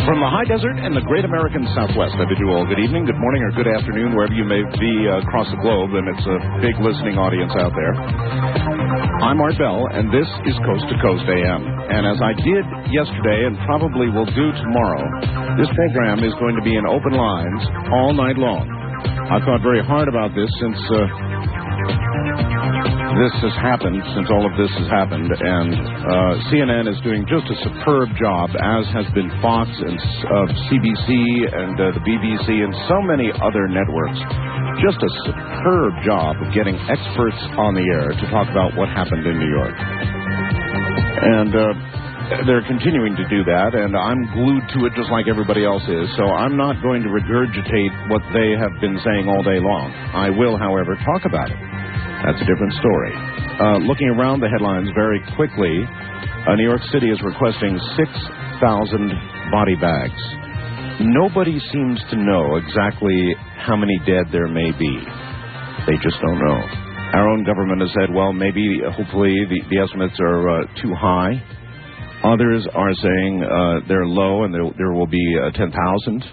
From the high desert and the great American Southwest, I bid you all good evening, good morning, or good afternoon, wherever you may be across the globe, and it's a big listening audience out there. I'm Art Bell, and this is Coast to Coast AM. And as I did yesterday, and probably will do tomorrow, this program is going to be in open lines all night long. I've thought very hard about this since all of this has happened, and CNN is doing just a superb job, as has been Fox and CBC and the BBC and so many other networks. Just a superb job of getting experts on the air to talk about what happened in New York. And they're continuing to do that, and I'm glued to it just like everybody else is, so I'm not going to regurgitate what they have been saying all day long. I will, however, talk about it. That's a different story. Looking around the headlines very quickly, New York City is requesting 6,000 body bags. Nobody seems to know exactly how many dead there may be. They just don't know. Our own government has said, well, maybe, hopefully, the estimates are too high. Others are saying they're low and there will be 10,000.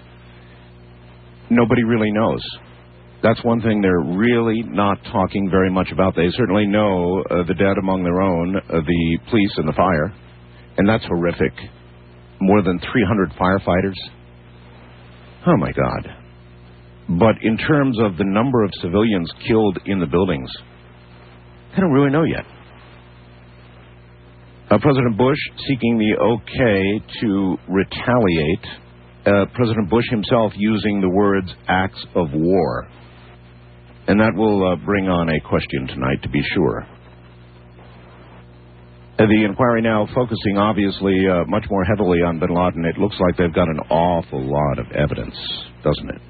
Nobody really knows. That's one thing they're really not talking very much about. They certainly know the dead among their own, the police and the fire, and that's horrific. More than 300 firefighters. Oh, my God. But in terms of the number of civilians killed in the buildings, they don't really know yet. President Bush seeking the okay to retaliate. President Bush himself using the words acts of war. And that will bring on a question tonight, to be sure. The inquiry now focusing, obviously, much more heavily on bin Laden. It looks like they've got an awful lot of evidence, doesn't it?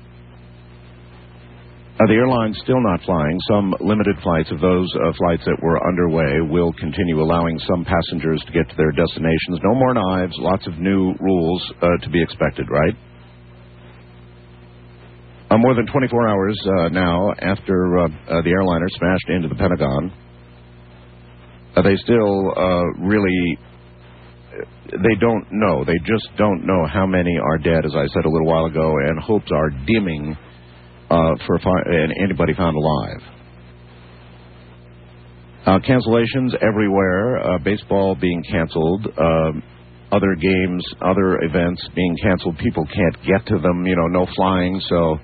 The airline's still not flying. Some limited flights of those flights that were underway will continue, allowing some passengers to get to their destinations. No more knives, lots of new rules to be expected, right? More than 24 hours now after the airliner smashed into the Pentagon, they still they don't know. They just don't know how many are dead, as I said a little while ago, and hopes are dimming for anybody found alive. Cancellations everywhere, baseball being canceled, other games, other events being canceled. People can't get to them, no flying, so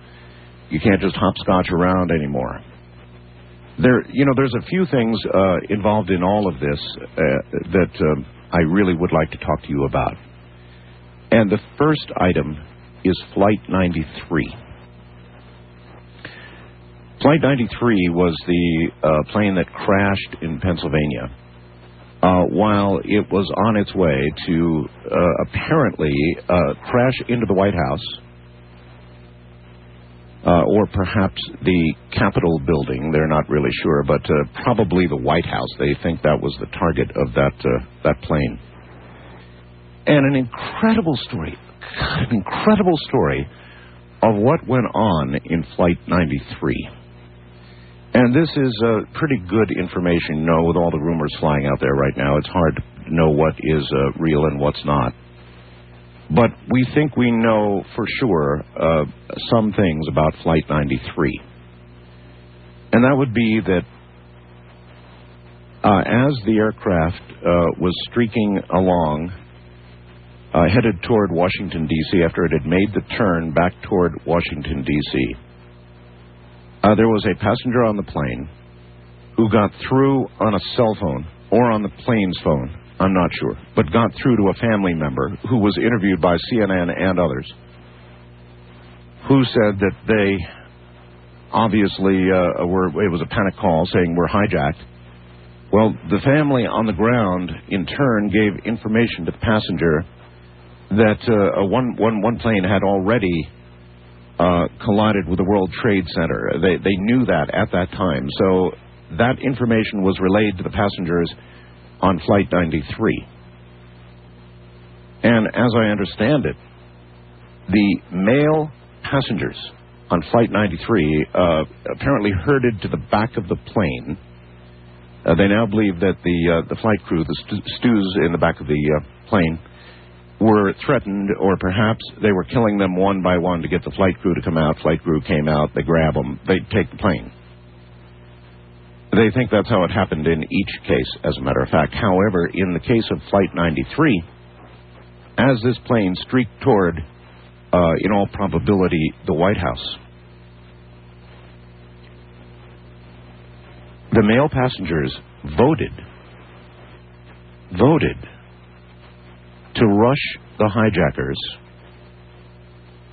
you can't just hopscotch around anymore. There's a few things involved in all of this that I really would like to talk to you about. And the first item is Flight 93. Flight 93 was the plane that crashed in Pennsylvania while it was on its way to apparently crash into the White House. Or perhaps the Capitol building. They're not really sure, but probably the White House. They think that was the target of that plane. And an incredible story of what went on in Flight 93. And this is pretty good information, with all the rumors flying out there right now. It's hard to know what is real and what's not. But we think we know for sure some things about Flight 93. And that would be that as the aircraft was streaking along, headed toward Washington, D.C., after it had made the turn back toward Washington, D.C., there was a passenger on the plane who got through on a cell phone or on the plane's phone. I'm not sure, but got through to a family member who was interviewed by CNN and others, who said that they obviously it was a panic call saying we're hijacked. Well, the family on the ground in turn gave information to the passenger that one plane had already collided with the World Trade Center. They knew that at that time, so that information was relayed to the passengers on Flight 93. And as I understand it, the male passengers on Flight 93 apparently herded to the back of the plane. They now believe that the flight crew, the stews in the back of the plane, were threatened, or perhaps they were killing them one by one to get the flight crew to come out. Flight crew came out, they grab them, they take the plane. They think that's how it happened in each case, as a matter of fact. However, in the case of Flight 93, as this plane streaked toward, in all probability, the White House, the male passengers voted to rush the hijackers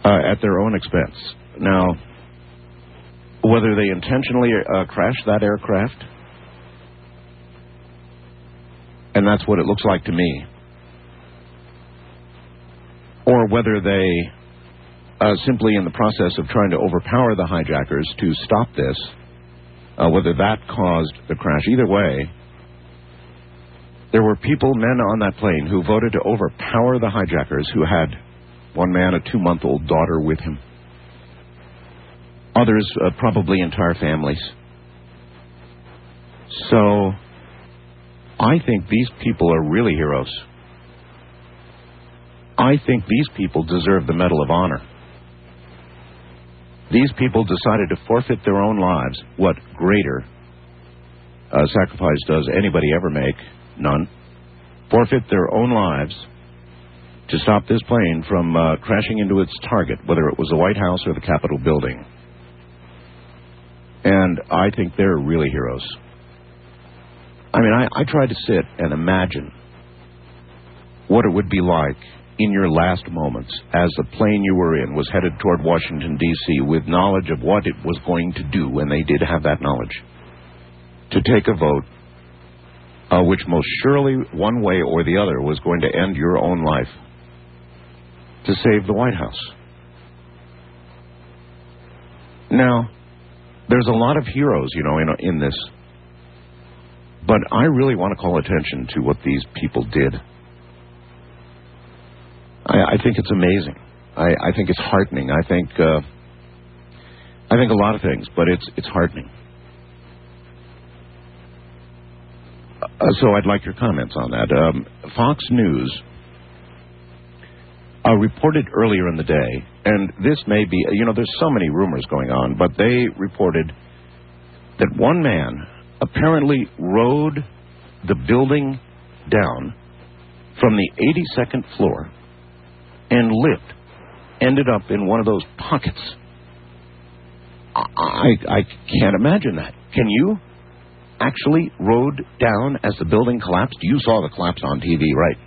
at their own expense. Now, whether they intentionally crashed that aircraft, and that's what it looks like to me, or whether they simply in the process of trying to overpower the hijackers to stop this, whether that caused the crash, either way, there were people, men on that plane, who voted to overpower the hijackers, who had one man, a 2-month-old daughter with him. Others, probably entire families. So, I think these people are really heroes. I think these people deserve the Medal of Honor. These people decided to forfeit their own lives. What greater sacrifice does anybody ever make? None. Forfeit their own lives to stop this plane from crashing into its target, whether it was the White House or the Capitol building. And I think they're really heroes. I mean, I try to sit and imagine what it would be like in your last moments as the plane you were in was headed toward Washington, D.C., with knowledge of what it was going to do, and they did have that knowledge, to take a vote which most surely, one way or the other, was going to end your own life to save the White House. Now, there's a lot of heroes, in this. But I really want to call attention to what these people did. I think it's amazing. I think it's heartening. I think a lot of things, but it's heartening. So I'd like your comments on that. Fox News reported earlier in the day, and this may be, there's so many rumors going on, but they reported that one man apparently rode the building down from the 82nd floor and ended up in one of those pockets. I can't imagine that. Can you? Actually rode down as the building collapsed? You saw the collapse on TV, right?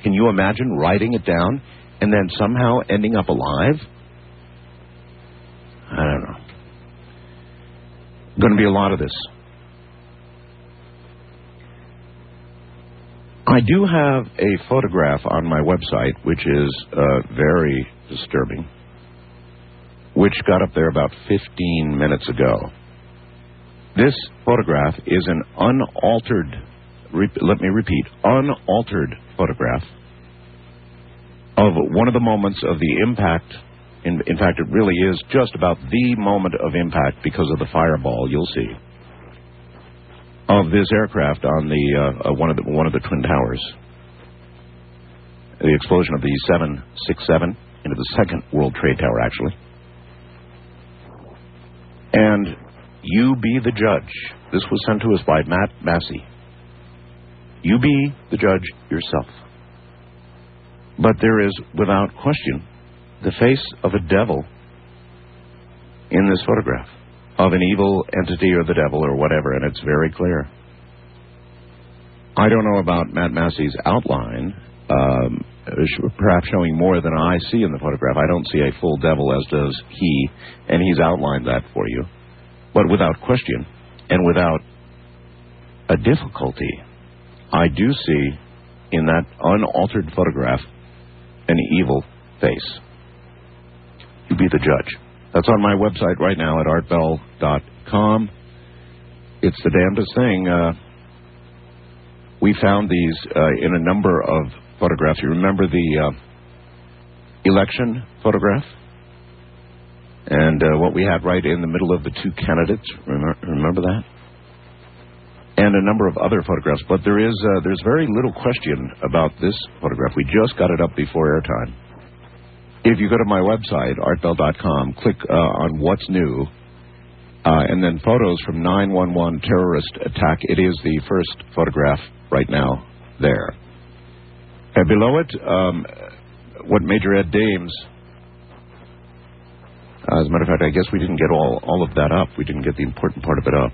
Can you imagine riding it down and then somehow ending up alive? I don't know. Going to be a lot of this. I do have a photograph on my website, which is very disturbing, which got up there about 15 minutes ago. This photograph is an unaltered, let me repeat, unaltered photograph of one of the moments of the impact. In fact, it really is just about the moment of impact because of the fireball, you'll see, of this aircraft on the one of the Twin Towers. The explosion of the 767 into the second World Trade Tower, actually. And you be the judge. This was sent to us by Matt Massey. You be the judge yourself. But there is, without question, the face of a devil in this photograph, of an evil entity or the devil or whatever, and it's very clear. I don't know about Matt Massey's outline, perhaps showing more than I see in the photograph. I don't see a full devil, as does he, and he's outlined that for you. But without question, and without a difficulty, I do see in that unaltered photograph an evil face. You be the judge. That's on my website right now at artbell.com. It's the damnedest thing. We found these in a number of photographs. You remember the election photograph? And what we had right in the middle of the two candidates, remember that? and a number of other photographs. But there's very little question about this photograph. We just got it up before airtime. If you go to my website, artbell.com, click on What's New, and then photos from 9/11 terrorist attack. It is the first photograph right now there. And below it, what Major Ed Dames... as a matter of fact, I guess we didn't get all of that up. We didn't get the important part of it up.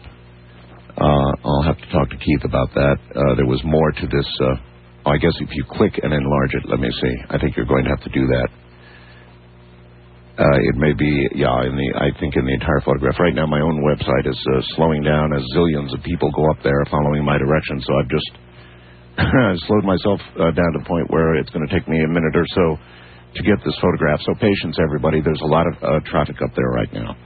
I'll have to talk to Keith about that. There was more to this. I guess if you click and enlarge it, let me see. I think you're going to have to do that. It may be, I think in the entire photograph. Right now, my own website is slowing down as zillions of people go up there following my directions. So I've just slowed myself down to the point where it's going to take me a minute or so to get this photograph. So patience, everybody. There's a lot of traffic up there right now.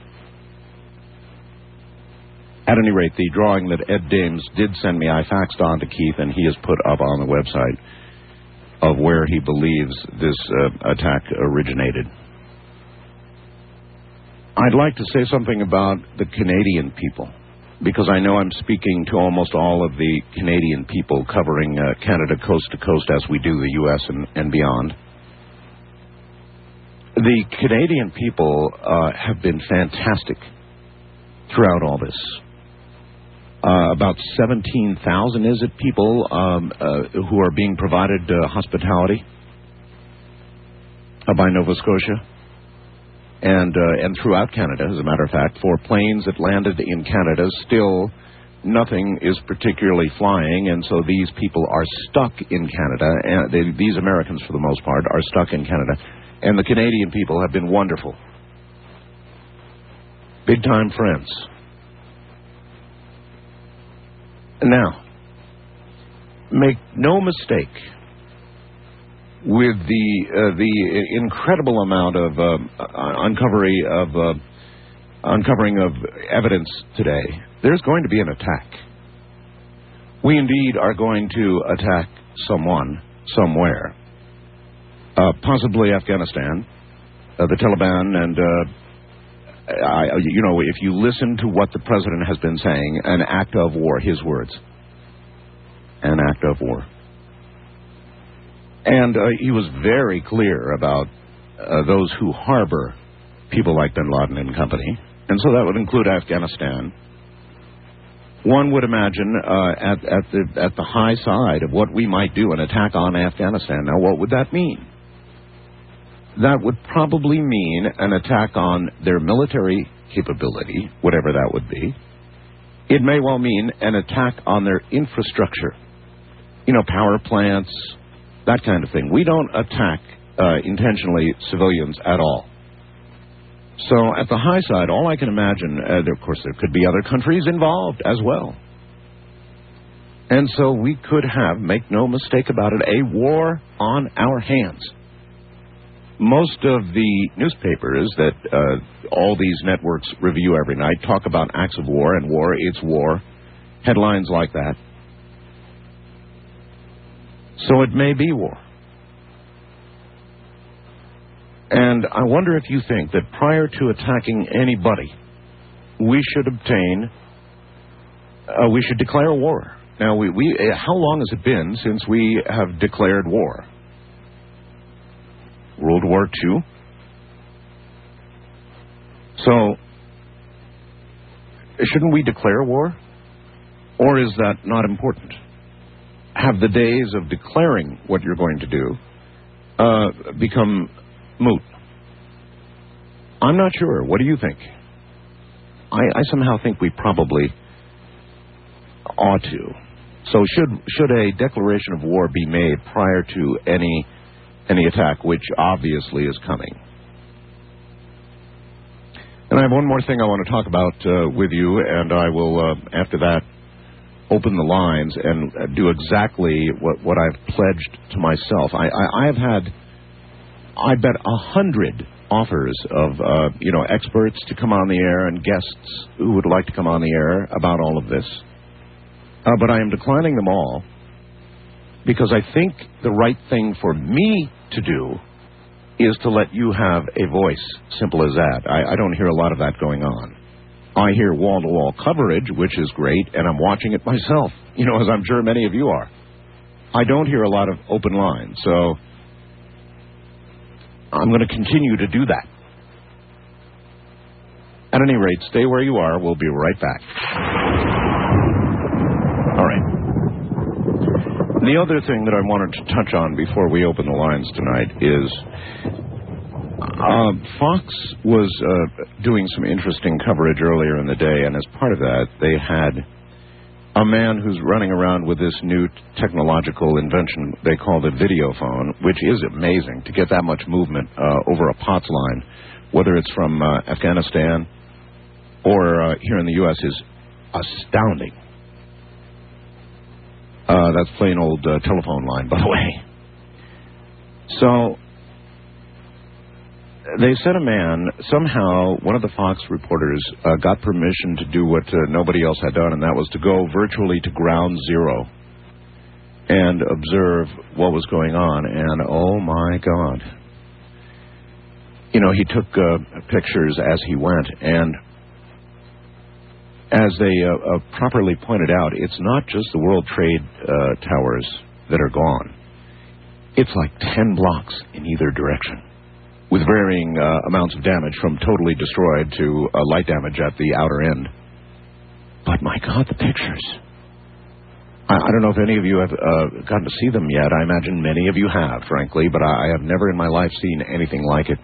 At any rate, the drawing that Ed Dames did send me, I faxed on to Keith, and he has put up on the website of where he believes this attack originated. I'd like to say something about the Canadian people, because I know I'm speaking to almost all of the Canadian people, covering Canada coast to coast as we do the U.S. and beyond. The Canadian people have been fantastic throughout all this. About 17,000, is it, people who are being provided hospitality by Nova Scotia and throughout Canada, as a matter of fact. For planes that landed in Canada, still nothing is particularly flying, and so these people are stuck in Canada, and these Americans, for the most part, are stuck in Canada. And the Canadian people have been wonderful. Big-time friends. Now, make no mistake, with the incredible amount of uncovering of evidence today, there's going to be an attack. We indeed are going to attack someone, somewhere. Possibly Afghanistan, the Taliban, and if you listen to what the president has been saying, an act of war, his words, an act of war. And he was very clear about those who harbor people like bin Laden and company, and so that would include Afghanistan. One would imagine at the high side of what we might do, an attack on Afghanistan. Now, what would that mean? That would probably mean an attack on their military capability, whatever that would be. It may well mean an attack on their infrastructure, power plants, that kind of thing. We don't attack intentionally civilians at all. So at the high side, all I can imagine, of course, there could be other countries involved as well. And so we could have, make no mistake about it, a war on our hands. Most of the newspapers that all these networks review every night talk about acts of war and war, it's war, headlines like that. So it may be war. And I wonder if you think that prior to attacking anybody, we should declare war. Now, how long has it been since we have declared war? World War II? So, shouldn't we declare war? Or is that not important? Have the days of declaring what you're going to do become moot? I'm not sure. What do you think? I somehow think we probably ought to. So should a declaration of war be made prior to any attack, which obviously is coming? And I have one more thing I want to talk about with you, and I will, after that, open the lines and do exactly what I've pledged to myself. I have had, I bet, 100 offers of, experts to come on the air and guests who would like to come on the air about all of this. But I am declining them all because I think the right thing for me to do is to let you have a voice. Simple as that. I don't hear a lot of that going on. I hear wall-to-wall coverage, which is great, and I'm watching it myself, as I'm sure many of you are. I don't hear a lot of open lines, so I'm going to continue to do that. At any rate, stay where you are. We'll be right back. All right. The other thing that I wanted to touch on before we open the lines tonight is Fox was doing some interesting coverage earlier in the day, and as part of that, they had a man who's running around with this new technological invention they call the video phone, which is amazing to get that much movement over a POTS line, whether it's from Afghanistan or here in the U.S., is astounding. That's plain old telephone line, by the way. So they said a man, somehow one of the Fox reporters got permission to do what nobody else had done, and that was to go virtually to ground zero and observe what was going on. And oh my God. He took pictures as he went, and as they properly pointed out, it's not just the World Trade Towers that are gone. It's like 10 blocks in either direction, with varying amounts of damage, from totally destroyed to light damage at the outer end. But my God, the pictures. I don't know if any of you have gotten to see them yet. I imagine many of you have, frankly, but I have never in my life seen anything like it.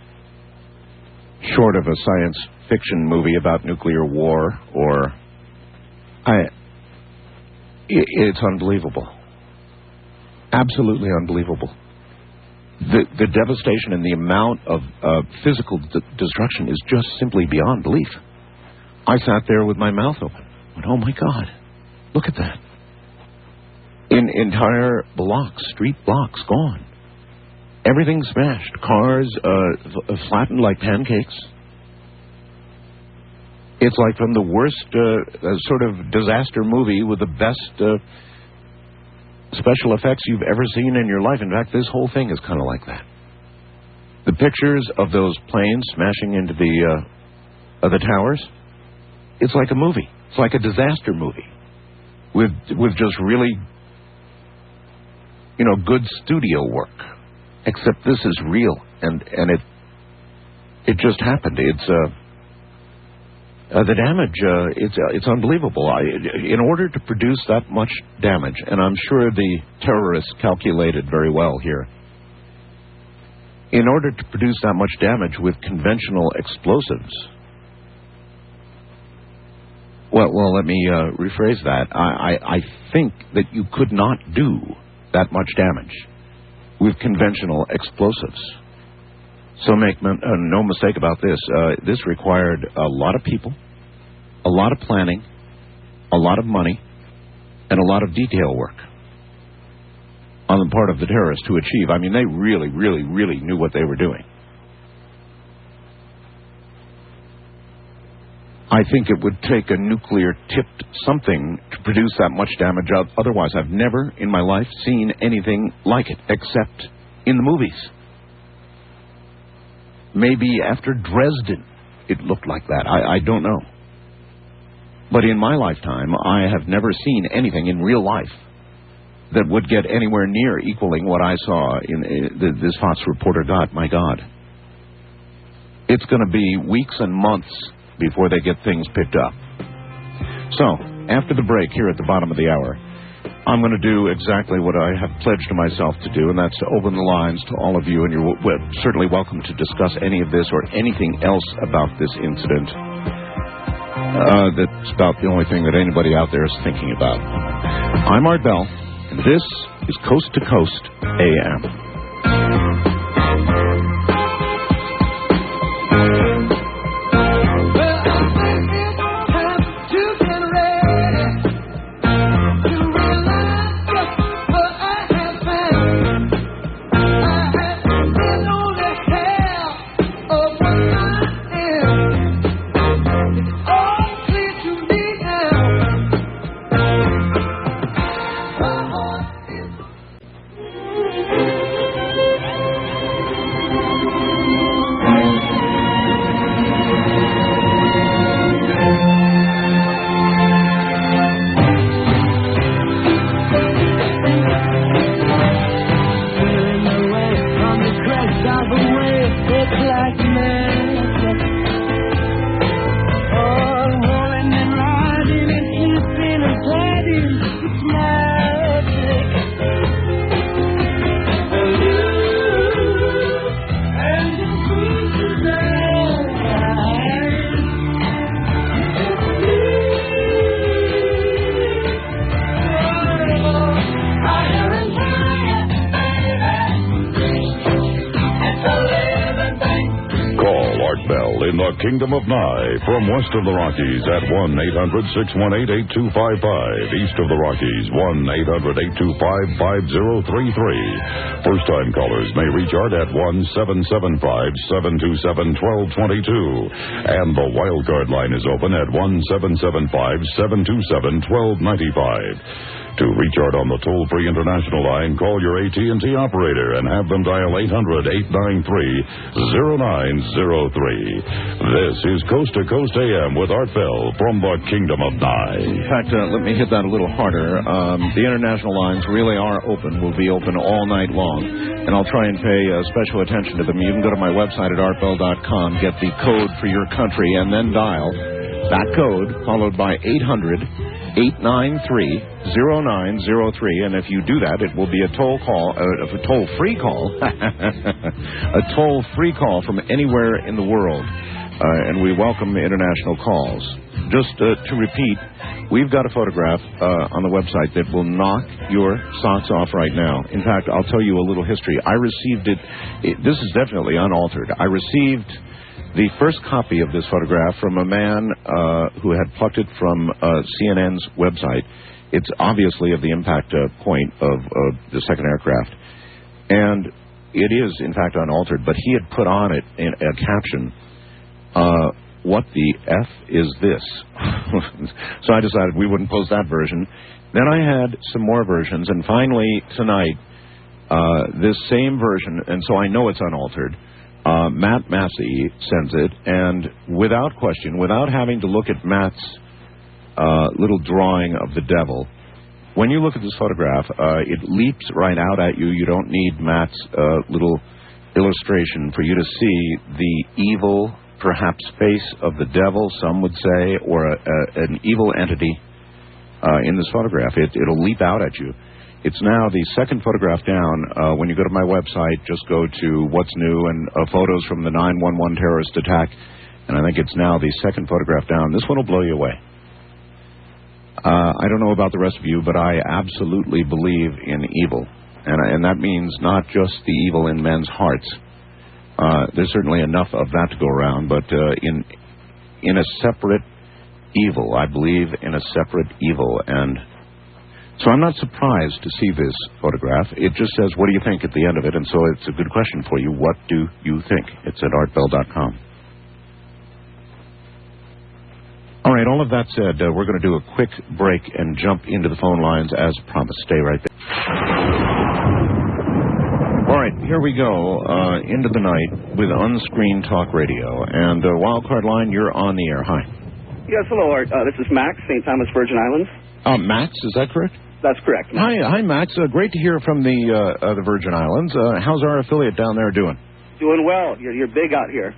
Short of a science fiction movie about nuclear war, or it's unbelievable. Absolutely unbelievable. The devastation and the amount of physical destruction is just simply beyond belief. I sat there with my mouth open. Went, oh my God, look at that. In entire blocks, street blocks gone. Everything smashed. Cars flattened like pancakes. It's like from the worst sort of disaster movie with the best special effects you've ever seen in your life. In fact, this whole thing is kind of like that. The pictures of those planes smashing into the towers, it's like a movie. It's like a disaster movie with just really, good studio work. Except this is real, and it just happened. It's the damage. It's unbelievable. In order to produce that much damage, and I'm sure the terrorists calculated very well here. In order to produce that much damage with conventional explosives. Well, let me rephrase that. I think that you could not do that much damage with conventional explosives. So make no mistake about this. This required a lot of people, a lot of planning, a lot of money, and a lot of detail work on the part of the terrorists to achieve. I mean, they really, really, really knew what they were doing. I think it would take a nuclear-tipped something to produce that much damage. Otherwise, I've never in my life seen anything like it, except in the movies. Maybe after Dresden, it looked like that. I don't know. But in my lifetime, I have never seen anything in real life that would get anywhere near equaling what I saw in this Fox reporter got. My God. It's going to be weeks and months before they get things picked up. So, after the break here at the bottom of the hour, I'm going to do exactly what I have pledged to myself to do, and that's to open the lines to all of you, and you're certainly welcome to discuss any of this or anything else about this incident. That's about the only thing that anybody out there is thinking about. I'm Art Bell, and this is Coast to Coast AM. Art Bell in the Kingdom of Nye. From west of the Rockies at 1-800-618-8255. East of the Rockies, 1-800-825-5033. First-time callers may reach Art at 1-775-727-1222. And the wildcard line is open at 1-775-727-1295. To reach Art on the toll-free international line, call your AT&T operator and have them dial 800-893-0903. This is Coast to Coast AM with Art Bell from the Kingdom of Nye. In fact, let me hit that a little harder. The international lines really are open, will be open all night long, and I'll try and pay special attention to them. You can go to my website at artbell.com, get the code for your country, and then dial that code, followed by 800-893-0903, and if you do that, it will be a toll-free call, a toll-free call from anywhere in the world, and we welcome international calls. Just to repeat, we've got a photograph on the website that will knock your socks off right now. In fact, I'll tell you a little history. I received it. This is definitely unaltered. I received the first copy of this photograph from a man who had plucked it from CNN's website. It's obviously of the impact point of the second aircraft. And it is, in fact, unaltered, but he had put on it in a caption, what the F is this? So I decided we wouldn't post that version. Then I had some more versions, and finally tonight, this same version, and so I know it's unaltered, Matt Massey sends it, and without question, without having to look at Matt's little drawing of the devil, when you look at this photograph, it leaps right out at you. You don't need Matt's little illustration for you to see the evil, perhaps face of the devil, some would say, or an evil entity in this photograph. It'll leap out at you. It's now the second photograph down. When you go to my website, just go to What's New and photos from the 9/11 terrorist attack, and I think it's now the second photograph down. This one will blow you away. I don't know about the rest of you, but I absolutely believe in evil, and that means not just the evil in men's hearts. There's certainly enough of that to go around, but in a separate evil. I believe in a separate evil, and so I'm not surprised to see this photograph. It just says, what do you think at the end of it? And so it's a good question for you. What do you think? It's at artbell.com. All right, all of that said, we're going to do a quick break and jump into the phone lines as promised. Stay right there. All right, here we go, into the night with Unscreened Talk Radio. And Wildcard Line, you're on the air. Hi. Yes, hello, Art. This is Max, St. Thomas, Virgin Islands. Max, is that correct? That's correct. Hi, Max. Great to hear from the Virgin Islands. How's our affiliate down there doing? Doing well. You're big out here.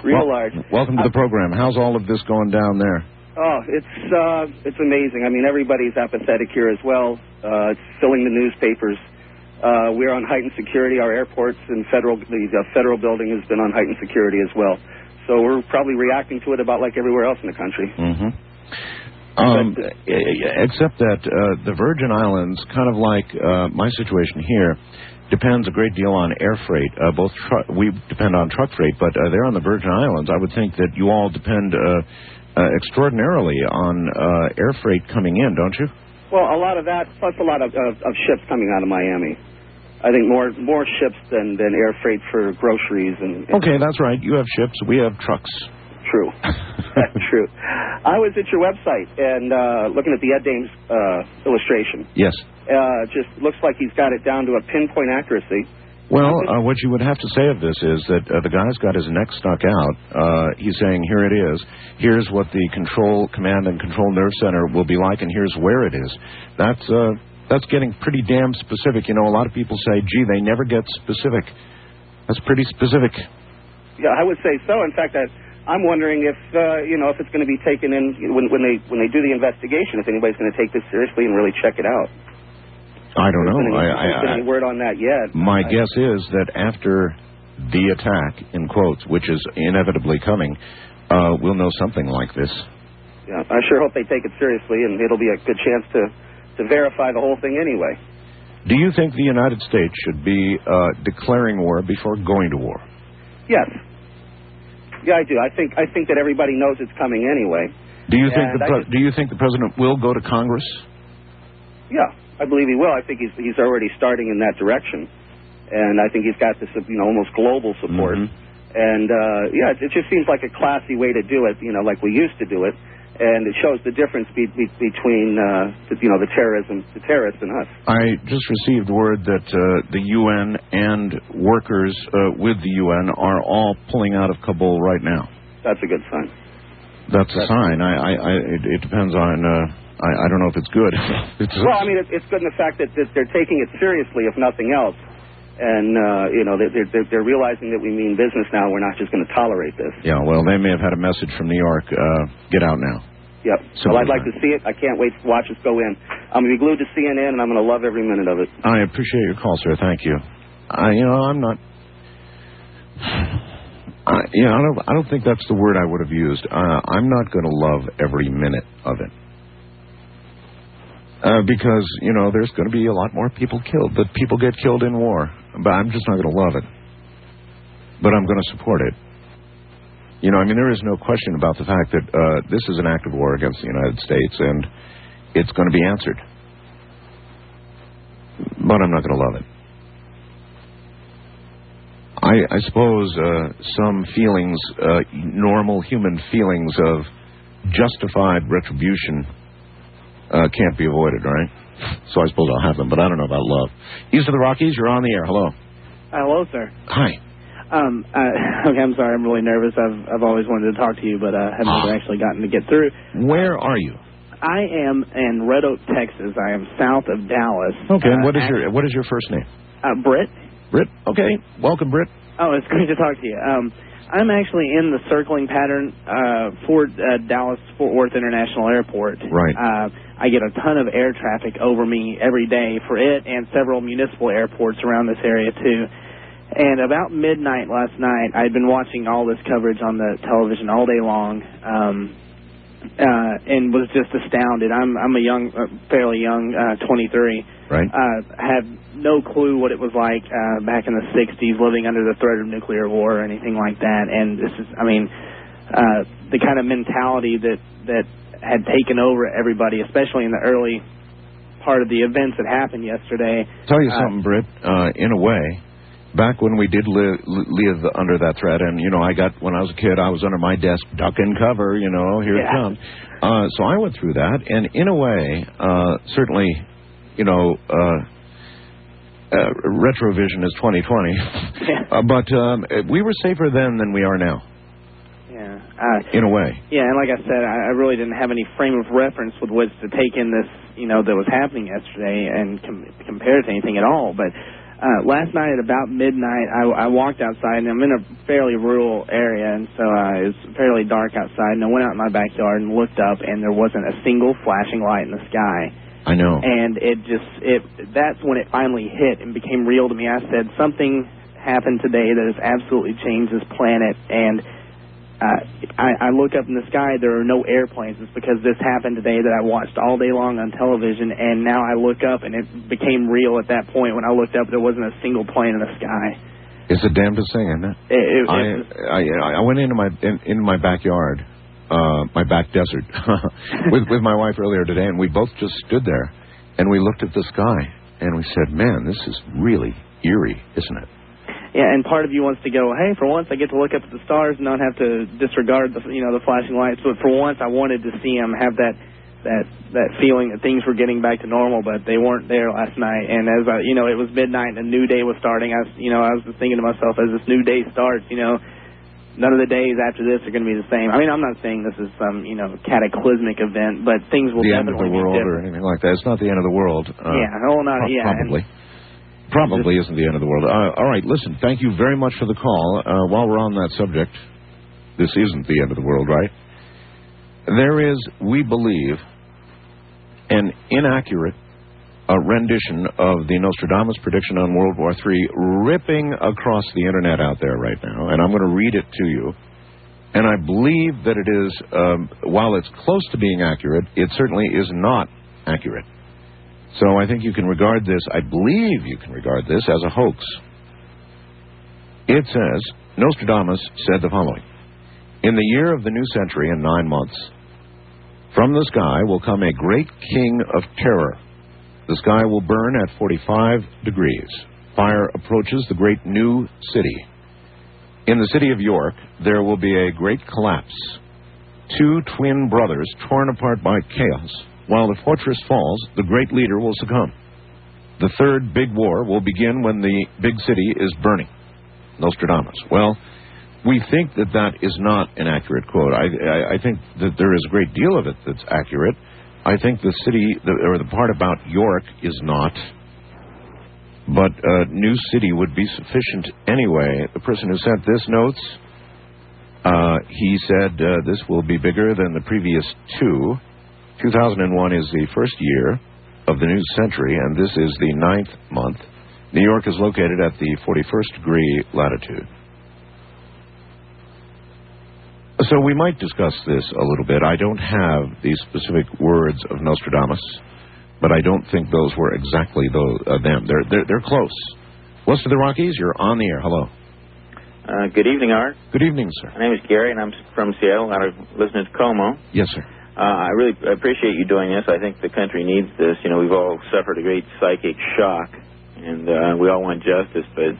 Real large. Welcome to the program. How's all of this going down there? Oh, it's amazing. I mean, everybody's apathetic here as well. It's filling the newspapers. We're on heightened security. Our airports and the federal building has been on heightened security as well. So we're probably reacting to it about like everywhere else in the country. Mm-hmm. Except that the Virgin Islands, kind of like my situation here, depends a great deal on air freight. We depend on truck freight, but they're on the Virgin Islands. I would think that you all depend extraordinarily on air freight coming in, don't you? Well, a lot of that, plus a lot of ships coming out of Miami. I think more ships than air freight for groceries and okay, that's right. You have ships. We have trucks. True. True. I was at your website and looking at the Ed Dames illustration. Yes. Just looks like he's got it down to a pinpoint accuracy. Well, what you would have to say of this is that the guy's got his neck stuck out. He's saying, here it is. Here's what the command and control nerve center will be like, and here's where it is. That's getting pretty damn specific. You know, a lot of people say, gee, they never get specific. That's pretty specific. Yeah, I would say so. In fact, I'm wondering if if it's going to be taken in when they do the investigation, if anybody's going to take this seriously and really check it out. I don't know. There's been any word on that yet. My guess is that after the attack, in quotes, which is inevitably coming, we'll know something like this. Yeah, I sure hope they take it seriously, and it'll be a good chance to verify the whole thing anyway. Do you think the United States should be declaring war before going to war? Yes. Yeah, I do. I think that everybody knows it's coming anyway. Do you think the president will go to Congress? Yeah, I believe he will. I think he's already starting in that direction, and I think he's got this almost global support. Mm-hmm. And it just seems like a classy way to do it, like we used to do it, and it shows the difference between the terrorists and us. I just received word that the UN and workers with the UN are all pulling out of Kabul right now. That's a good sign. That's a sign. It depends on. I don't know if it's good. Well, I mean, it's good in the fact that they're taking it seriously, if nothing else, and they're realizing that we mean business now. We're not just going to tolerate this. Yeah. Well, they may have had a message from New York. Get out now. Yep. Well, I'd like to see it. I can't wait to watch us go in. I'm going to be glued to CNN, and I'm going to love every minute of it. I appreciate your call, sir. Thank you. I'm not. I don't think that's the word I would have used. I'm not going to love every minute of it. Because, there's going to be a lot more people killed. But people get killed in war. But I'm just not going to love it. But I'm going to support it. There is no question about the fact that this is an act of war against the United States, and it's going to be answered. But I'm not going to love it. I suppose some feelings, normal human feelings of justified retribution can't be avoided, right? So I suppose I'll have them, but I don't know about love. East of the Rockies, you're on the air. Hello. Hello, sir. Hi. Okay, I'm sorry. I'm really nervous. I've always wanted to talk to you, but haven't ever actually gotten to get through. Where are you? I am in Red Oak, Texas. I am south of Dallas. Okay, and what is your first name? Britt. Britt? Okay. Welcome, Britt. Oh, it's great to talk to you. I'm actually in the circling pattern for Dallas-Fort Worth International Airport. Right. I get a ton of air traffic over me every day for it and several municipal airports around this area, too. And about midnight last night, I'd been watching all this coverage on the television all day long and was just astounded. I'm a fairly young, 23. Right. Had no clue what it was like back in the 60s, living under the threat of nuclear war or anything like that. And this is, the kind of mentality that had taken over everybody, especially in the early part of the events that happened yesterday. Tell you something, Britt, in a way, back when we did live under that threat, and, when I was a kid, I was under my desk, duck and cover, here it comes. So I went through that, and in a way, certainly, retrovision is 2020, but we were safer then than we are now. Yeah. In a way. Yeah, and like I said, I really didn't have any frame of reference with which to take in this, that was happening yesterday and compare it to anything at all. But last night at about midnight, I walked outside, and I'm in a fairly rural area, and so it was fairly dark outside, and I went out in my backyard and looked up, and there wasn't a single flashing light in the sky. I know. And that's when it finally hit and became real to me. I said, something happened today that has absolutely changed this planet, and I look up in the sky, there are no airplanes. It's because this happened today that I watched all day long on television, and now I look up, and it became real at that point. When I looked up, there wasn't a single plane in the sky. It's the damnedest thing, isn't it? I went into my backyard, my back desert, with my wife earlier today, and we both just stood there, and we looked at the sky, and we said, man, this is really eerie, isn't it? Yeah, and part of you wants to go, hey, for once I get to look up at the stars and not have to disregard the flashing lights. But for once, I wanted to see them have that feeling that things were getting back to normal, but they weren't there last night. And as it was midnight and a new day was starting, I was just thinking to myself, as this new day starts, none of the days after this are going to be the same. I mean, I'm not saying this is some cataclysmic event, but things will definitely be different. The end of the world or anything like that. It's not the end of the world. Probably. Probably isn't the end of the world. All right, listen, thank you very much for the call. While we're on that subject, this isn't the end of the world, right? There is, we believe, an inaccurate rendition of the Nostradamus prediction on World War III ripping across the Internet out there right now, and I'm going to read it to you. And I believe that it is, while it's close to being accurate, it certainly is not accurate. So I think you can regard this, I believe you can regard this as a hoax. It says, Nostradamus said the following: In the year of the new century in 9 months, from the sky will come a great king of terror. The sky will burn at 45 degrees. Fire approaches the great new city. In the city of York, there will be a great collapse. 2 twin brothers torn apart by chaos. While the fortress falls, the great leader will succumb. The third big war will begin when the big city is burning. Nostradamus. Well, we think that that is not an accurate quote. I think that there is a great deal of it that's accurate. I think the city, or the part about York, is not. But new city would be sufficient anyway. The person who sent this notes, he said this will be bigger than the previous 2. 2001 is the first year of the new century, and this is the 9th month. New York is located at the 41st degree latitude. So we might discuss this a little bit. I don't have the specific words of Nostradamus, but I don't think those were exactly them. They're close. West of the Rockies, you're on the air. Hello. Good evening, Art. Good evening, sir. My name is Gary, and I'm from Seattle. I listen to Como. Yes, sir. I really appreciate you doing this. I think the country needs this. You know, we've all suffered a great psychic shock, and we all want justice, but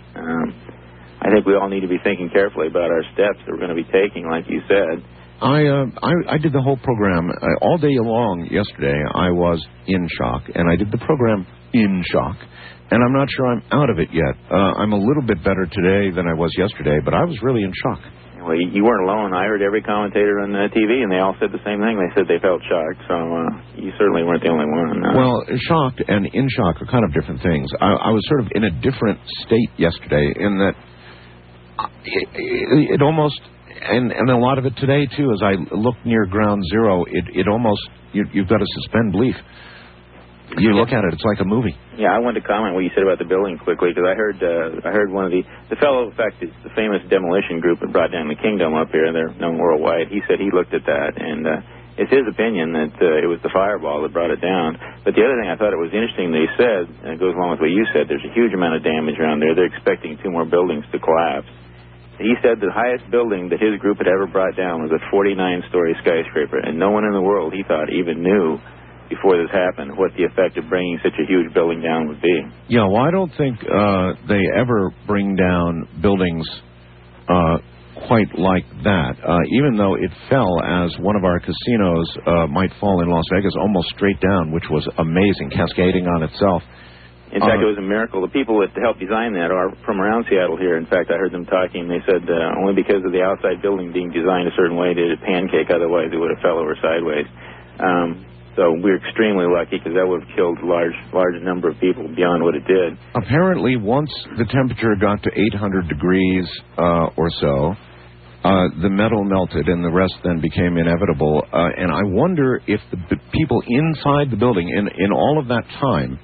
I think we all need to be thinking carefully about our steps that we're going to be taking, like you said. I did the whole program all day long yesterday. I was in shock, and I did the program in shock, and I'm not sure I'm out of it yet. I'm a little bit better today than I was yesterday, but I was really in shock. Well, you weren't alone. I heard every commentator on TV, and they all said the same thing. They said they felt shocked, so you certainly weren't the only one. Well, shocked and in shock are kind of different things. I was sort of in a different state yesterday in that it almost, and a lot of it today, too, as I look near ground zero, it almost, you've got to suspend belief. You look at it, it's like a movie. Yeah, I wanted to comment what you said about the building quickly, because I heard one of the fellow, in fact, it's the famous demolition group that brought down the Kingdom up here, and they're known worldwide. He said he looked at that, and it's his opinion that it was the fireball that brought it down. But the other thing I thought it was interesting that he said, and it goes along with what you said, there's a huge amount of damage around there. They're expecting 2 more buildings to collapse. He said the highest building that his group had ever brought down was a 49-story skyscraper, and no one in the world, he thought, even knew before this happened what the effect of bringing such a huge building down would be. Yeah, well, I don't think they ever bring down buildings quite like that, even though it fell as one of our casinos might fall in Las Vegas almost straight down, which was amazing, cascading on itself. In fact, it was a miracle. The people that helped design that are from around Seattle here. In fact, I heard them talking. They said only because of the outside building being designed a certain way did it pancake. Otherwise, it would have fell over sideways. So we're extremely lucky because that would have killed a large number of people beyond what it did. Apparently, once the temperature got to 800 degrees or so, the metal melted and the rest then became inevitable. And I wonder if the people inside the building, in all of that time,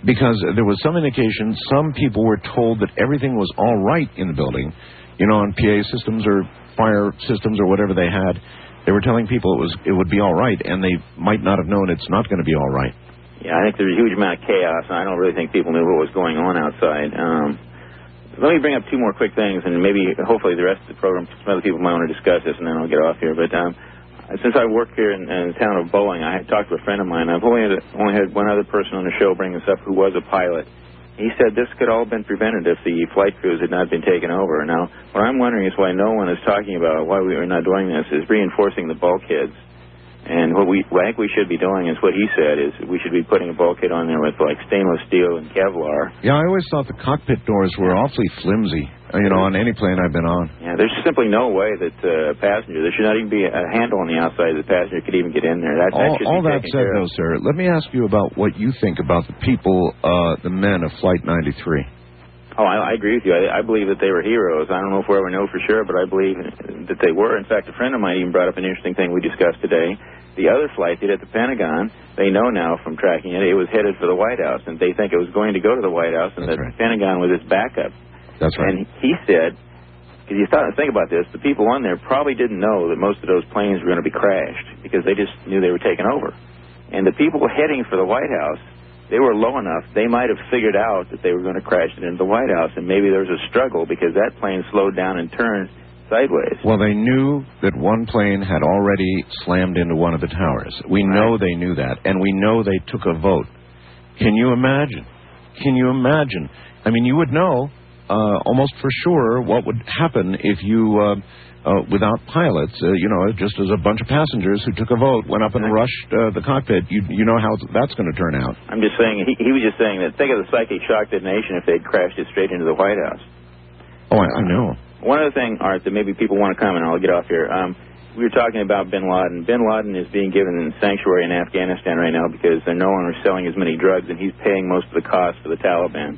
because there was some indication, some people were told that everything was all right in the building, you know, on PA systems or fire systems or whatever they had. They were telling people it would be all right, and they might not have known it's not going to be all right. Yeah, I think there's a huge amount of chaos, and I don't really think people knew what was going on outside. Let me bring up 2 more quick things, and maybe, hopefully, the rest of the program, some other people might want to discuss this, and then I'll get off here. But since I work here in the town of Boeing, I had talked to a friend of mine. I've only had one other person on the show bring this up who was a pilot. He said this could all have been prevented if the flight crews had not been taken over. Now, what I'm wondering is why no one is talking about why we are not doing this is reinforcing the bulkheads. And what I think we should be doing is what he said is we should be putting a bulkhead on there with like stainless steel and Kevlar. Yeah, I always thought the cockpit doors were awfully flimsy, you know, on any plane I've been on. Yeah, there's simply no way that a passenger, there should not even be a handle on the outside that the passenger could even get in there. All that said, though, sir, let me ask you about what you think about the people, the men of Flight 93. Oh, I agree with you. I believe that they were heroes. I don't know if we'll ever know for sure, but I believe that they were. In fact, a friend of mine even brought up an interesting thing we discussed today. The other flight hit at the Pentagon. They know now from tracking it, it was headed for the White House, and they think it was going to go to the White House, and the Pentagon was its backup. That's right. And he said, because you think about this, the people on there probably didn't know that most of those planes were going to be crashed because they just knew they were taken over. And the people heading for the White House, they were low enough, they might have figured out that they were going to crash it into the White House, and maybe there was a struggle because that plane slowed down and turned sideways. Well, they knew that one plane had already slammed into one of the towers. We know they knew that, and we know they took a vote. Can you imagine? Can you imagine? I mean, you would know almost for sure what would happen if you, without pilots, just as a bunch of passengers who took a vote, went up and rushed the cockpit. You know how that's going to turn out. I'm just saying, he was just saying that, think of the psychic shock detonation if they'd crashed it straight into the White House. Oh, I know. One other thing, Art, that maybe people want to comment, I'll get off here. We were talking about bin Laden. Bin Laden is being given sanctuary in Afghanistan right now because they're no longer selling as many drugs, and he's paying most of the cost for the Taliban.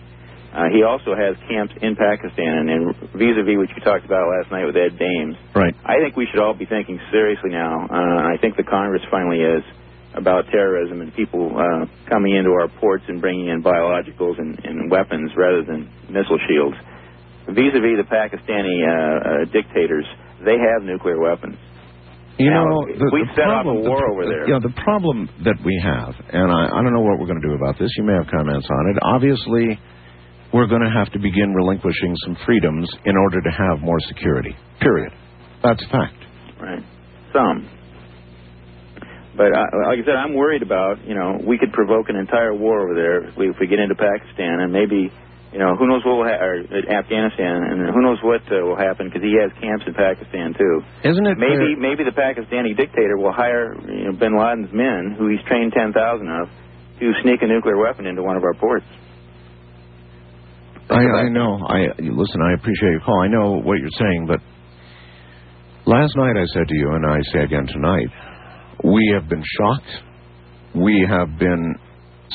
He also has camps in Pakistan, and vis-a-vis what you talked about last night with Ed Dames. Right. I think we should all be thinking seriously now. I think the Congress finally is about terrorism and people coming into our ports and bringing in biologicals and weapons rather than missile shields. Vis-a-vis the Pakistani dictators, they have nuclear weapons. You now, know, we set up a war over there. Yeah, the problem that we have, and I don't know what we're going to do about this. You may have comments on it. Obviously, we're going to have to begin relinquishing some freedoms in order to have more security. Period. That's a fact. Right. Some. But like I said, I'm worried about, we could provoke an entire war over there if we get into Pakistan, and maybe, who knows what will happen, Afghanistan, and who knows what will happen, because he has camps in Pakistan, too. Isn't it maybe the Pakistani dictator will hire bin Laden's men, who he's trained 10,000 of, to sneak a nuclear weapon into one of our ports. I know. Listen, I appreciate your call. I know what you're saying, but last night I said to you, and I say again tonight, we have been shocked, we have been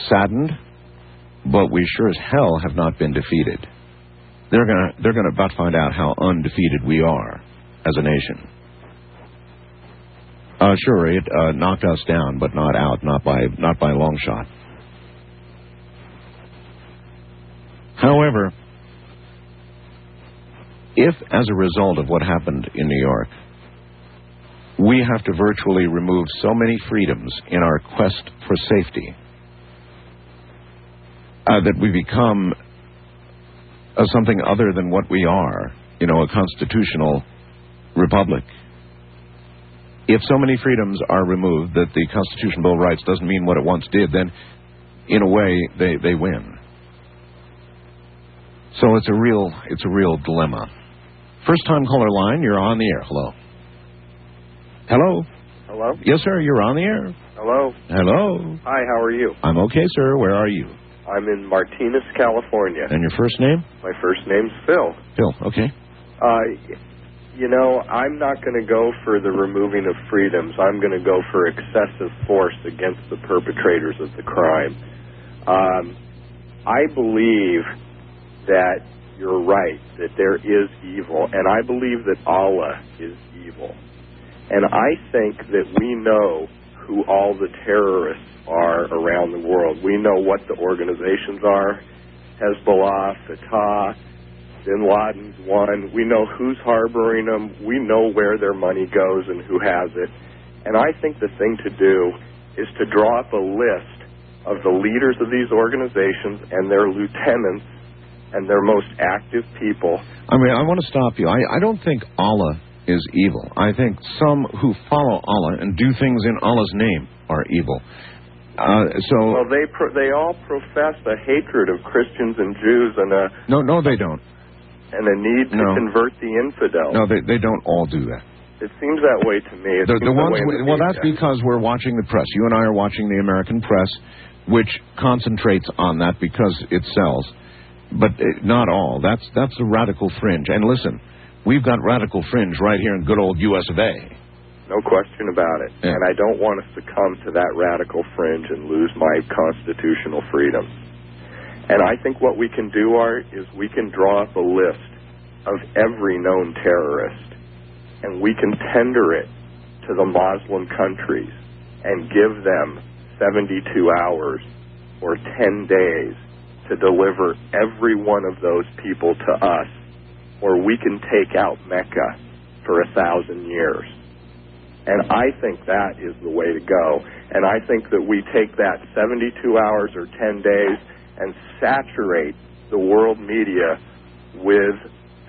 saddened, but we sure as hell have not been defeated. They're gonna about find out how undefeated we are as a nation. Sure, it knocked us down, but not out, not by a long shot. However, if as a result of what happened in New York, we have to virtually remove so many freedoms in our quest for safety that we become something other than what we are, a constitutional republic. If so many freedoms are removed that the Constitutional Bill of Rights doesn't mean what it once did, then in a way they win. So it's a real dilemma. First time caller line, you're on the air. Hello. Hello. Hello? Yes, sir, you're on the air. Hello? Hello. Hi, how are you? I'm okay, sir. Where are you? I'm in Martinez, California. And your first name? My first name's Phil. Phil, okay. I'm not going to go for the removing of freedoms. I'm going to go for excessive force against the perpetrators of the crime. I believe that you're right, that there is evil, and I believe that Allah is evil. And I think that we know who all the terrorists are around the world. We know what the organizations are, Hezbollah, Fatah, bin Laden's one. We know who's harboring them. We know where their money goes and who has it. And I think the thing to do is to draw up a list of the leaders of these organizations and their lieutenants and their most active people. I mean, I want to stop you. I don't think Allah is evil. I think some who follow Allah and do things in Allah's name are evil. Well, they all profess a hatred of Christians and Jews and No, they don't. And a need to convert the infidels. No, they don't all do that. It seems that way to me. That's because we're watching the press. You and I are watching the American press, which concentrates on that because it sells. But not all. That's the radical fringe. And listen, we've got radical fringe right here in good old U.S. of A. No question about it. Yeah. And I don't want to succumb to that radical fringe and lose my constitutional freedom. And I think what we can do, Art, is we can draw up a list of every known terrorist, and we can tender it to the Muslim countries and give them 72 hours or 10 days to deliver every one of those people to us, or we can take out Mecca for 1,000 years. And I think that is the way to go. And I think that we take that 72 hours or 10 days and saturate the world media with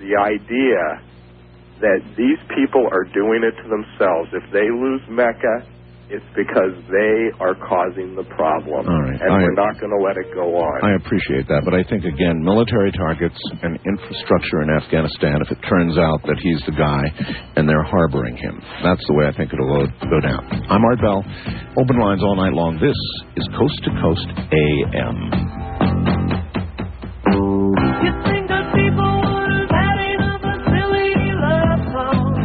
the idea that these people are doing it to themselves. If they lose Mecca, it's because they are causing the problem. All right. And we're not going to let it go on. I appreciate that, but I think, again, military targets and infrastructure in Afghanistan, if it turns out that he's the guy and they're harboring him, that's the way I think it'll go down. I'm Art Bell. Open lines all night long. This is Coast to Coast AM. You think that people would have had enough of silly love songs?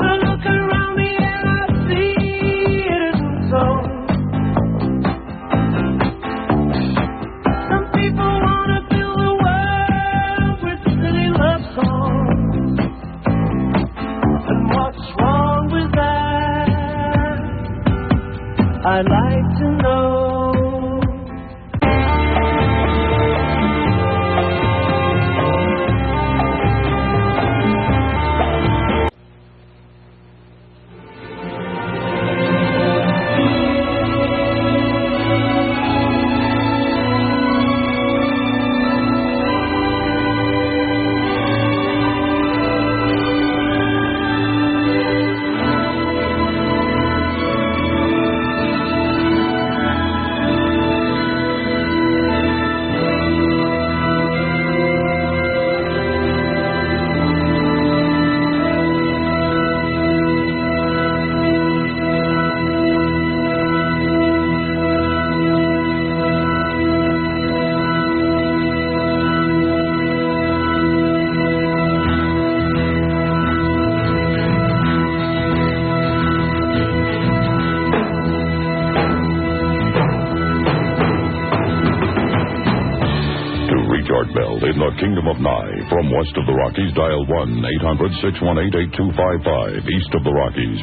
Well, look around me and I see it isn't so. Some people want to fill the world with silly love songs. And what's wrong with that? I'd like to know. In the Kingdom of Nye. From west of the Rockies, dial 1-800-618-8255. East of the Rockies,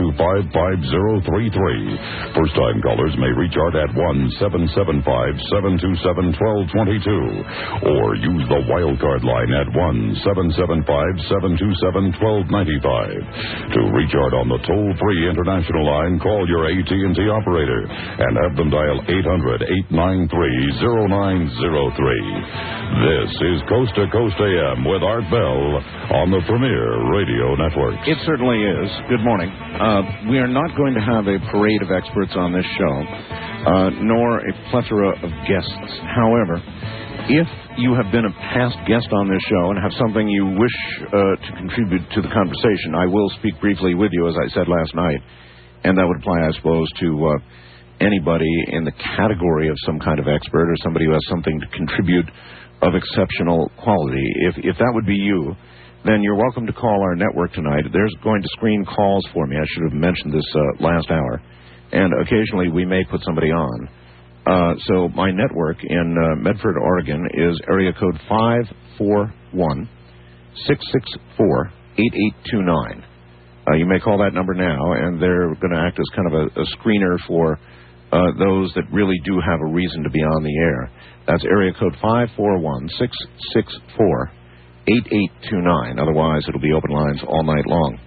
1-800-825-5033. First-time callers may reach Art at 1-775-727-1222. Or use the wildcard line at 1-775-727-1295. To reach Art on the toll-free international line, call your AT&T operator and have them dial 800-893-0903. This is Coast to Coast AM with Art Bell on the Premier Radio Network. It certainly is. Good morning. We are not going to have a parade of experts on this show, nor a plethora of guests. However, if you have been a past guest on this show and have something you wish to contribute to the conversation, I will speak briefly with you, as I said last night, and that would apply, I suppose, to anybody in the category of some kind of expert or somebody who has something to contribute of exceptional quality. If that would be you, then you're welcome to call our network tonight. There's going to screen calls for me. I should have mentioned this last hour. And occasionally we may put somebody on. So my network in Medford, Oregon is area code 541-664-8829. You may call that number now, and they're going to act as kind of a screener for those that really do have a reason to be on the air. That's area code 541-664-8829. Otherwise, it'll be open lines all night long.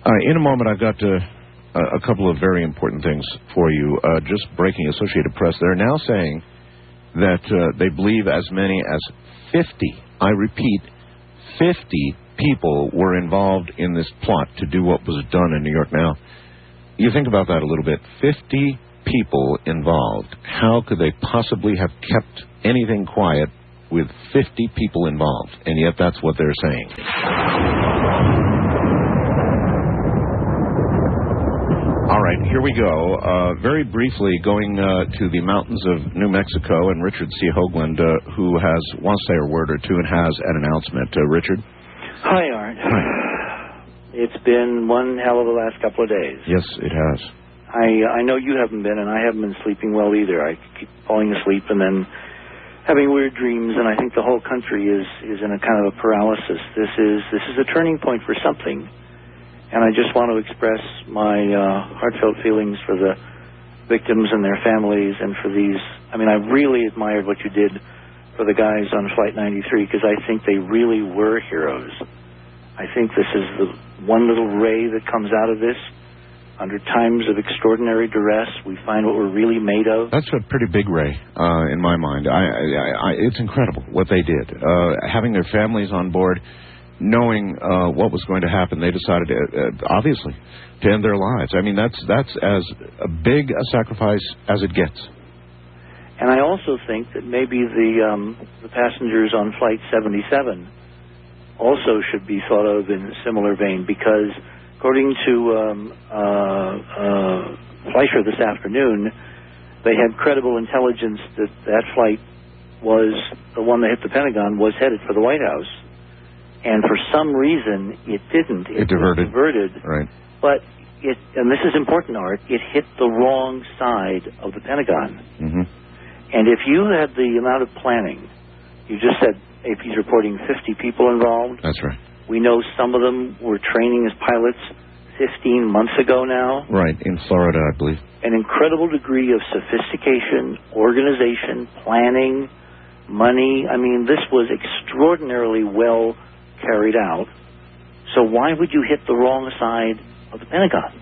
In a moment, I've got a couple of very important things for you. Just breaking Associated Press. They're now saying that they believe as many as 50, I repeat, 50 people were involved in this plot to do what was done in New York. Now, you think about that a little bit. 50 people involved. How could they possibly have kept anything quiet with 50 people involved? And yet that's what they're saying. All right, here we go. Very briefly, going to the mountains of New Mexico, and Richard C. Hoagland, who wants to say a word or two and has an announcement. Richard? Hi, Art. Hi. It's been one hell of a last couple of days. Yes, it has. I know you haven't been, and I haven't been sleeping well either. I keep falling asleep and then having weird dreams, and I think the whole country is in a kind of a paralysis. This is a turning point for something, and I just want to express my heartfelt feelings for the victims and their families, and for these. I mean, I really admired what you did for the guys on Flight 93, because I think they really were heroes. I think this is the one little ray that comes out of this. under times of extraordinary duress, we find what we're really made of. That's a pretty big, Ray, in my mind. It's incredible what they did. Having their families on board, knowing what was going to happen, they decided, obviously, to end their lives. I mean, that's as big a sacrifice as it gets. And I also think that maybe the passengers on Flight 77 also should be thought of in a similar vein, because according to Fleischer this afternoon, they had credible intelligence that that flight was the one that hit the Pentagon, was headed for the White House. And for some reason, it didn't. It diverted. Right. But and this is important, Art, it hit the wrong side of the Pentagon. Mm-hmm. And if you had the amount of planning, you just said AP's reporting 50 people involved. That's right. We know some of them were training as pilots 15 months ago now. Right, in Florida, I believe. An incredible degree of sophistication, organization, planning, money. I mean, this was extraordinarily well carried out. So why would you hit the wrong side of the Pentagon?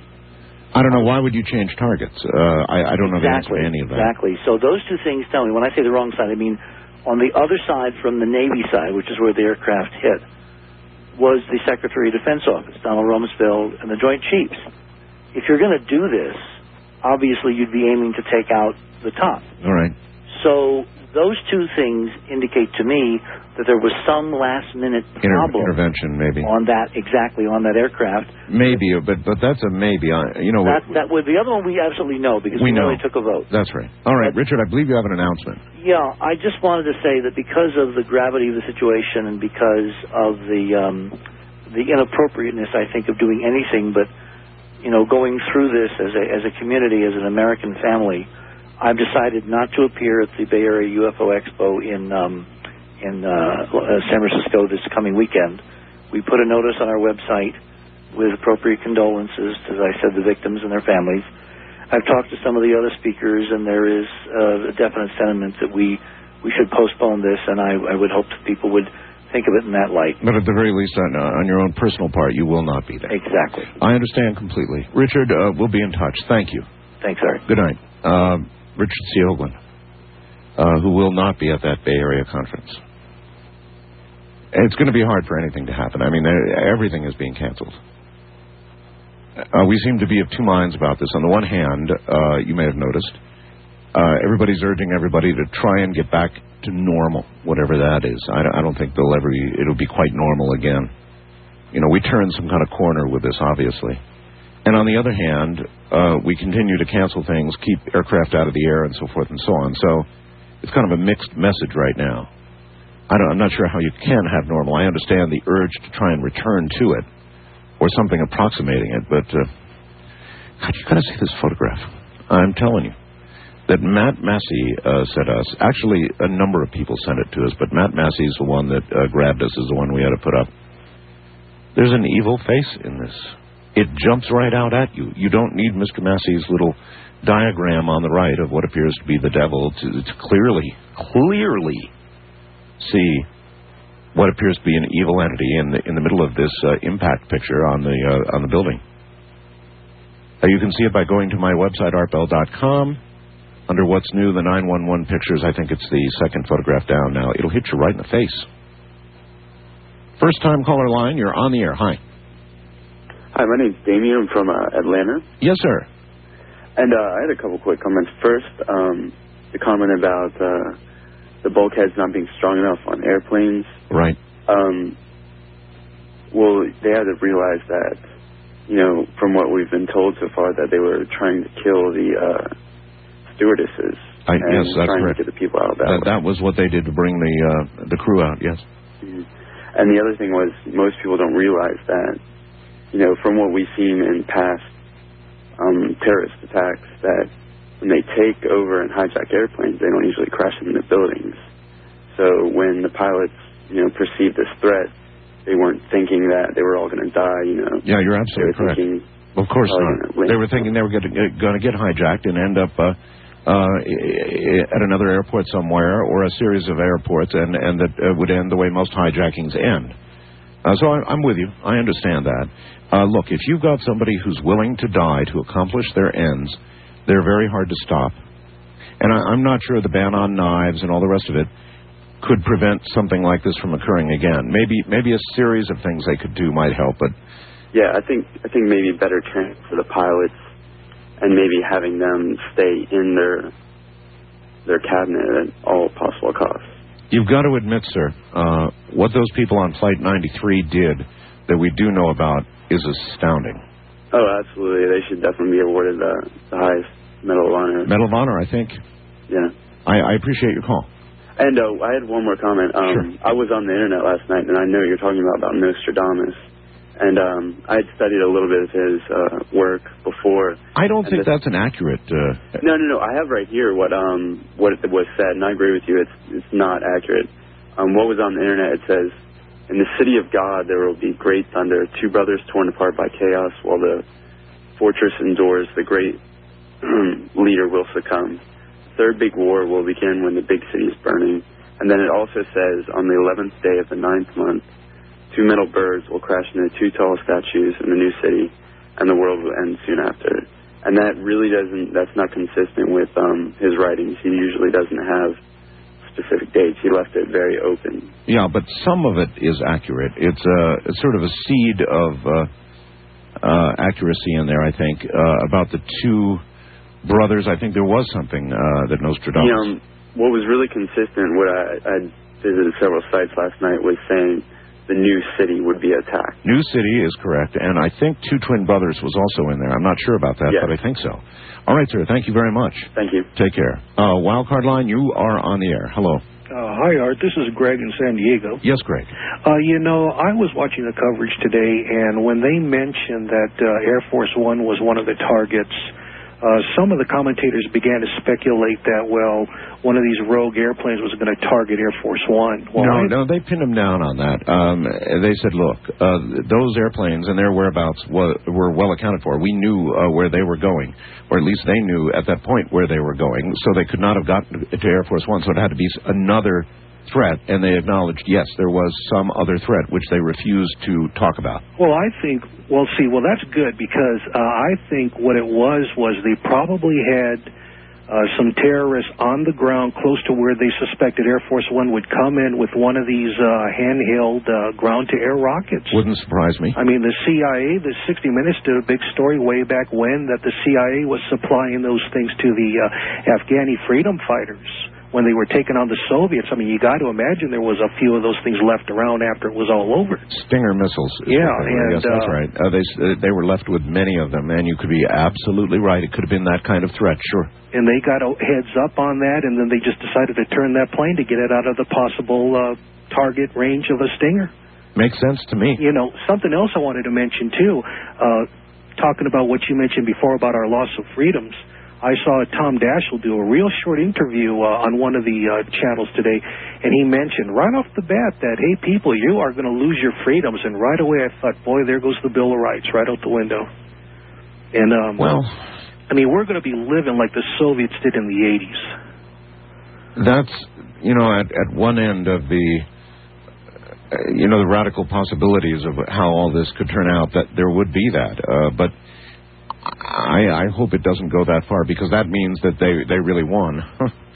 I don't know. Why would you change targets? I don't know the answer to any of that. Exactly. So those two things tell me, when I say the wrong side, I mean on the other side from the Navy side, which is where the aircraft hit, was the Secretary of Defense Office, Donald Rumsfeld, and the Joint Chiefs. If you're going to do this, obviously you'd be aiming to take out the top. All right. So those two things indicate to me that there was some last-minute problem intervention, maybe on that aircraft. Maybe, but that's a maybe. That would the other one we absolutely know because we really took a vote. That's right. All right, Richard, I believe you have an announcement. Yeah, I just wanted to say that because of the gravity of the situation and because of the inappropriateness, I think, of doing anything but going through this as a community, as an American family, I've decided not to appear at the Bay Area UFO Expo in San Francisco this coming weekend. We put a notice on our website with appropriate condolences to, as I said, the victims and their families. I've talked to some of the other speakers, and there is a definite sentiment that we should postpone this, and I would hope that people would think of it in that light. But at the very least, on your own personal part, you will not be there. Exactly. I understand completely. Richard, we'll be in touch. Thank you. Thanks, Art. Good night. Richard C. Hoagland, who will not be at that Bay Area conference. It's going to be hard for anything to happen. I mean, everything is being canceled. We seem to be of two minds about this. On the one hand, you may have noticed, everybody's urging everybody to try and get back to normal, whatever that is. I don't think it'll be quite normal again. We turned some kind of corner with this, obviously. And on the other hand, we continue to cancel things, keep aircraft out of the air, and so forth and so on. So it's kind of a mixed message right now. I'm not sure how you can have normal. I understand the urge to try and return to it, or something approximating it, but God, you got to see this photograph. I'm telling you that Matt Massey sent us. Actually, a number of people sent it to us, but Matt Massey is the one that grabbed us, is the one we had to put up. There's an evil face in this. It jumps right out at you. You don't need Mr. Massey's little diagram on the right of what appears to be the devil to clearly see what appears to be an evil entity in the middle of this impact picture on the building. You can see it by going to my website, artbell.com. Under What's New, the 911 pictures, I think it's the second photograph down now. It'll hit you right in the face. First-time caller line, you're on the air. Hi. Hi, my name's Damien. I'm from Atlanta. Yes, sir. And I had a couple quick comments. First, the comment about the bulkheads not being strong enough on airplanes. Right. Well, they had to realize that, from what we've been told so far, that they were trying to kill the stewardesses. Yes, that's trying correct. to get the people out that was what they did to bring the crew out, yes. Mm-hmm. And the other thing was, most people don't realize that, from what we've seen in past terrorist attacks, that when they take over and hijack airplanes, they don't usually crash them into buildings. So when the pilots, perceived this threat, they weren't thinking that they were all going to die, Yeah, you're absolutely correct. Of course not. They were thinking they were going to get hijacked and end up at another airport somewhere or a series of airports, and that would end the way most hijackings end. So I'm with you. I understand that. Look, if you've got somebody who's willing to die to accomplish their ends, they're very hard to stop. And I'm not sure the ban on knives and all the rest of it could prevent something like this from occurring again. Maybe a series of things they could do might help, but... Yeah, I think maybe better training for the pilots and maybe having them stay in their cabinet at all possible costs. You've got to admit, sir, what those people on Flight 93 did that we do know about is astounding. Oh, absolutely. They should definitely be awarded the highest Medal of Honor. Medal of Honor, I think. Yeah. I appreciate your call. And I had one more comment. Sure. I was on the internet last night, and I know you're talking about Nostradamus. And I had studied a little bit of his work before. I don't think that's an accurate... No. I have right here what it was said, and I agree with you. It's not accurate. What was on the internet, it says, in the city of God there will be great thunder, two brothers torn apart by chaos, while the fortress endures, the great leader will succumb. Third big war will begin when the big city is burning. And then it also says, on the 11th day of the 9th month, two metal birds will crash into two tall statues in the new city, and the world will end soon after. And that really that's not consistent with his writings. He usually doesn't have specific dates. He left it very open. Yeah, but some of it is accurate. It's sort of a seed of accuracy in there, I think, about the two brothers. I think there was something that Nostradamus... what was really consistent, what I visited several sites last night, was saying the new city would be attacked. New city is correct, and I think two twin brothers was also in there. I'm not sure about that, but I think so. All right, sir. Thank you very much. Thank you. Take care. Wildcard line, you are on the air. Hello. Hi, Art. This is Greg in San Diego. Yes, Greg. I was watching the coverage today, and when they mentioned that Air Force One was one of the targets, some of the commentators began to speculate that, well, one of these rogue airplanes was going to target Air Force One. Well, no, they pinned them down on that. They said, look, those airplanes and their whereabouts were well accounted for. We knew where they were going, or at least they knew at that point where they were going, so they could not have gotten to Air Force One, so it had to be another threat, and they acknowledged, yes, there was some other threat, which they refused to talk about. Well, I think, that's good, because I think what it was they probably had some terrorists on the ground close to where they suspected Air Force One would come in with one of these handheld ground-to-air rockets. Wouldn't surprise me. I mean, the CIA, the 60 Minutes did a big story way back when that the CIA was supplying those things to the Afghani freedom fighters when they were taking on the Soviets. I mean, you got to imagine there was a few of those things left around after it was all over. Stinger missiles. Yeah, and yes, that's right. They were left with many of them, and you could be absolutely right. It could have been that kind of threat, sure. And they got a heads up on that, and then they just decided to turn that plane to get it out of the possible target range of a Stinger. Makes sense to me. Something else I wanted to mention, too, talking about what you mentioned before about our loss of freedoms. I saw Tom Daschle do a real short interview on one of the channels today, and he mentioned right off the bat that, hey, people, you are going to lose your freedoms. And right away I thought, boy, there goes the Bill of Rights right out the window. And, we're going to be living like the Soviets did in the 80s. That's, at one end of the, the radical possibilities of how all this could turn out, that there would be that. But I hope it doesn't go that far, because that means that they really won.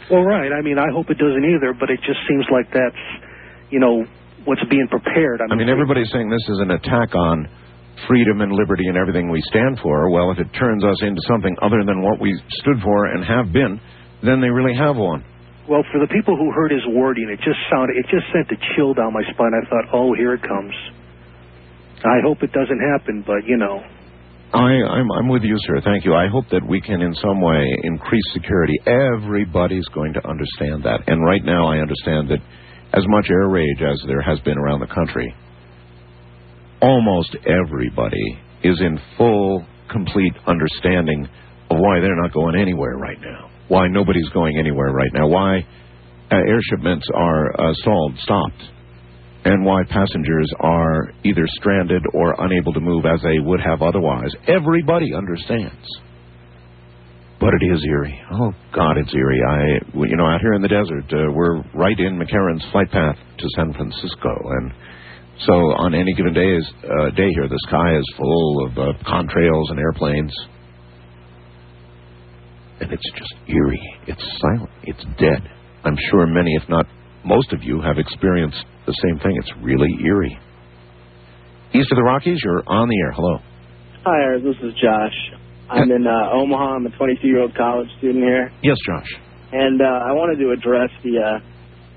Well, right. I hope it doesn't either, but it just seems like that's, what's being prepared. Everybody's saying this is an attack on freedom and liberty and everything we stand for. Well, if it turns us into something other than what we stood for and have been, then they really have won. Well, for the people who heard his wording, it just sent a chill down my spine. I thought, oh, here it comes. I hope it doesn't happen, but, I'm with you, sir. Thank you. I hope that we can in some way increase security. Everybody's going to understand that. And right now I understand that as much air rage as there has been around the country, almost everybody is in full, complete understanding of why they're not going anywhere right now, why nobody's going anywhere right now, why air shipments are stopped, and why passengers are either stranded or unable to move as they would have otherwise. Everybody understands. But it is eerie. Oh, God, it's eerie. Out here in the desert, we're right in McCarran's flight path to San Francisco, and So on any given day here, the sky is full of contrails and airplanes. And it's just eerie. It's silent. It's dead. I'm sure many, if not most of you, have experienced the same thing. It's really eerie. East of the Rockies, you're on the air. Hello. Hi, Aaron. This is Josh. I'm in Omaha. I'm a 22-year-old college student here. Yes, Josh. And I wanted to address the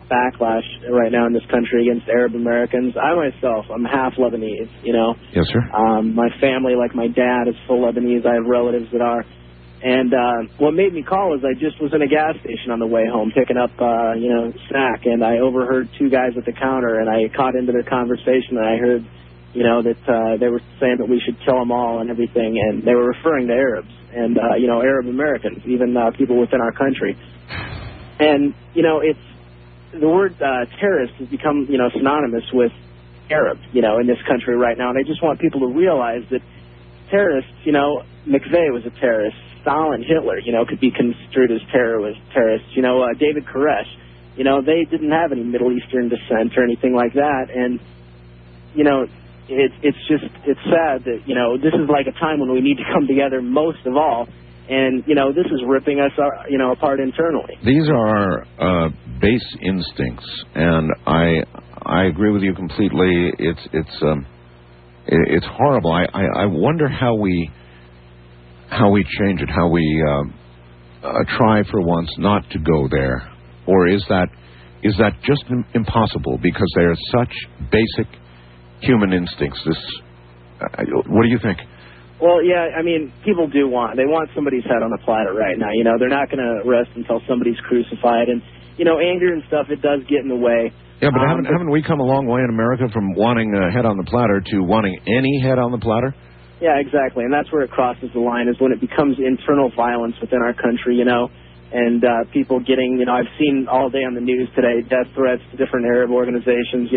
backlash right now in this country against Arab Americans. I myself, I'm half Lebanese, you know. Yes, sir. My family, like my dad, is full Lebanese. I have relatives that are. And what made me call is I just was in a gas station on the way home picking up, snack, and I overheard two guys at the counter, and I caught into their conversation, and I heard, that they were saying that we should kill them all and everything, and they were referring to Arabs and, Arab Americans, even people within our country. And, it's the word terrorist has become, synonymous with Arab, in this country right now, and I just want people to realize that terrorists, McVeigh was a terrorist. Stalin, Hitler, could be construed as terrorists. David Koresh, they didn't have any Middle Eastern descent or anything like that. And, it's sad that, this is like a time when we need to come together most of all. And, this is ripping us, apart internally. These are base instincts, and I agree with you completely. It's horrible. I wonder how we change it, how we try for once not to go there, or is that just impossible because they are such basic human instincts? What do you think? Well, yeah, I mean, people they want somebody's head on a platter right now. They're not going to rest until somebody's crucified, and anger and stuff, it does get in the way. Yeah, but haven't we come a long way in America from wanting a head on the platter to wanting any head on the platter? Yeah, exactly, and that's where it crosses the line, is when it becomes internal violence within our country, and people getting, I've seen all day on the news today, death threats to different Arab organizations,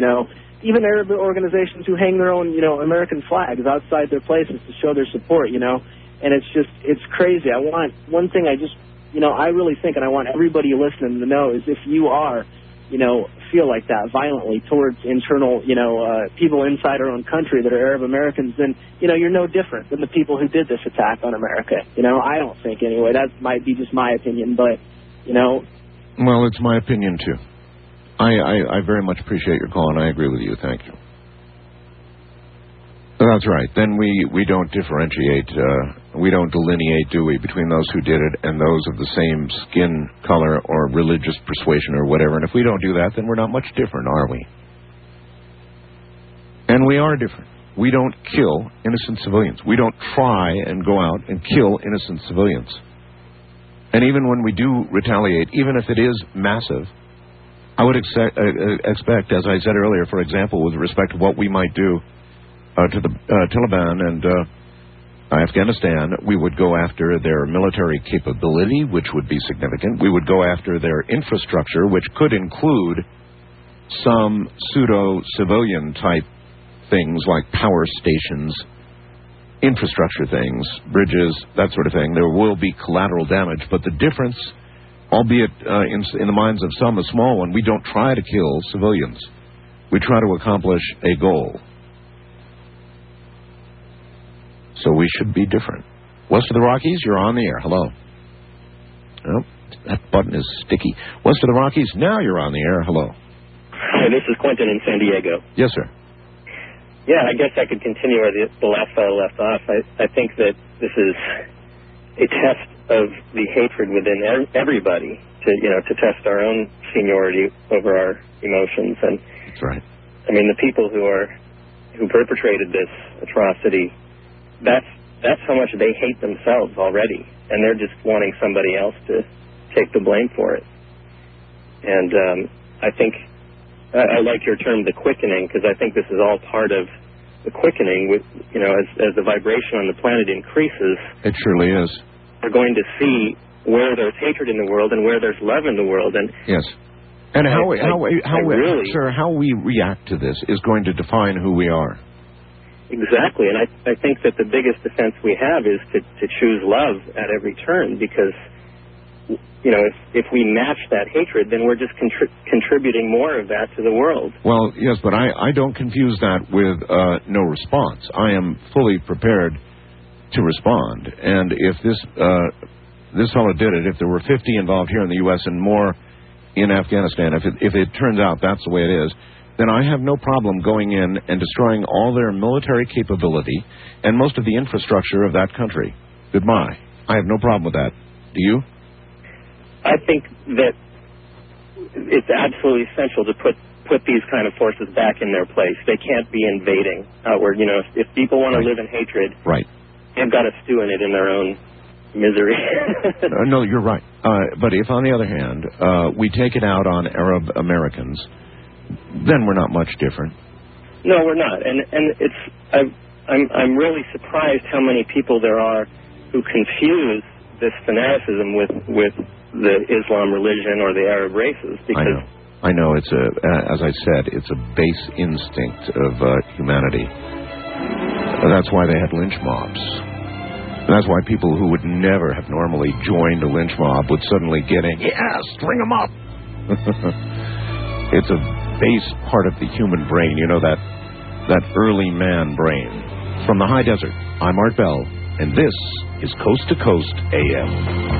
even Arab organizations who hang their own, American flags outside their places to show their support, and it's crazy. One thing I really think, and I want everybody listening to know, is if you are, feel like that violently towards internal, people inside our own country that are Arab Americans, then, you're no different than the people who did this attack on America. I don't think anyway. That might be just my opinion, but, Well, it's my opinion, too. I very much appreciate your call, and I agree with you. Thank you. That's right. Then we don't differentiate, we don't delineate, do we, between those who did it and those of the same skin color or religious persuasion or whatever. And if we don't do that, then we're not much different, are we? And we are different. We don't kill innocent civilians. We don't try and go out and kill innocent civilians. And even when we do retaliate, even if it is massive, I would expect, as I said earlier, for example, with respect to what we might do to the Taliban and Afghanistan, we would go after their military capability, which would be significant. We would go after their infrastructure, which could include some pseudo-civilian type things like power stations, infrastructure things, bridges, that sort of thing. There will be collateral damage, but the difference, albeit in the minds of some a small one, we don't try to kill civilians. We try to accomplish a goal. So we should be different. West of the Rockies, you're on the air. Hello. Oh, that button is sticky. West of the Rockies, now you're on the air. Hello. Hi, this is Quentin in San Diego. Yes, sir. Yeah, I guess I could continue where the last fellow left off. I think that this is a test of the hatred within everybody to test our own seniority over our emotions. And that's right. I mean, the people who perpetrated this atrocity, that's how much they hate themselves already, and they're just wanting somebody else to take the blame for it. And I think I like your term, the quickening, because I think this is all part of the quickening. With as the vibration on the planet increases, it surely is. We're going to see where there's hatred in the world and where there's love in the world. And yes, and how we react to this is going to define who we are. Exactly, and I think that the biggest defense we have is to choose love at every turn, because you know, if we match that hatred, then we're just contributing more of that to the world. Well, yes, but I don't confuse that with no response. I am fully prepared to respond. And if this fellow did it, if there were 50 involved here in the U.S. and more in Afghanistan, if it turns out that's the way it is, then I have no problem going in and destroying all their military capability and most of the infrastructure of that country. Goodbye. I have no problem with that. Do you? I think that it's absolutely essential to put these kind of forces back in their place. They can't be invading outward. You know, if people want to live in hatred, right, they've got to stew in it in their own misery. No, you're right. But if, on the other hand, we take it out on Arab Americans, then we're not much different. No, we're not. And I'm really surprised how many people there are who confuse this fanaticism with the Islam religion or the Arab races. Because I know. It's as I said, it's a base instinct of humanity. That's why they had lynch mobs. And that's why people who would never have normally joined a lynch mob would suddenly get in. Yeah, string them up. It's a base part of the human brain. You know, that early man brain. From the high desert, I'm Art Bell, and this is Coast to Coast AM.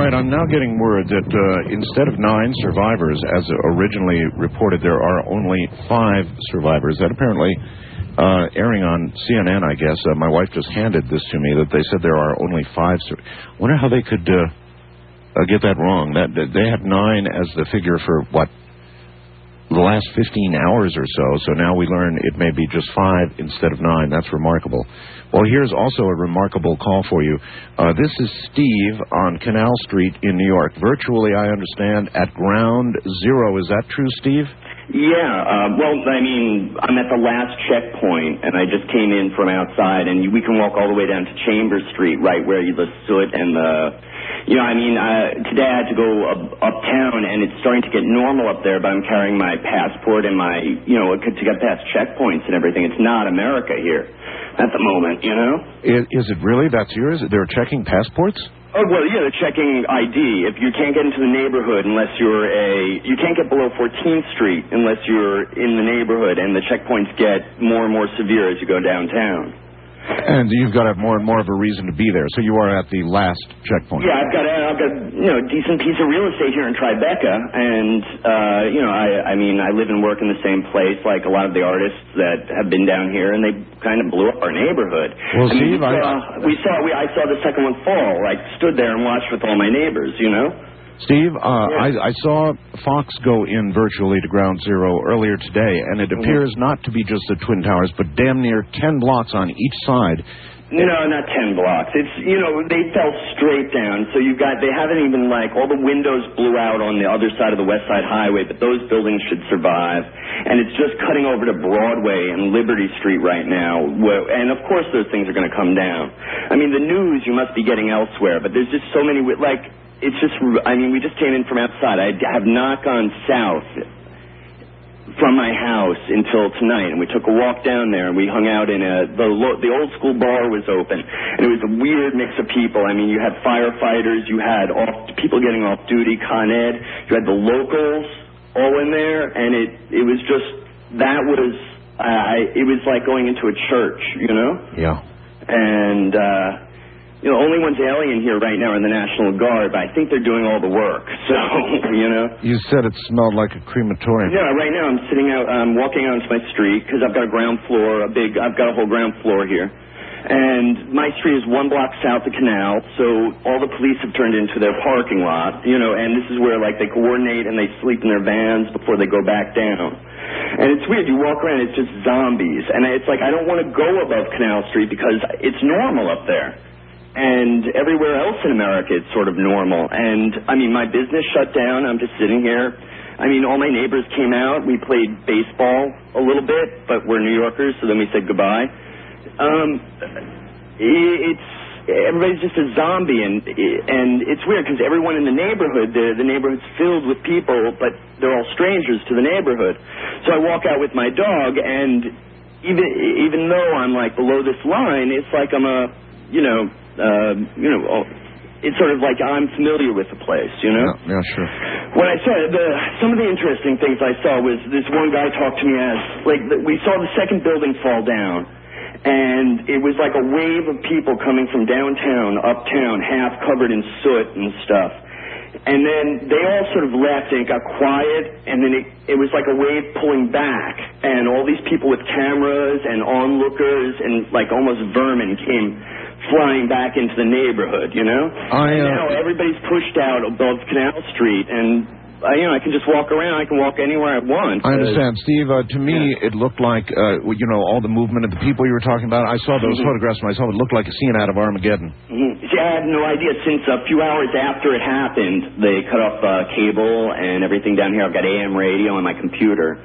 I'm now getting word that instead of 9 survivors, as originally reported, there are only 5 survivors. That apparently, airing on CNN, I guess, my wife just handed this to me, that they said there are only 5. Wonder how they could get that wrong. That they had 9 as the figure for, what, the last 15 hours or so. So now we learn it may be just 5 instead of 9. That's remarkable. Well, here's also a remarkable call for you. This is Steve on Canal Street in New York. Virtually, I understand, at ground zero. Is that true, Steve? Yeah. Well, I mean, I'm at the last checkpoint, and I just came in from outside, and we can walk all the way down to Chambers Street, right where the soot and the... You know, I mean, today I had to go uptown, and it's starting to get normal up there, but I'm carrying my passport and my, you know, to get past checkpoints and everything. It's not America here at the moment, you know? Is it really? That's yours? They're checking passports? Oh, well, yeah, they're checking ID. If you can't get into the neighborhood unless you can't get below 14th Street unless you're in the neighborhood, and the checkpoints get more and more severe as you go downtown. And you've got to have more and more of a reason to be there. So you are at the last checkpoint. Yeah, I've got you know, a decent piece of real estate here in Tribeca, and you know, I mean, I live and work in the same place like a lot of the artists that have been down here, and they kind of blew up our neighborhood. Well, Steve, I saw the second one fall. I stood there and watched with all my neighbors, you know. Steve, I saw Fox go in virtually to ground zero earlier today, and it appears not to be just the Twin Towers, but damn near 10 blocks on each side. No, not 10 blocks. It's, you know, they fell straight down. So they haven't even, like, all the windows blew out on the other side of the West Side Highway, but those buildings should survive. And it's just cutting over to Broadway and Liberty Street right now. And, of course, those things are going to come down. I mean, the news you must be getting elsewhere, but there's just so many, like... It's just, I mean, we just came in from outside. I have not gone south from my house until tonight, and we took a walk down there, and we hung out in the old school bar was open, and it was a weird mix of people. I mean, you had firefighters, you had people getting off duty, Con Ed, you had the locals all in there, and it was just, it was like going into a church, you know? Yeah. And, you know, only one's alien here right now are the National Guard, but I think they're doing all the work, so, you know. You said it smelled like a crematorium. Yeah, right now I'm sitting out, I'm walking out onto my street, because I've got a ground floor, I've got a whole ground floor here. And my street is 1 block south of Canal, so all the police have turned into their parking lot, you know, and this is where, like, they coordinate and they sleep in their vans before they go back down. And it's weird, you walk around, it's just zombies, and it's like, I don't want to go above Canal Street because it's normal up there. And everywhere else in America, it's sort of normal. And, I mean, my business shut down. I'm just sitting here. I mean, all my neighbors came out. We played baseball a little bit, but we're New Yorkers, so then we said goodbye. everybody's just a zombie, and it's weird because everyone in the neighborhood, the neighborhood's filled with people, but they're all strangers to the neighborhood. So I walk out with my dog, and even though I'm like below this line, it's like I'm it's sort of like I'm familiar with the place, you know? Yeah, sure. When I saw some of the interesting things I saw was this one guy talked to me as, like, we saw the second building fall down, and it was like a wave of people coming from downtown, uptown, half covered in soot and stuff. And then they all sort of left, and it got quiet, and then it was like a wave pulling back, and all these people with cameras and onlookers and like almost vermin came flying back into the neighborhood, you know? And now everybody's pushed out above Canal Street, and I can just walk around. I can walk anywhere I want. I understand, Steve. To me, it looked like all the movement of the people you were talking about. I saw those photographs myself. It looked like a scene out of Armageddon. See, I had no idea. Since a few hours after it happened, they cut off cable and everything down here. I've got AM radio on my computer.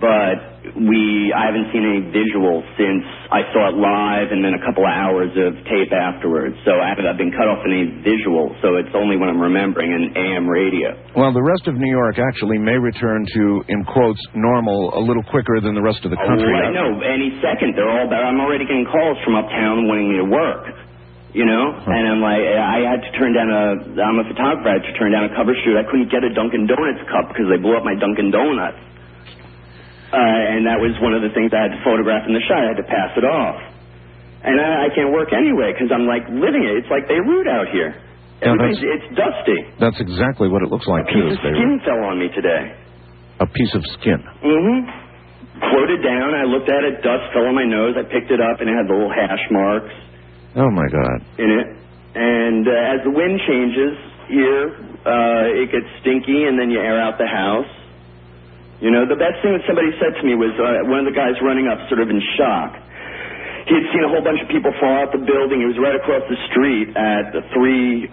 But I haven't seen any visuals since I saw it live and then a couple of hours of tape afterwards. So I've been cut off any visual, so it's only when I'm remembering an AM radio. Well, the rest of New York actually may return to, in quotes, normal a little quicker than the rest of the country. Oh, I know. Any second. I'm already getting calls from uptown wanting me to work. You know? And I'm like, I had to turn down I'm a photographer. I had to turn down a cover shoot. I couldn't get a Dunkin' Donuts cup because they blew up my Dunkin' Donuts. And that was one of the things I had to photograph in the shot. I had to pass it off. And I can't work anyway because I'm like living it. It's like Beirut out here. It's dusty. That's exactly what it looks like, too. A piece of skin fell on me today. A piece of skin? Floated down. I looked at it. Dust fell on my nose. I picked it up, and it had the little hash marks. Oh, my God. In it. And as the wind changes here, it gets stinky, and then you air out the house. You know, the best thing that somebody said to me was one of the guys running up sort of in shock. He had seen a whole bunch of people fall out the building. He was right across the street at the 3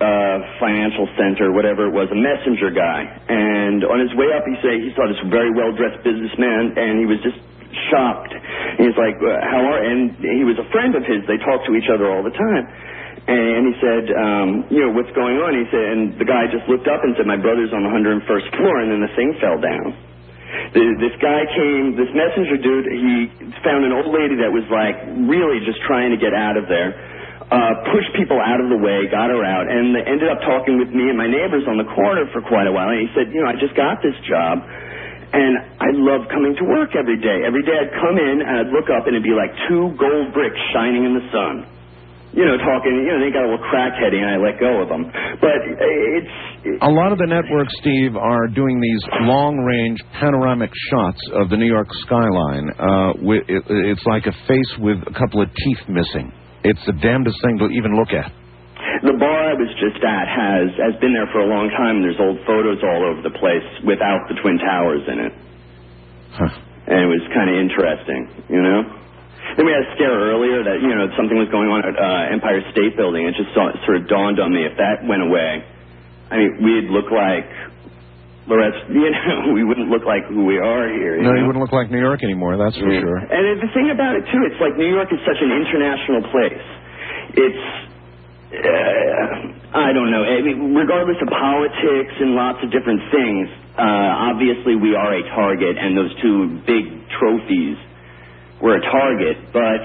Financial Center, whatever it was, a messenger guy. And on his way up, he saw this very well-dressed businessman, and he was just shocked. He's like, and he was a friend of his. They talked to each other all the time. And he said, what's going on? He said, and the guy just looked up and said, my brother's on the 101st floor, and then the thing fell down. This guy came, this messenger dude, he found an old lady that was like really just trying to get out of there, pushed people out of the way, got her out, and they ended up talking with me and my neighbors on the corner for quite a while. And he said, I just got this job, and I love coming to work every day. Every day I'd come in and I'd look up and it'd be like 2 gold bricks shining in the sun. They got a little crackheady, and I let go of them. But a lot of the networks, Steve, are doing these long-range panoramic shots of the New York skyline. It's like a face with a couple of teeth missing. It's the damnedest thing to even look at. The bar I was just at has been there for a long time. There's old photos all over the place without the Twin Towers in it. And it was kind of interesting, you know? Then we had a scare earlier that, something was going on at Empire State Building. It just sort of dawned on me, if that went away, I mean, we'd look like the rest, we wouldn't look like who we are here. You wouldn't look like New York anymore, that's for sure. And the thing about it, too, it's like New York is such an international place. It's, I don't know, regardless of politics and lots of different things, obviously we are a target, and those 2 big trophies were a target, but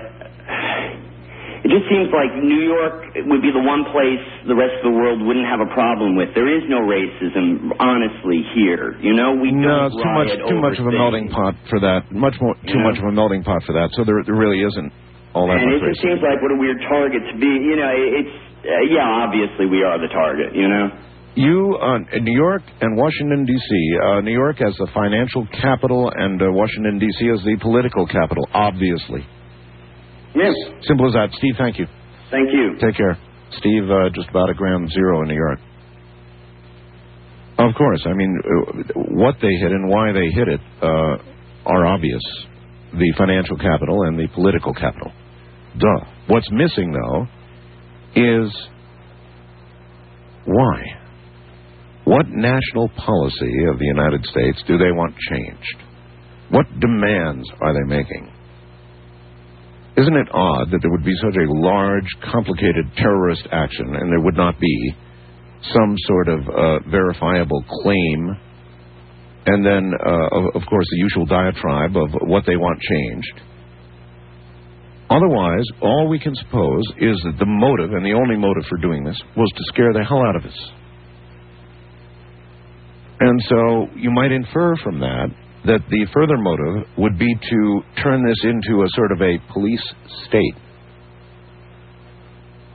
it just seems like New York would be the one place the rest of the world wouldn't have a problem with. There is no racism, honestly, here. It's too much of a melting pot for that. Too much of a melting pot for that. So there really isn't all that much racism. And it just seems like what a weird target to be. Obviously we are the target. You, New York and Washington, D.C., New York as the financial capital and Washington, D.C. as the political capital, obviously. Yes. Simple as that. Steve, thank you. Thank you. Take care. Steve, just about a ground zero in New York. Of course, I mean, what they hit and why they hit it are obvious. The financial capital and the political capital. Duh. What's missing, though, is why? What national policy of the United States do they want changed? What demands are they making? Isn't it odd that there would be such a large, complicated terrorist action and there would not be some sort of verifiable claim, and then, of course, the usual diatribe of what they want changed? Otherwise, all we can suppose is that the motive, and the only motive for doing this, was to scare the hell out of us. And so you might infer from that the further motive would be to turn this into a sort of a police state,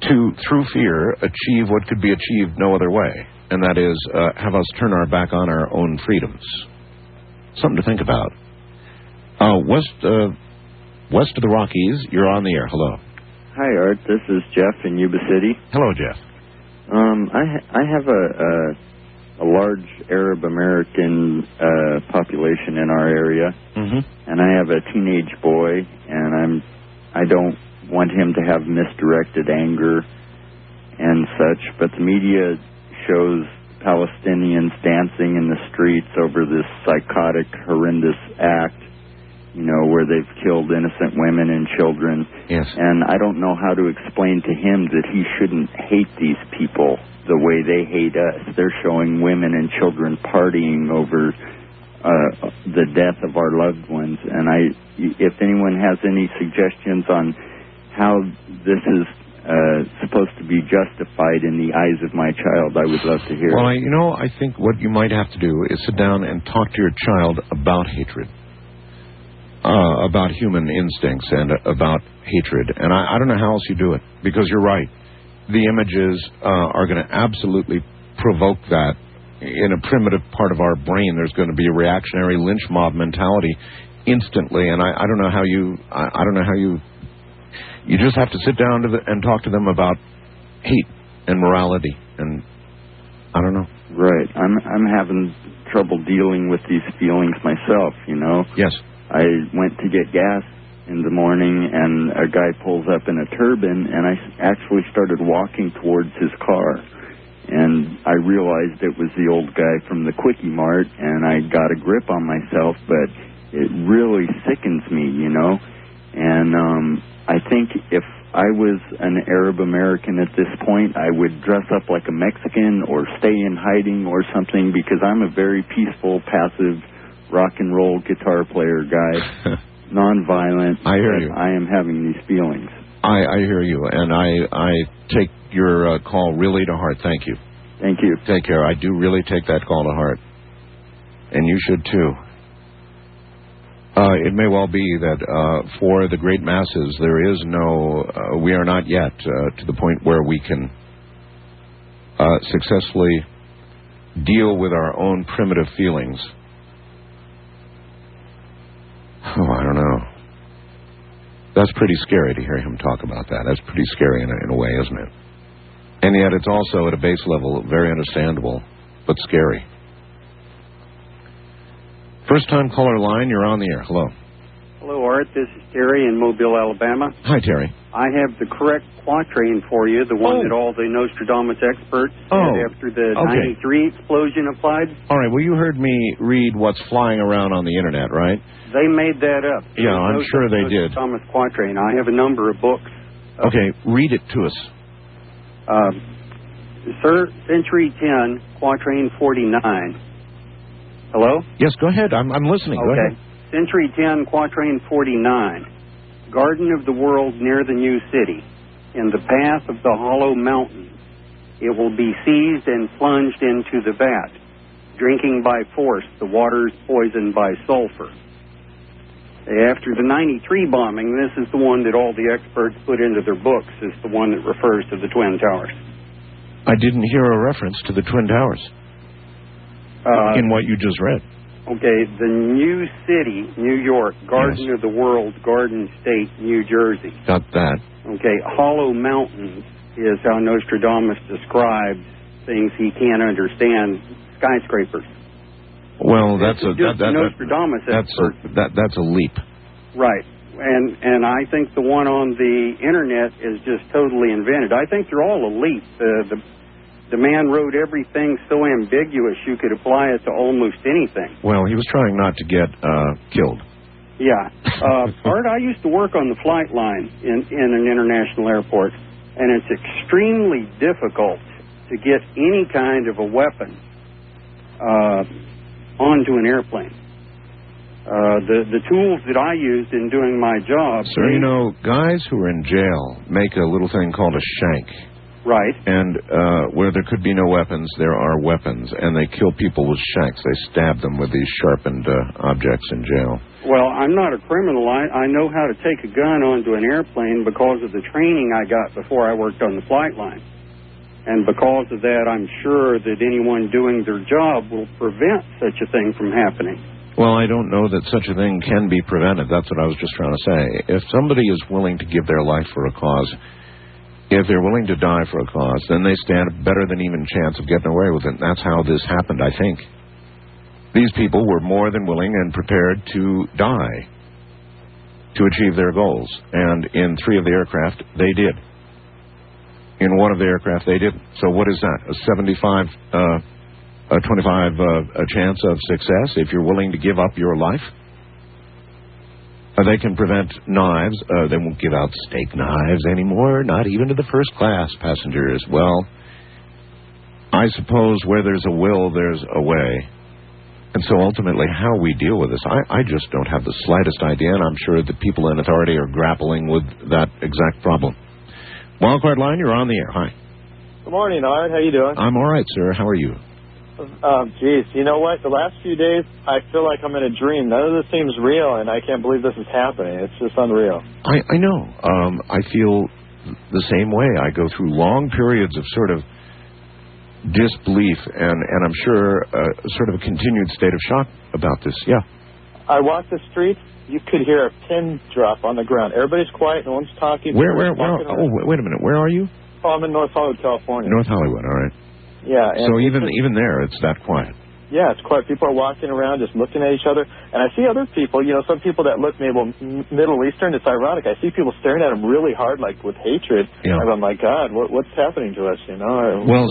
to, through fear, achieve what could be achieved no other way, and that is have us turn our back on our own freedoms. Something to think about. West of the Rockies, you're on the air. Hello. Hi, Art. This is Jeff in Yuba City. Hello, Jeff. I have a large Arab American population in our area, and I have a teenage boy, and I don't want him to have misdirected anger and such, but the media shows Palestinians dancing in the streets over this psychotic, horrendous act, you know, where they've killed innocent women and children. Yes. And I don't know how to explain to him that he shouldn't hate these people the way they hate us. They're showing women and children partying over the death of our loved ones. And if anyone has any suggestions on how this is supposed to be justified in the eyes of my child, I would love to hear. Well, I think what you might have to do is sit down and talk to your child about hatred. About human instincts and about hatred. And I don't know how else you do it, because you're right. The images are going to absolutely provoke that. In a primitive part of our brain, there's going to be a reactionary lynch mob mentality instantly, and I don't know how you just have to sit down and talk to them about hate and morality, and I don't know. Right. I'm having trouble dealing with these feelings myself, you know. Yes. I went to get gas in the morning, and a guy pulls up in a turban, and I actually started walking towards his car. And I realized it was the old guy from the Quickie Mart, and I got a grip on myself, but it really sickens me, you know. And I think if I was an Arab American at this point, I would dress up like a Mexican or stay in hiding or something, because I'm a very peaceful, passive rock and roll guitar player guy, nonviolent. I hear you. I am having these feelings. I hear you, and I take your call really to heart. Thank you. Thank you. Take care. I do really take that call to heart, and you should too. It may well be that for the great masses, there is no, we are not yet to the point where we can successfully deal with our own primitive feelings. Oh, I don't know. That's pretty scary to hear him talk about that. That's pretty scary in a way, isn't it? And yet it's also, at a base level, very understandable, but scary. First-time caller line, you're on the air. Hello. Hello, Art. This is Terry in Mobile, Alabama. Hi, Terry. I have the correct quatrain for you, the one that all the Nostradamus experts said after the 93 explosion applied. All right, well, you heard me read what's flying around on the Internet, right? They made that up. Yeah, I'm sure they did. Nostradamus quatrain. I have a number of books. Okay, read it to us. Sir, Century 10, quatrain 49. Hello? Yes, go ahead. I'm listening. Go ahead. Century 10, quatrain 49. Garden of the world near the new city, in the path of the hollow mountain, it will be seized and plunged into the vat, drinking by force the waters poisoned by sulfur. After the 93 bombing, this is the one that all the experts put into their books, is the one that refers to the Twin Towers. I didn't hear a reference to the Twin Towers in what you just read. Okay, the new city, New York, Garden of the World, Garden State, New Jersey. Got that. Okay, hollow mountains is how Nostradamus describes things he can't understand, skyscrapers. Well, that's a leap. Right, and I think the one on the Internet is just totally invented. I think they're all a leap. The man wrote everything so ambiguous you could apply it to almost anything. Well, he was trying not to get killed. Yeah. Art, I used to work on the flight line in an international airport, and it's extremely difficult to get any kind of a weapon onto an airplane. The tools that I used in doing my job... Sir, you know, guys who are in jail make a little thing called a shank. Right. And where there could be no weapons, there are weapons, and they kill people with shanks. They stab them with these sharpened objects in jail. Well, I'm not a criminal. I know how to take a gun onto an airplane because of the training I got before I worked on the flight line. And because of that, I'm sure that anyone doing their job will prevent such a thing from happening. Well, I don't know that such a thing can be prevented. That's what I was just trying to say. If somebody is willing to give their life for a cause, if they're willing to die for a cause, then they stand a better than even chance of getting away with it. And that's how this happened, I think. These people were more than willing and prepared to die to achieve their goals. And in 3 of the aircraft, they did. In 1 of the aircraft, they didn't. So what is that? A 25 chance of success if you're willing to give up your life? They can prevent knives. They won't give out steak knives anymore, not even to the first class passengers. Well, I suppose where there's a will, there's a way. And so ultimately, how we deal with this, I just don't have the slightest idea, and I'm sure the people in authority are grappling with that exact problem. Wildcard Line, you're on the air. Hi. Good morning, Art. How you doing? I'm all right, sir. How are you? Geez, you know what? The last few days, I feel like I'm in a dream. None of this seems real, and I can't believe this is happening. It's just unreal. I know. I feel the same way. I go through long periods of sort of disbelief, and I'm sure sort of a continued state of shock about this. Yeah. I walk the streets. You could hear a pin drop on the ground. Everybody's quiet. No one's talking. Where oh, wait a minute. Where are you? Oh, I'm in North Hollywood, California. North Hollywood, all right. Yeah. And so even there, it's that quiet. Yeah, it's quiet. People are walking around just looking at each other. And I see other people, you know, some people that look maybe Middle Eastern. It's ironic. I see people staring at them really hard, like with hatred. Yeah. I'm like, God, what's happening to us, you know? Well,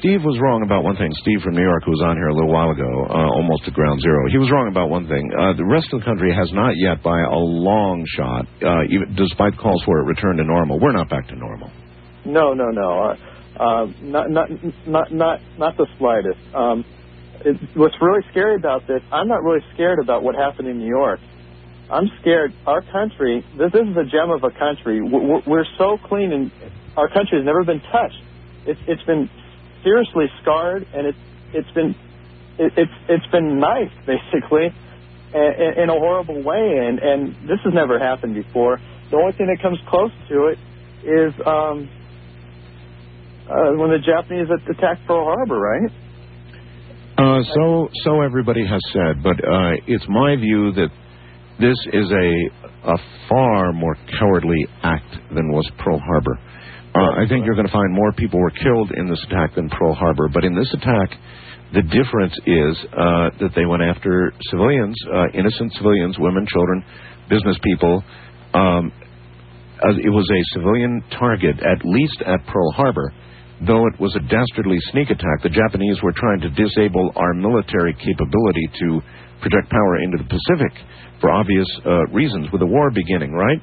Steve was wrong about one thing. Steve from New York, who was on here a little while ago, almost at ground zero, he was wrong about one thing. The rest of the country has not yet, by a long shot, even despite calls for it, returned to normal. We're not back to normal. No. Not the slightest. What's really scary about this, I'm not really scared about what happened in New York. I'm scared our country, this is a gem of a country. We're so clean, and our country has never been touched. It's been seriously scarred, and it's been knifed, basically, in a horrible way, and this has never happened before. The only thing that comes close to it is when the Japanese attacked Pearl Harbor, right? So everybody has said, but it's my view that this is a far more cowardly act than was Pearl Harbor. I think you're going to find more people were killed in this attack than Pearl Harbor, but in this attack, the difference is that they went after civilians, innocent civilians, women, children, business people. It was a civilian target, at least at Pearl Harbor. Though it was a dastardly sneak attack, the Japanese were trying to disable our military capability to project power into the Pacific for obvious reasons, with the war beginning, right?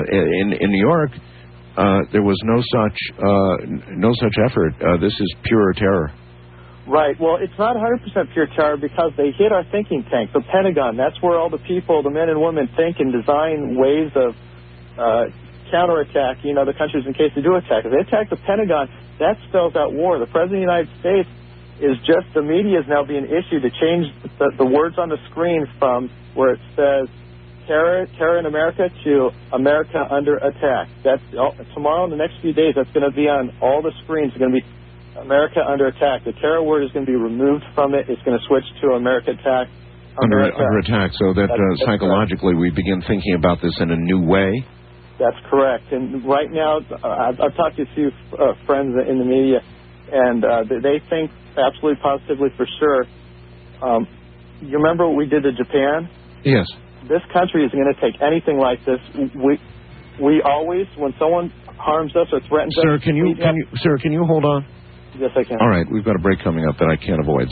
In New York, there was no such effort. This is pure terror. Right. Well, it's not 100% pure terror because they hit our thinking tank, the Pentagon. That's where all the people, the men and women, think and design ways of counterattack, the countries in case they do attack. If they attack the Pentagon, that spells out war. The President of the United States is just, the media is now being issued to change the words on the screen from where it says terror in America to America under attack. That's tomorrow, in the next few days, that's going to be on all the screens. It's going to be America under attack. The terror word is going to be removed from it. It's going to switch to America attack. Under attack, so that psychologically we begin thinking about this in a new way. That's correct. And right now, I've talked to a few friends in the media, and they think absolutely positively for sure. You remember what we did to Japan? Yes. This country isn't going to take anything like this. We always, when someone harms us or threatens us... Sir, can you hold on? Yes, I can. All right, we've got a break coming up that I can't avoid.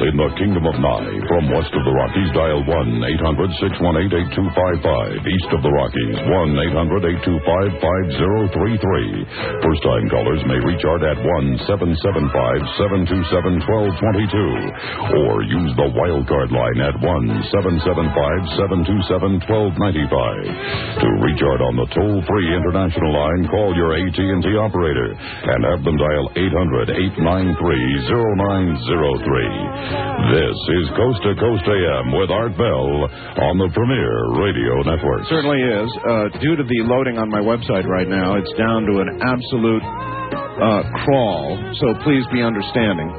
in the Kingdom of Nye. From west of the Rockies, dial 1-800-618-8255. East of the Rockies, 1-800-825-5033. First-time callers may reach Art at 1-775-727-1222. Or use the wildcard line at 1-775-727-1295. To reach Art on the toll-free international line, call your AT&T operator and have them dial 800-893-0903. This is Coast to Coast AM with Art Bell on the Premier Radio Network. Certainly is. Due to the loading on my website right now, it's down to an absolute crawl, so please be understanding.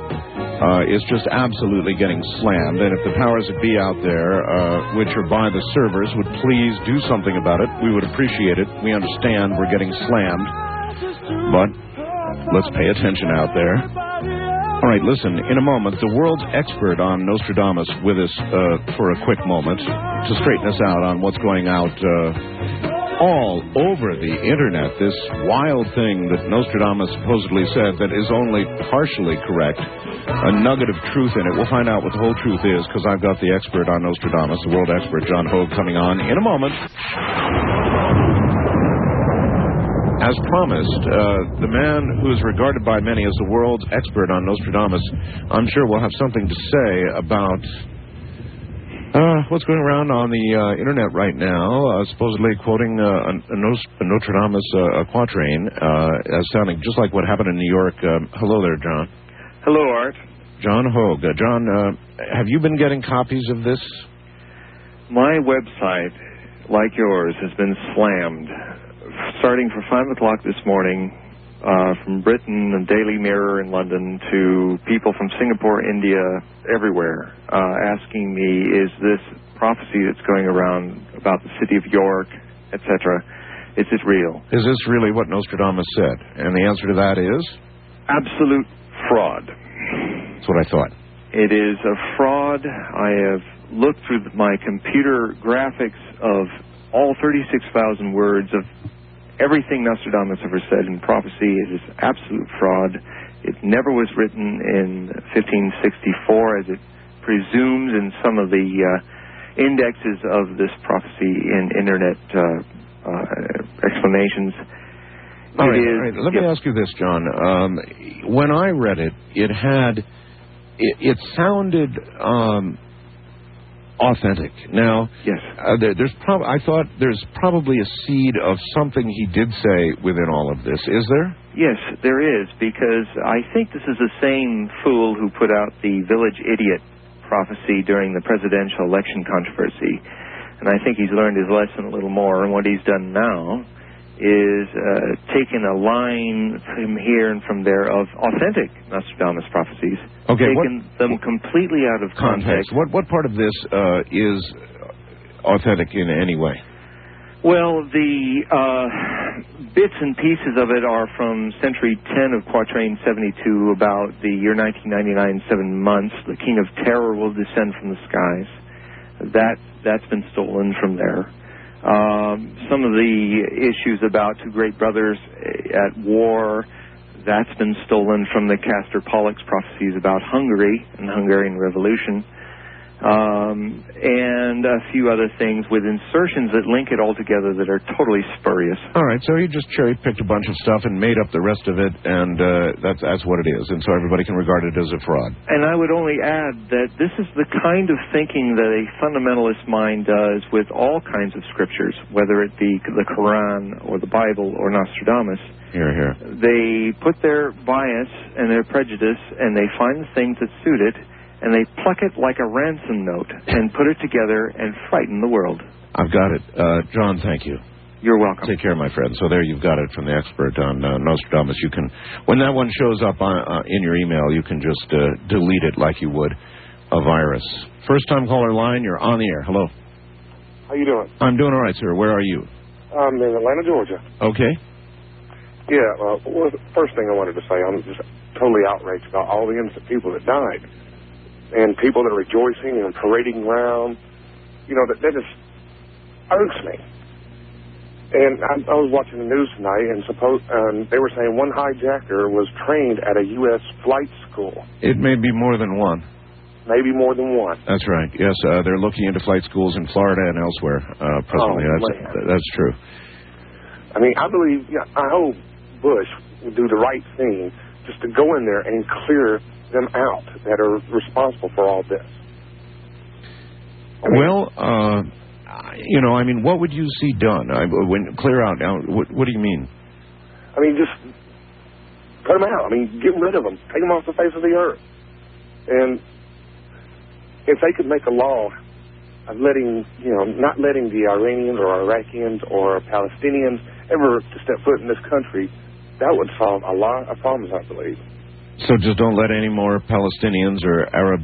It's just absolutely getting slammed, and if the powers that be out there, which are by the servers, would please do something about it, we would appreciate it. We understand we're getting slammed, but let's pay attention out there. All right, listen, in a moment, the world's expert on Nostradamus with us for a quick moment to straighten us out on what's going out all over the Internet, this wild thing that Nostradamus supposedly said that is only partially correct, a nugget of truth in it. We'll find out what the whole truth is because I've got the expert on Nostradamus, the world expert, John Hogue, coming on in a moment. As promised, the man who is regarded by many as the world's expert on Nostradamus, I'm sure will have something to say about what's going around on the Internet right now, supposedly quoting a Nostradamus quatrain, sounding just like what happened in New York. Hello there, John. Hello, Art. John Hogue. John, have you been getting copies of this? My website, like yours, has been slammed. Starting for 5 o'clock this morning, from Britain and Daily Mirror in London to people from Singapore, India, everywhere, asking me, is this prophecy that's going around about the city of York, etc., is it real? Is this really what Nostradamus said? And the answer to that is? Absolute fraud. That's what I thought. It is a fraud. I have looked through my computer graphics of all 36,000 words of everything Nostradamus ever said in prophecy. It is absolute fraud. It never was written in 1564, as it presumes in some of the indexes of this prophecy in Internet explanations. All right. Let me ask you this, John. When I read it, it sounded authentic. Now, yes, I thought there's probably a seed of something he did say within all of this. Is there? Yes, there is, because I think this is the same fool who put out the Village Idiot prophecy during the presidential election controversy. And I think he's learned his lesson a little more, and what he's done now is taken a line from here and from there of authentic Nostradamus prophecies, taken them completely out of context. What part of this is authentic in any way? Well, the bits and pieces of it are from Century 10 of Quatrain 72 about the year 1999, 7 months. The King of Terror will descend from the skies. That's been stolen from there. Some of the issues about two great brothers at war, that's been stolen from the Castor Pollock's prophecies about Hungary and the Hungarian Revolution, and a few other things with insertions that link it all together that are totally spurious. All right, so he just cherry-picked a bunch of stuff and made up the rest of it, and that's what it is, and so everybody can regard it as a fraud. And I would only add that this is the kind of thinking that a fundamentalist mind does with all kinds of scriptures, whether it be the Quran or the Bible or Nostradamus. Hear, hear. They put their bias and their prejudice, and they find the things that suit it, and they pluck it like a ransom note and put it together and frighten the world. I've got it. John, thank you. You're welcome. Take care, my friend. So there you've got it from the expert on Nostradamus. You can, when that one shows up in your email, you can just delete it like you would a virus. First-time caller line, you're on the air. Hello. How you doing? I'm doing all right, sir. Where are you? I'm in Atlanta, Georgia. Okay. Yeah, well, the first thing I wanted to say, I'm just totally outraged about all the innocent people that died. And people that are rejoicing and parading around. You know, that just irks me. And I was watching the news tonight, and they were saying one hijacker was trained at a U.S. flight school. It may be more than one. maybe more than one. That's right. Yes, they're looking into flight schools in Florida and elsewhere presently. That's true. I mean, I hope Bush will do the right thing just to go in there and clear them out that are responsible for all this. What would you see done? Clear out now, what do you mean? I mean, just cut them out. I mean, get rid of them. Take them off the face of the earth. And if they could make a law of not letting the Iranians or Iraqians or Palestinians ever to step foot in this country, that would solve a lot of problems, I believe. So just don't let any more Palestinians or Arab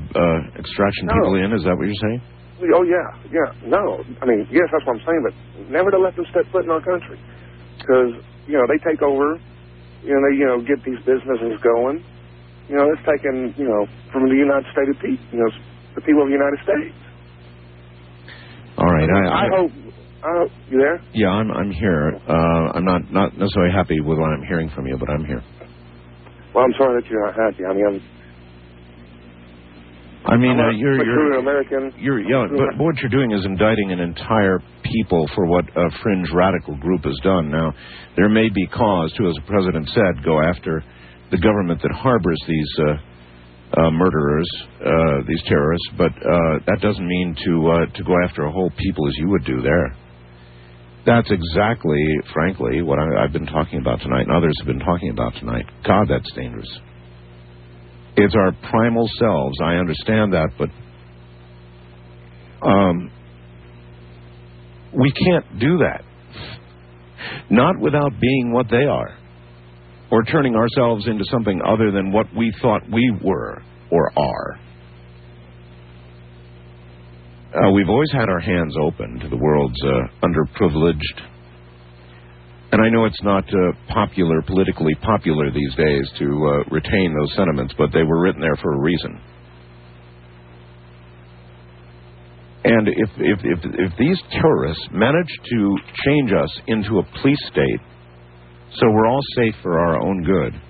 extraction people in? Is that what you're saying? Oh, yeah. No. I mean, yes, that's what I'm saying, but never to let them step foot in our country. Because, they take over, they, get these businesses going. It's taken, from the United States of people, the people of the United States. All right. I hope, you there? Yeah, I'm here. I'm not necessarily happy with what I'm hearing from you, but I'm here. Well, I'm sorry that you're not happy. You're an American. But what you're doing is indicting an entire people for what a fringe radical group has done. Now, there may be cause to, as the president said, go after the government that harbors these murderers, these terrorists, but that doesn't mean to go after a whole people as you would do there. That's exactly, frankly, what I've been talking about tonight, and others have been talking about tonight. God, that's dangerous. It's our primal selves. I understand that, but we can't do that. Not without being what they are, or turning ourselves into something other than what we thought we were or are. We've always had our hands open to the world's underprivileged. And I know it's not politically popular these days to retain those sentiments, but they were written there for a reason. And if these terrorists manage to change us into a police state so we're all safe for our own good,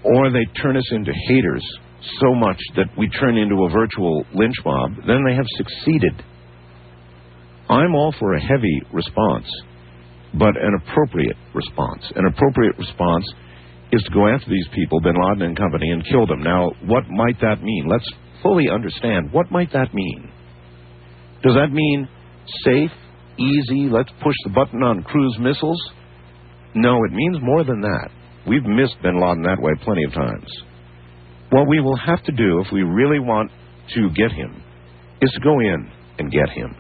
or they turn us into haters so much that we turn into a virtual lynch mob, then they have succeeded. I'm all for a heavy response, but an appropriate response. An appropriate response is to go after these people, bin Laden and company, and kill them. Now, what might that mean? Let's fully understand. What might that mean? Does that mean safe, easy, let's push the button on cruise missiles? No, it means more than that. We've missed bin Laden that way plenty of times. What we will have to do if we really want to get him is to go in and get him.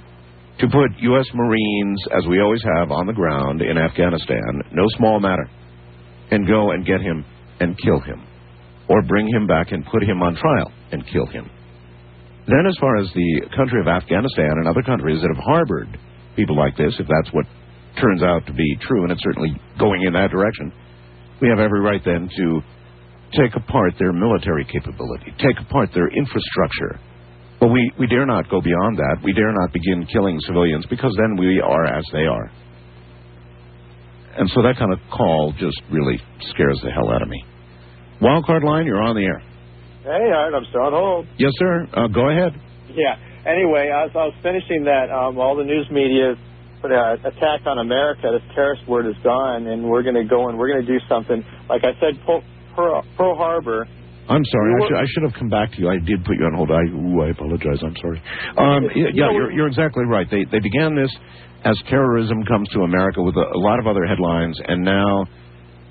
To put U.S. Marines, as we always have, on the ground in Afghanistan, no small matter, and go and get him and kill him, or bring him back and put him on trial and kill him. Then as far as the country of Afghanistan and other countries that have harbored people like this, if that's what turns out to be true, and it's certainly going in that direction, we have every right then to take apart their military capability, take apart their infrastructure. But we dare not go beyond that. We dare not begin killing civilians, because then we are as they are. And so that kind of call just really scares the hell out of me. Wildcard line, you're on the air. Hey, Art, I'm still on hold. Yes, sir. Go ahead. Yeah. Anyway, as I was finishing that, all the news media put an attack on America. This terrorist word is gone, and we're going to go and we're going to do something. Like I said, Pearl Harbor. I'm sorry. I should have come back to you. I did put you on hold. I apologize. I'm sorry. You're exactly right. They began this as terrorism comes to America with a lot of other headlines, and now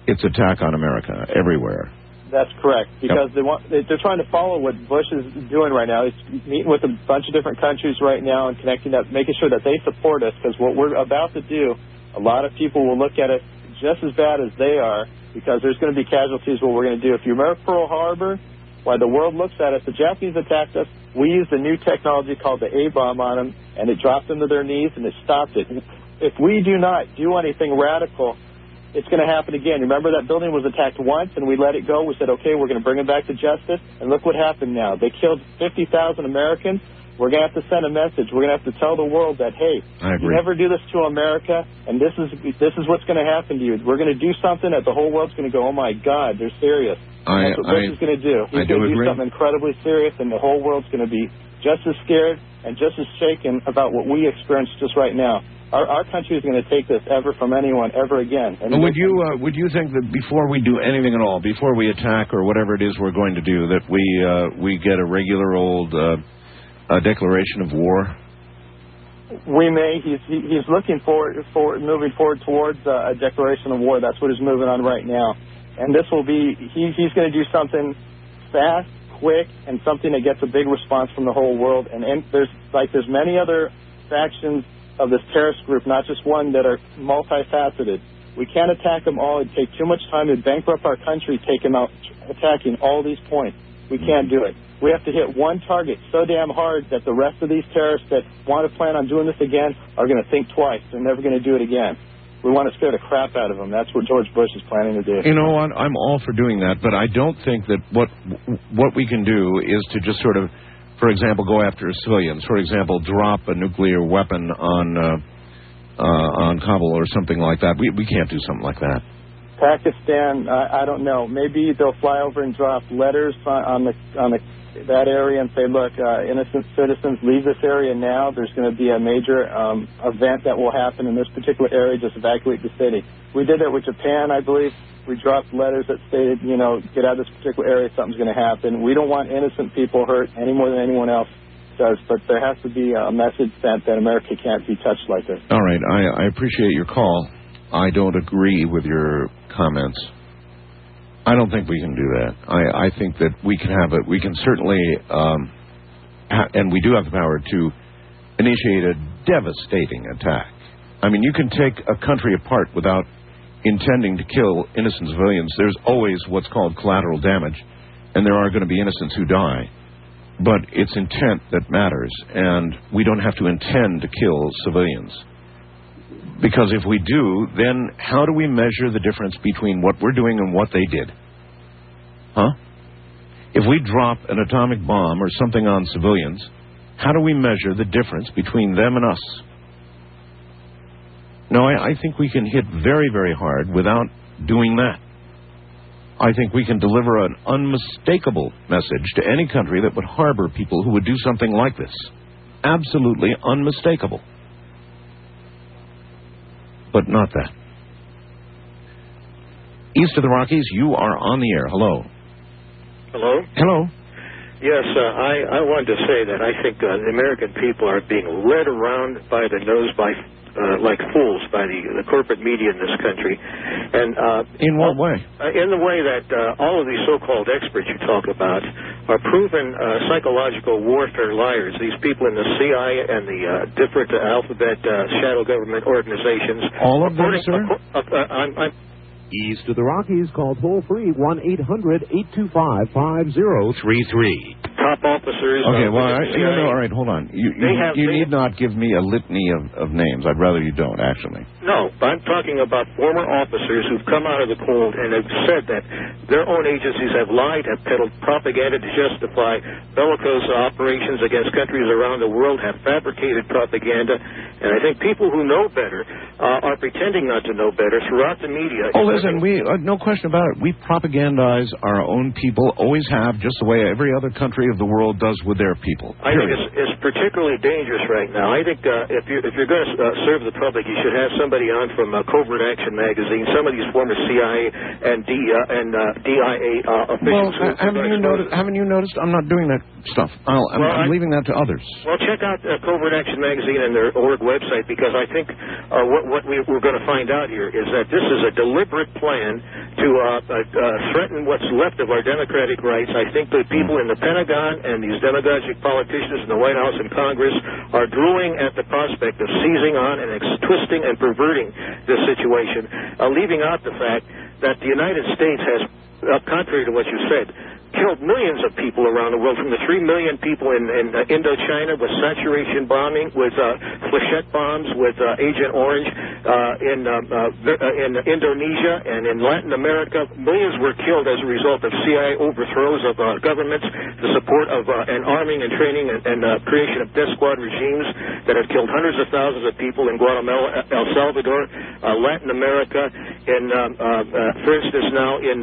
it's attack on America everywhere. That's correct, because they're trying to follow what Bush is doing right now. He's meeting with a bunch of different countries right now and connecting up, making sure that they support us, because what we're about to do, a lot of people will look at it just as bad as they are, because there's going to be casualties what we're going to do. If you remember Pearl Harbor, while the world looks at us, the Japanese attacked us, we used a new technology called the A-bomb on them, and it dropped them to their knees, and it stopped it. If we do not do anything radical, it's going to happen again. Remember that building was attacked once, and we let it go. We said, okay, we're going to bring it back to justice, and look what happened now. They killed 50,000 Americans. We're going to have to send a message. We're going to have to tell the world that, hey, you never do this to America, and this is what's going to happen to you. We're going to do something that the whole world's going to go, oh, my God, they're serious. That's what Bush is going to do. He's going to do something incredibly serious, and the whole world's going to be just as scared and just as shaken about what we experience just right now. Our country is going to take this ever from anyone ever again. And would you think that before we do anything at all, before we attack or whatever it is we're going to do, that we get a regular old declaration of war? We may. He's looking moving forward towards a declaration of war. That's what he's moving on right now. And this will be, he's going to do something fast, quick, and something that gets a big response from the whole world. And there's many other factions of this terrorist group, not just one, that are multifaceted. We can't attack them all. It'd take too much time to bankrupt our country, take them out attacking all these points. We can't do it. We have to hit one target so damn hard that the rest of these terrorists that want to plan on doing this again are going to think twice. They're never going to do it again. We want to scare the crap out of them. That's what George Bush is planning to do. You know what? I'm all for doing that, but I don't think that what we can do is to just sort of, for example, go after civilians. For example, drop a nuclear weapon on Kabul or something like that. We can't do something like that. Pakistan, I don't know. Maybe they'll fly over and drop letters on that area and say, look, innocent citizens, leave this area now. There's going to be a major event that will happen in this particular area. Just evacuate the city. We did that with Japan, I believe. We dropped letters that stated, get out of this particular area, something's going to happen. We don't want innocent people hurt any more than anyone else does, but there has to be a message sent that America can't be touched like this. All right. I appreciate your call. I don't agree with your comments. I don't think we can do that. I think that we can have it. We can certainly, and we do have the power to initiate a devastating attack. I mean, you can take a country apart without intending to kill innocent civilians. There's always what's called collateral damage, and there are going to be innocents who die. But it's intent that matters, and we don't have to intend to kill civilians. Because if we do, then how do we measure the difference between what we're doing and what they did? Huh? If we drop an atomic bomb or something on civilians, how do we measure the difference between them and us? No, I think we can hit very, very hard without doing that. I think we can deliver an unmistakable message to any country that would harbor people who would do something like this. Absolutely unmistakable. But not that. East of the Rockies, you are on the air. Hello. Hello? Hello. Yes, I wanted to say that I think the American people are being led around by the nose like fools by the corporate media in this country. And in what way? In the way that all of these so-called experts you talk about are proven psychological warfare liars. These people in the CIA and the different alphabet shadow government organizations. All of them, sir? East of the Rockies, call toll-free 1-800-825-5033. Top officers. Okay, well, all right, hold on. You need not give me a litany of names. I'd rather you don't, actually. No, I'm talking about former officers who've come out of the cold and have said that their own agencies have lied, have peddled propaganda to justify bellicose operations against countries around the world, have fabricated propaganda, and I think people who know better are pretending not to know better throughout the media. Oh, listen, no question about it. We propagandize our own people, always have, just the way every other country of the world does with their people. I think it's particularly dangerous right now. I think if you're going to serve the public, you should have somebody on from Covert Action magazine, some of these former CIA and DIA officials. Well, haven't you noticed? I'm not doing that stuff. I'm leaving that to others. Well, check out Covert Action magazine and their org website, because I think what we're going to find out here is that this is a deliberate plan to threaten what's left of our democratic rights. I think the people in the Pentagon and these demagogic politicians in the White House and Congress are drooling at the prospect of seizing on and twisting and perverting this situation, leaving out the fact that the United States has, contrary to what you said, killed millions of people around the world, from the 3 million people in Indochina with saturation bombing, with flechette bombs, with Agent Orange in Indonesia and in Latin America. Millions were killed as a result of CIA overthrows of governments, the support of and arming and training and creation of death squad regimes that have killed hundreds of thousands of people in Guatemala, El Salvador, Latin America, and for instance now in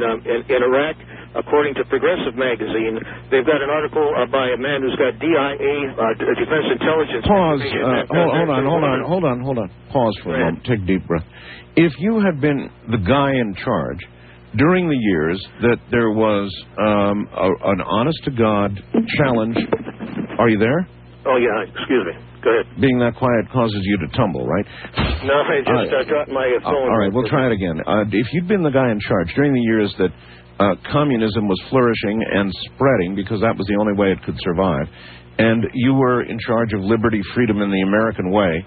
Iraq. according to Progressive Magazine, they've got an article by a man who's got DIA, Defense Intelligence. Pause. Hold on. Pause for a moment. Take a deep breath. If you had been the guy in charge during the years that there was an honest-to-God challenge, are you there? Oh, yeah. Excuse me. Go ahead. Being that quiet causes you to tumble, right? No, I just dropped my phone. All right, we'll try it again. If you'd been the guy in charge during the years that communism was flourishing and spreading, because that was the only way it could survive, and you were in charge of liberty, freedom, and the American way,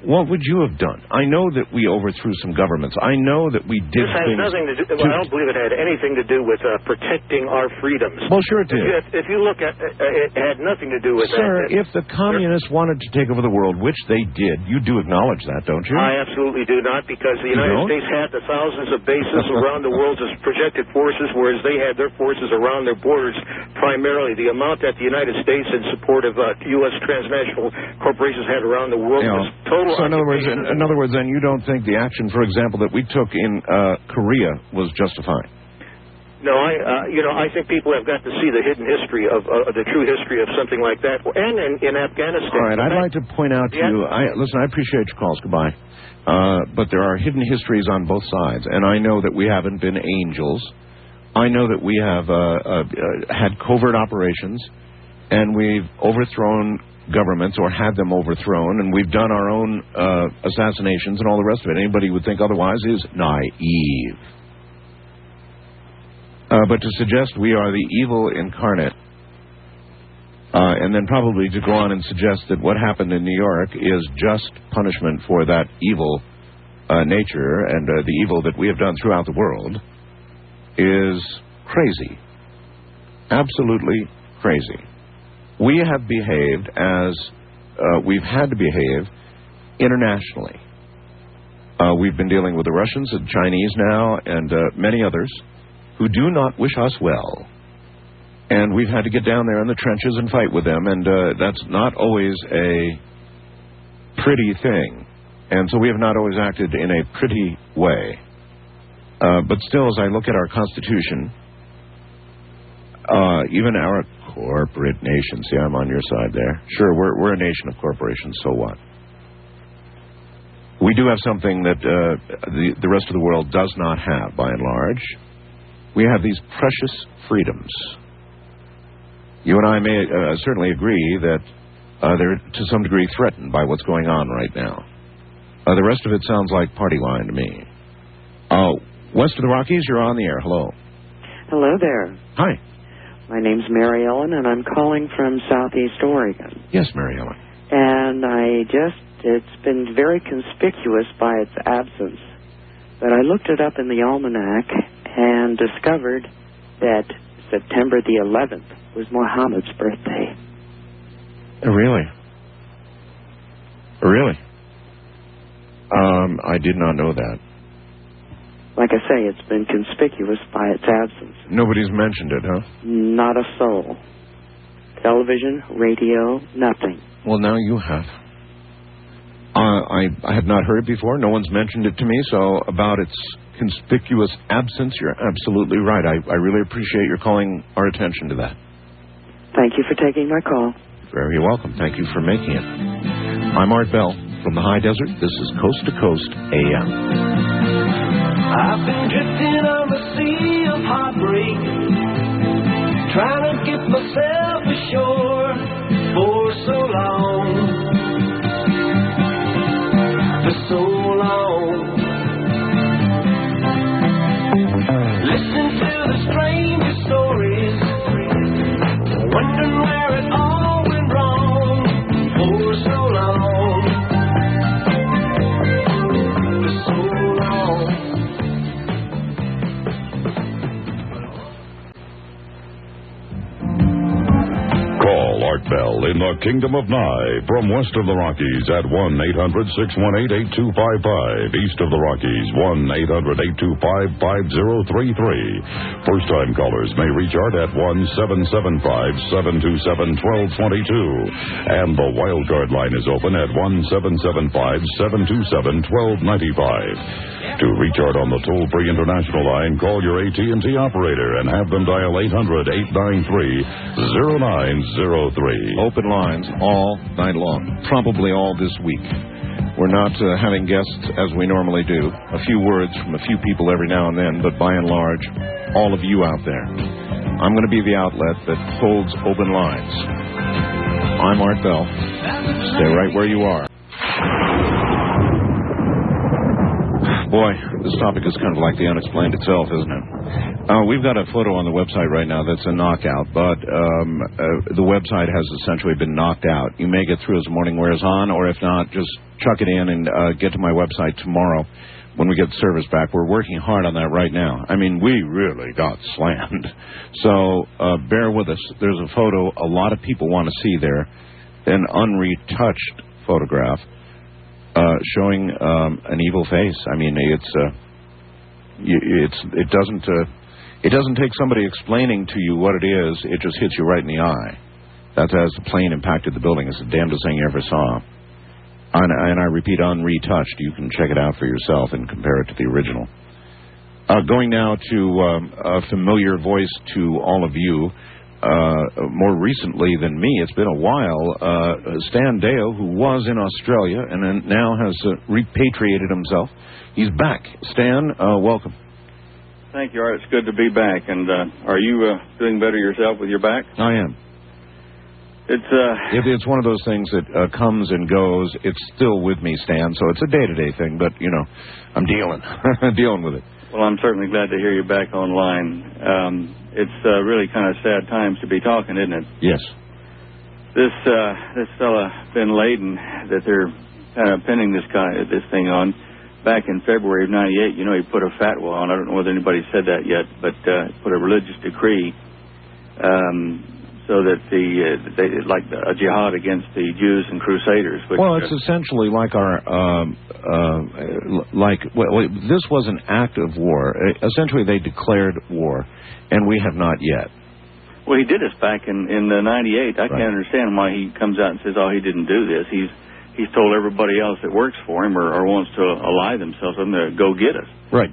what would you have done? I know that we overthrew some governments. I know that we did things... This has nothing to do... Well, I don't believe it had anything to do with protecting our freedoms. Well, sure it did. If you look at... it had nothing to do with that. Sir, if the communists wanted to take over the world, which they did, you do acknowledge that, don't you? I absolutely do not, because the United States had the thousands of bases around the world as projected forces, whereas they had their forces around their borders primarily. The amount that the United States in support of U.S. transnational corporations had around the world was total... So in other words, then you don't think the action, for example, that we took in Korea was justified? No, I think people have got to see the hidden history of the true history of something like that, and in Afghanistan. All right, I'd like to point out to you. Listen, I appreciate your calls. Goodbye. But there are hidden histories on both sides, and I know that we haven't been angels. I know that we have had covert operations, and we've overthrown governments or had them overthrown, and we've done our own assassinations and all the rest of it. Anybody who would think otherwise is naive. But to suggest we are the evil incarnate, and then probably to go on and suggest that what happened in New York is just punishment for that evil nature and the evil that we have done throughout the world is crazy. Absolutely crazy. We have behaved as we've had to behave internationally. We've been dealing with the Russians and Chinese now and many others who do not wish us well. And we've had to get down there in the trenches and fight with them, and that's not always a pretty thing. And so we have not always acted in a pretty way. But still, as I look at our Constitution, even our corporate nation, see, I'm on your side there. Sure, we're a nation of corporations, so what? We do have something that the rest of the world does not have, by and large. We have these precious freedoms. You and I may certainly agree that they're to some degree threatened by what's going on right now. The rest of it sounds like party line to me. West of the Rockies, you're on the air. Hello. Hello there. Hi. My name's Mary Ellen, and I'm calling from Southeast Oregon. Yes, Mary Ellen. And it's been very conspicuous by its absence. But I looked it up in the almanac and discovered that September the 11th was Muhammad's birthday. Really? Really? I did not know that. Like I say, it's been conspicuous by its absence. Nobody's mentioned it, huh? Not a soul. Television, radio, nothing. Well, now you have. I had not heard it before. No one's mentioned it to me, so about its conspicuous absence, you're absolutely right. I really appreciate your calling our attention to that. Thank you for taking my call. Very welcome. Thank you for making it. I'm Art Bell from the High Desert. This is Coast to Coast AM. I've been drifting on the sea of heartbreak, trying to get myself ashore for so long. For so long. Listen to the strangest stories, wondering where it all went wrong. For so long. For so long. Call Art Bell in the Kingdom of Nye. From west of the Rockies at 1-800-618-8255. East of the Rockies, 1-800-825-5033. First-time callers may reach Art at 1-775-727-1222. And the wildcard line is open at 1-775-727-1295. To reach Art on the toll-free international line, call your AT&T operator and have them dial 800-893-0903. Open lines all night long, probably all this week. We're not having guests as we normally do. A few words from a few people every now and then, but by and large, all of you out there. I'm going to be the outlet that holds open lines. I'm Art Bell. Stay right where you are. Boy, this topic is kind of like the unexplained itself, isn't it? We've got a photo on the website right now that's a knockout, but the website has essentially been knocked out. You may get through as the morning wears on, or if not, just chuck it in and get to my website tomorrow when we get the service back. We're working hard on that right now. I mean, we really got slammed. So bear with us. There's a photo a lot of people want to see there, an unretouched photograph. Showing an evil face. I mean, it doesn't take somebody explaining to you what it is. It just hits you right in the eye. That's as the plane impacted the building. It's the damnedest thing you ever saw. And I repeat, unretouched. You can check it out for yourself and compare it to the original. Going now to a familiar voice to all of you. More recently than me, it's been a while, Stan Deyo, who was in Australia and then now has repatriated himself. He's back. Stan, welcome. Thank you, Art. It's good to be back. And are you doing better yourself with your back? I am. It's one of those things that comes and goes. It's still with me, Stan, so it's a day-to-day thing, but, you know, I'm dealing with it. Well, I'm certainly glad to hear you back online. It's really kind of sad times to be talking, isn't it? Yes. This fella, Bin Laden, that they're kind of pinning this thing on, back in February of '98, you know, he put a fatwa on. I don't know whether anybody said that yet, but put a religious decree so that like a jihad against the Jews and Crusaders. Which, well, it's essentially like this was an act of war. Essentially, they declared war, and we have not yet. Well, he did this back in '98. I can't understand why he comes out and says, "Oh, he didn't do this." He's told everybody else that works for him or wants to ally themselves with him to go get us. Right.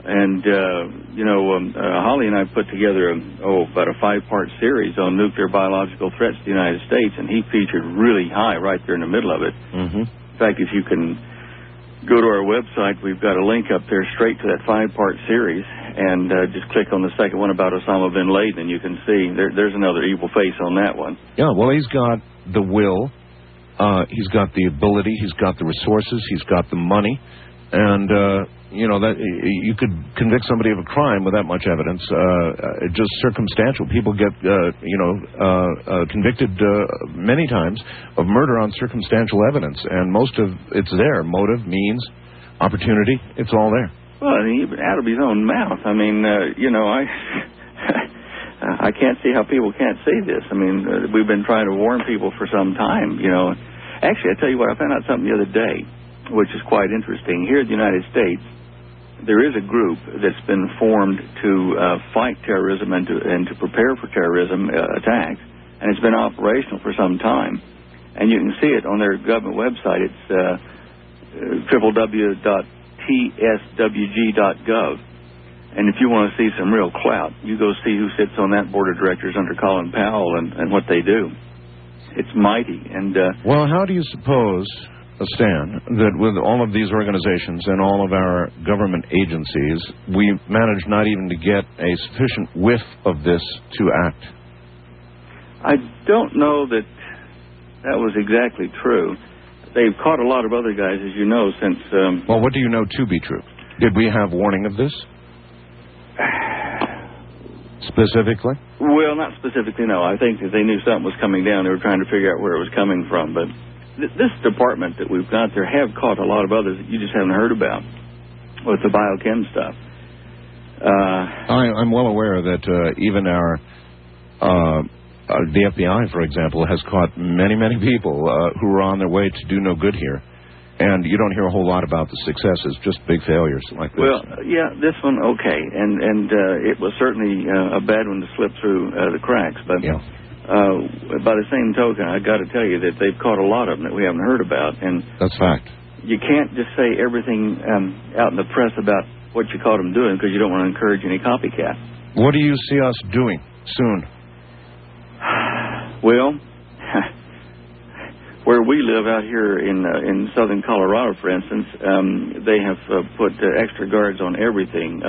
And, Holly and I put together about a 5-part series on nuclear biological threats to the United States, and he featured really high right there in the middle of it. Mm-hmm. In fact, if you can go to our website, we've got a link up there straight to that 5-part series, and just click on the second one about Osama bin Laden, and you can see there's another evil face on that one. Yeah, well, he's got the will, he's got the ability, he's got the resources, he's got the money, and that you could convict somebody of a crime with that much evidence. Just circumstantial. People get convicted many times of murder on circumstantial evidence, and most of it's there. Motive, means, opportunity, it's all there. Well, and even out of his own mouth. I mean, I can't see how people can't see this. I mean, we've been trying to warn people for some time, Actually, I tell you what, I found out something the other day, which is quite interesting. Here in the United States, there is a group that's been formed to fight terrorism and to prepare for terrorism attacks, and it's been operational for some time. And you can see it on their government website. It's www.tswg.gov. And if you want to see some real clout, you go see who sits on that board of directors under Colin Powell and what they do. It's mighty. And well, how do you suppose, Stan, that with all of these organizations and all of our government agencies, we managed not even to get a sufficient whiff of this to act? I don't know that was exactly true. They've caught a lot of other guys, as you know, since... Well, what do you know to be true? Did we have warning of this? Specifically? Well, not specifically, no. I think that they knew something was coming down. They were trying to figure out where it was coming from. But this department that we've got there have caught a lot of others that you just haven't heard about with the biochem stuff. I'm well aware that even our The FBI, for example, has caught many, many people who are on their way to do no good here. And you don't hear a whole lot about the successes, just big failures like this. Well, yeah, this one, okay. And it was certainly a bad one to slip through the cracks. But by the same token, I got to tell you that they've caught a lot of them that we haven't heard about. And that's fact. You can't just say everything out in the press about what you caught them doing because you don't want to encourage any copycat. What do you see us doing soon? Well, where we live out here in southern Colorado, for instance, they have put extra guards on everything.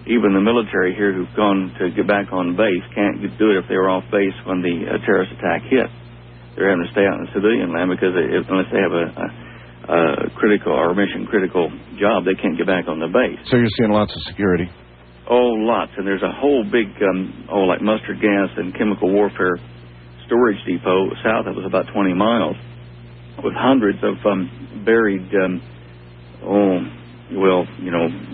Even the military here who've gone to get back on base can't do it if they were off base when the terrorist attack hit. They're having to stay out in the civilian land because unless they have a critical or mission-critical job, they can't get back on the base. So you're seeing lots of security? Oh, lots. And there's a whole big, like mustard gas and chemical warfare storage depot south of us about 20 miles with hundreds of buried,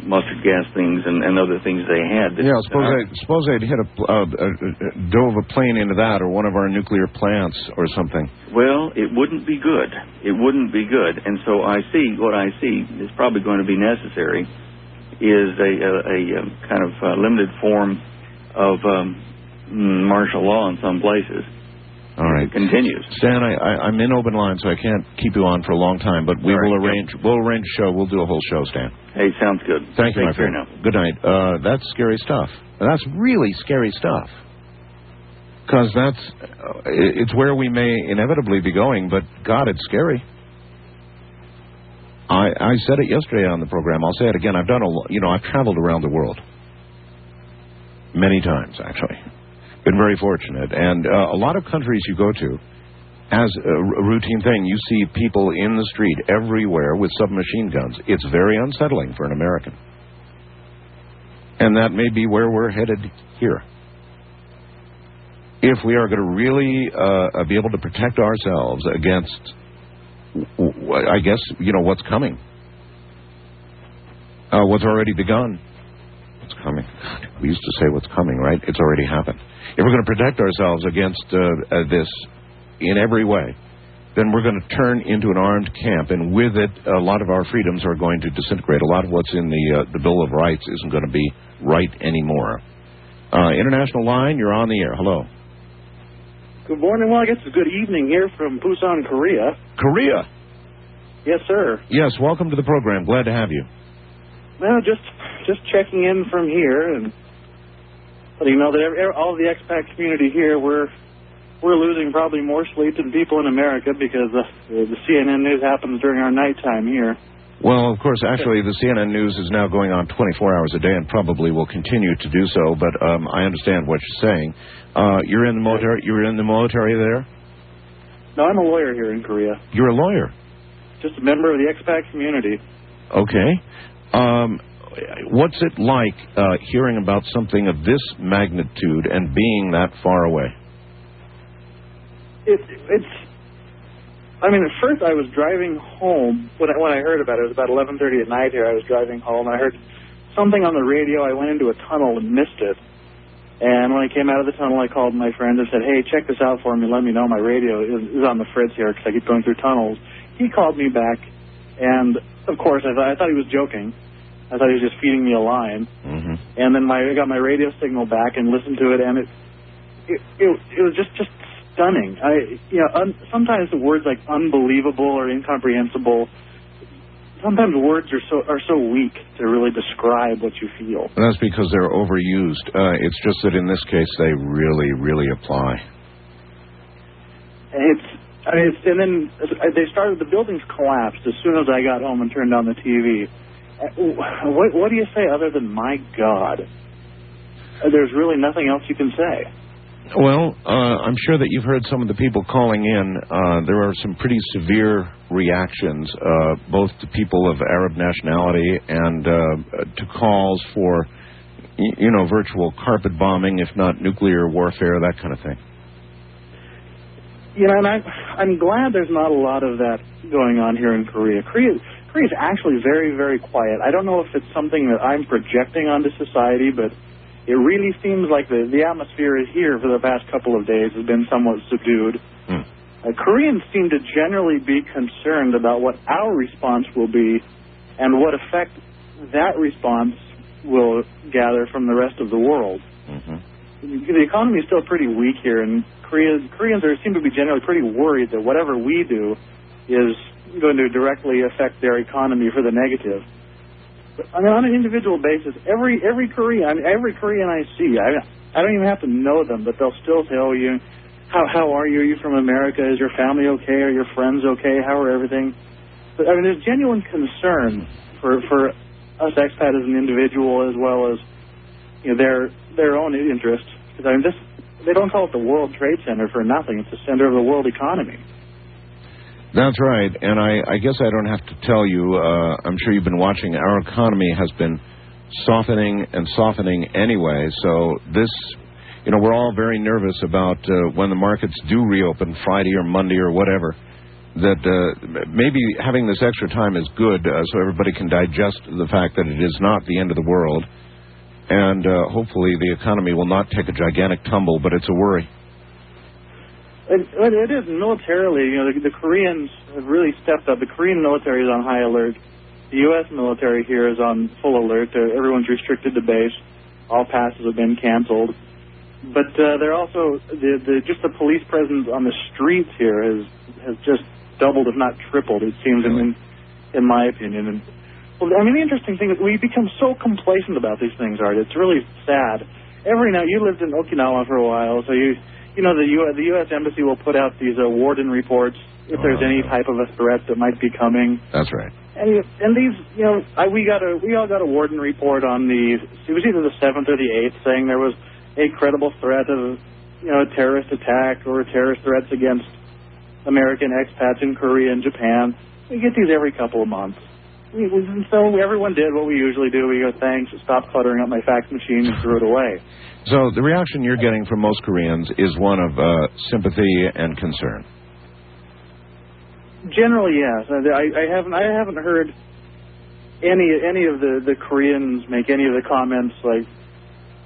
mustard gas things and other things they had. Yeah, suppose they'd hit dove a plane into that or one of our nuclear plants or something. Well, it wouldn't be good. It wouldn't be good. And so what I see is probably going to be necessary is a kind of limited form of martial law in some places. All right. It continues. Stan, I'm in open line, so I can't keep you on for a long time, but we'll arrange a show. We'll do a whole show, Stan. Hey, sounds good. Thank you, my friend. Good night. That's scary stuff. That's really scary stuff. Because it's where we may inevitably be going, but God, it's scary. I said it yesterday on the program. I'll say it again. I've done I've traveled around the world many times, actually. Been very fortunate. And a lot of countries you go to, as a routine thing, you see people in the street everywhere with submachine guns. It's very unsettling for an American. And that may be where we're headed here. If we are going to really be able to protect ourselves against, I guess, what's coming. What's already begun. What's coming. We used to say what's coming, right? It's already happened. If we're going to protect ourselves against this in every way, then we're going to turn into an armed camp, and with it, a lot of our freedoms are going to disintegrate. A lot of what's in the Bill of Rights isn't going to be right anymore. International line, you're on the air. Hello. Good morning. Well, I guess it's good evening here from Busan, Korea. Korea? Yes, sir. Yes, welcome to the program. Glad to have you. Well, just checking in from here and letting you know that all of the expat community here, we're losing probably more sleep than people in America because the CNN news happens during our nighttime here. Well, of course, actually, the CNN news is now going on 24 hours a day and probably will continue to do so, but I understand what you're saying. You're in the military. You're in the military there? No, I'm a lawyer here in Korea. You're a lawyer? Just a member of the expat community. Okay. What's it like hearing about something of this magnitude and being that far away? I mean, at first I was driving home when I heard about it. It was about 11:30 at night here. I was driving home, and I heard something on the radio. I went into a tunnel and missed it. And when I came out of the tunnel, I called my friend and said, "Hey, check this out for me. Let me know my radio is on the fritz here because I keep going through tunnels." He called me back, and of course I thought he was joking. I thought he was just feeding me a line. Mm-hmm. And then I got my radio signal back and listened to it, and it was just stunning. Sometimes the words like unbelievable or incomprehensible, sometimes words are so weak to really describe what you feel. And that's because they're overused. It's just that in this case they really, really apply. And then the buildings collapsed as soon as I got home and turned on the TV. What do you say other than my God? There's really nothing else you can say. Well, I'm sure that you've heard some of the people calling in. There are some pretty severe reactions, both to people of Arab nationality and to calls for, virtual carpet bombing, if not nuclear warfare, that kind of thing. And I'm glad there's not a lot of that going on here in Korea. Korea's actually very, very quiet. I don't know if it's something that I'm projecting onto society, but it really seems like the atmosphere here for the past couple of days has been somewhat subdued. Koreans seem to generally be concerned about what our response will be and what effect that response will gather from the rest of the world. The economy is still pretty weak here, and Koreans seem to be generally pretty worried that whatever we do is going to directly affect their economy for the negative. But, I mean, on an individual basis, every Korean I see, I don't even have to know them, but they'll still tell you, how are you? Are you from America? Is your family okay? Are your friends okay? How are everything? But, I mean, there's genuine concern for us expat as an individual, as well as their own interests. I mean, they don't call it the World Trade Center for nothing. It's the center of the world economy. That's right, and I guess I don't have to tell you, I'm sure you've been watching, our economy has been softening and softening anyway, so this, we're all very nervous about when the markets do reopen Friday or Monday or whatever, that maybe having this extra time is good so everybody can digest the fact that it is not the end of the world, and hopefully the economy will not take a gigantic tumble, but it's a worry. It is militarily. The Koreans have really stepped up. The Korean military is on high alert. The U.S. military here is on full alert. Everyone's restricted to base. All passes have been canceled. But they're also just the police presence on the streets here has just doubled, if not tripled. It seems, in my opinion. And well, I mean, the interesting thing is we become so complacent about these things, Art. It's really sad. You lived in Okinawa for a while, so the U.S. Embassy will put out these warden reports if there's any type of a threat that might be coming. That's right. And these, we all got a warden report on it was either the 7th or the 8th, saying there was a credible threat of, a terrorist attack or terrorist threats against American expats in Korea and Japan. We get these every couple of months. So everyone did what we usually do. We go, thanks, stop cluttering up my fax machine, and threw it away. So the reaction you're getting from most Koreans is one of sympathy and concern. Generally, yes. I haven't heard any of the Koreans make any of the comments like,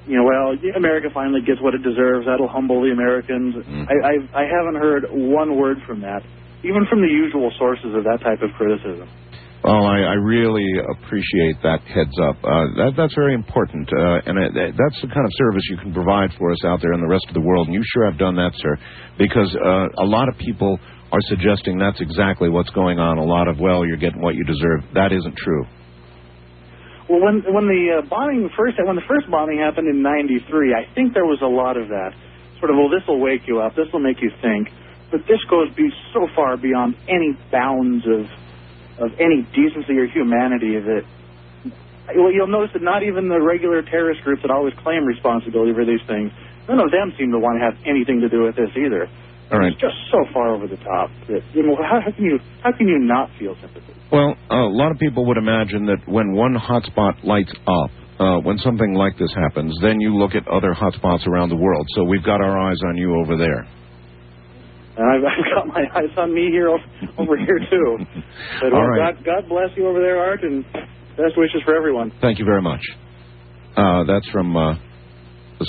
well, America finally gets what it deserves. That'll humble the Americans. I haven't heard one word from that, even from the usual sources of that type of criticism. Well, I really appreciate that heads up. That's very important, and that's the kind of service you can provide for us out there in the rest of the world, and you sure have done that, sir, because a lot of people are suggesting that's exactly what's going on. A lot of, well, you're getting what you deserve. That isn't true. Well, when the first bombing happened in '93, I think there was a lot of that sort of, well, this will wake you up, this will make you think, but this goes so far beyond any bounds of any decency or humanity that you'll notice that not even the regular terrorist groups that always claim responsibility for these things, none of them seem to want to have anything to do with this either. All right. It's just so far over the top that how can you not feel sympathy? Well, a lot of people would imagine that when one hotspot lights up, when something like this happens, then you look at other hotspots around the world. So we've got our eyes on you over there. I've got my eyes on me here over here, too. But, all right. God bless you over there, Art, and best wishes for everyone. Thank you very much. That's from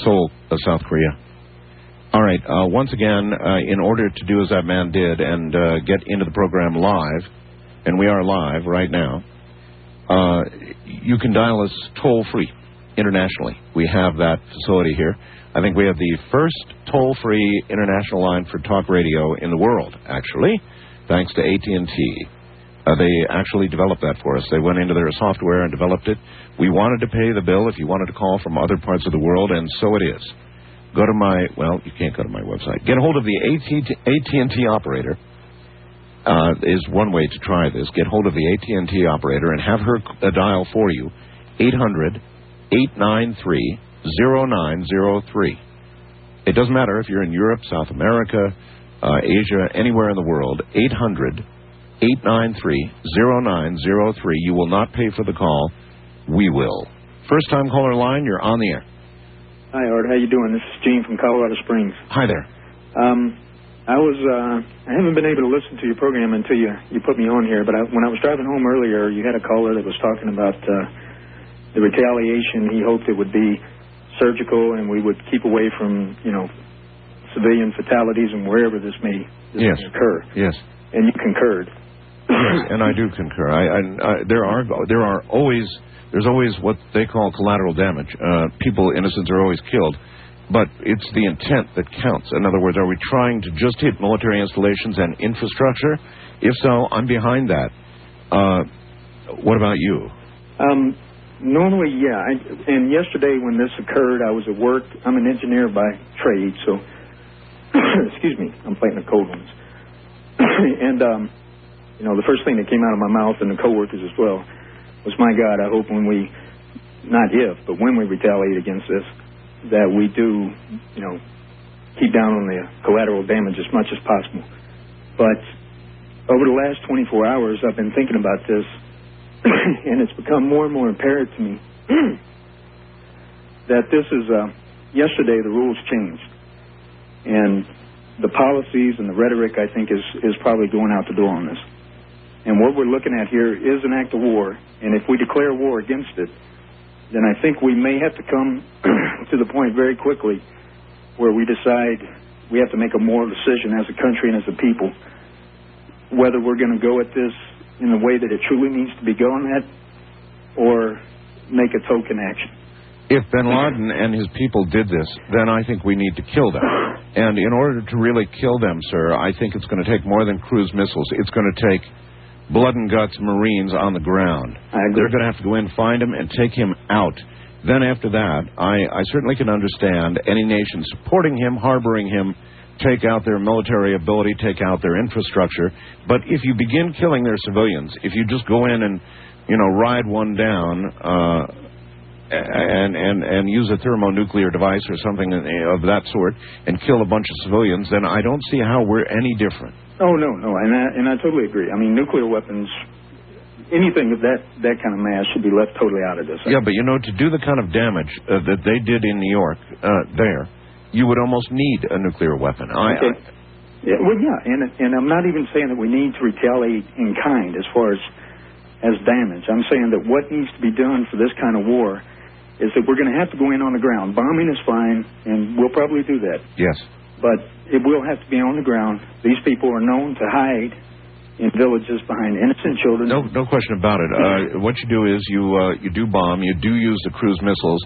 Seoul, South Korea. All right. Once again, in order to do as that man did and get into the program live, and we are live right now, you can dial us toll-free internationally. We have that facility here. I think we have the first toll-free international line for talk radio in the world, actually, thanks to AT&T. They actually developed that for us. They went into their software and developed it. We wanted to pay the bill if you wanted to call from other parts of the world, and so it is. Go to you can't go to my website. Get a hold of the AT&T operator. Is one way to try this. Get hold of the AT&T operator and have her dial for you 800-893-0903. It doesn't matter if you're in Europe, South America, Asia, anywhere in the world. 800-893-0903. You will not pay for the call. We will. First time caller line, you're on the air. Hi, Art. How you doing? This is Gene from Colorado Springs. Hi there. I haven't been able to listen to your program until you put me on here, but when I was driving home earlier, you had a caller that was talking about the retaliation he hoped it would be surgical, and we would keep away from, civilian fatalities and wherever this may occur. Yes. And you concurred. Yes, and I do concur. There's always what they call collateral damage. Innocents are always killed, but it's the intent that counts. In other words, are we trying to just hit military installations and infrastructure? If so, I'm behind that. What about you? Normally, yeah. And yesterday when this occurred, I was at work. I'm an engineer by trade, so excuse me, I'm fighting the cold ones. And the first thing that came out of my mouth, and the coworkers as well, was, my God, I hope when we retaliate against this, that we do, keep down on the collateral damage as much as possible. But over the last 24 hours, I've been thinking about this, and it's become more and more apparent to me that this is, yesterday the rules changed. And the policies and the rhetoric, I think, is probably going out the door on this. And what we're looking at here is an act of war, and if we declare war against it, then I think we may have to come to the point very quickly where we decide we have to make a moral decision as a country and as a people, whether we're going to go at this in the way that it truly needs to be going at, or make a token action. If bin Laden and his people did this, then I think we need to kill them. And in order to really kill them, sir, I think it's going to take more than cruise missiles. It's going to take blood and guts Marines on the ground. They're going to have to go in, find him, and take him out. Then after that, I certainly can understand any nation supporting him, harboring him, take out their military ability, take out their infrastructure. But if you begin killing their civilians, if you just go in and, ride one down and use a thermonuclear device or something of that sort and kill a bunch of civilians, then I don't see how we're any different. Oh, no, and I totally agree. I mean, nuclear weapons, anything of that kind of mass should be left totally out of this. Yeah, but to do the kind of damage that they did in New York you would almost need a nuclear weapon. And I'm not even saying that we need to retaliate in kind as far as damage. I'm saying that what needs to be done for this kind of war is that we're going to have to go in on the ground. Bombing is fine, and we'll probably do that. Yes. But it will have to be on the ground. These people are known to hide in villages behind innocent children. No question about it. What you do is you do bomb, you do use the cruise missiles,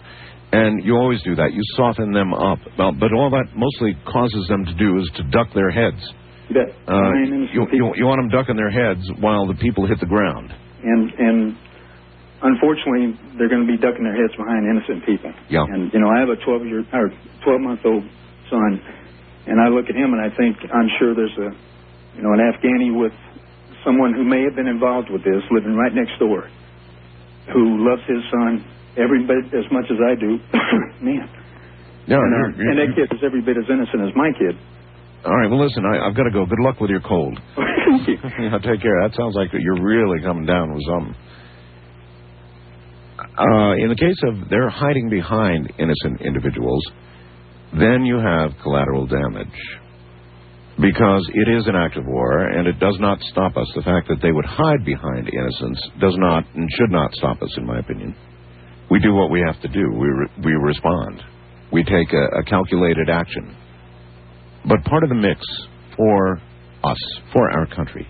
and you always do that. You soften them up. But all that mostly causes them to do is to duck their heads. You want them ducking their heads while the people hit the ground. And unfortunately, they're going to be ducking their heads behind innocent people. Yeah. And, I have a 12-month-old son, and I look at him and I think, I'm sure there's an Afghani with someone who may have been involved with this, living right next door, who loves his son every bit as much as I do. Man. Yeah, and that kid is every bit as innocent as my kid. All right, well, listen, I've got to go. Good luck with your cold. Thank you. Yeah, take care. That sounds like you're really coming down with something. In the case of they're hiding behind innocent individuals, then you have collateral damage. Because it is an act of war, and it does not stop us. The fact that they would hide behind innocents does not and should not stop us, in my opinion. We do what we have to do. We respond. We take a calculated action. But part of the mix for us, for our country,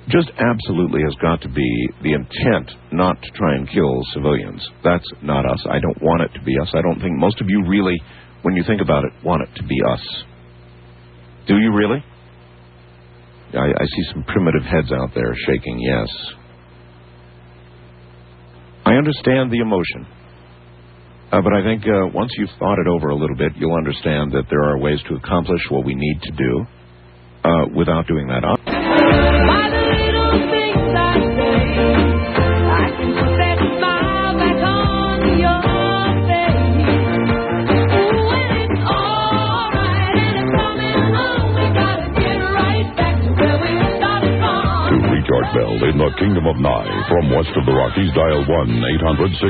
just absolutely has got to be the intent not to try and kill civilians. That's not us. I don't want it to be us. I don't think most of you really, when you think about it, want it to be us. Do you really? I see some primitive heads out there shaking yes. I understand the emotion. But I think once you've thought it over a little bit, you'll understand that there are ways to accomplish what we need to do without doing that. Bell in the Kingdom of Nye. From west of the Rockies, dial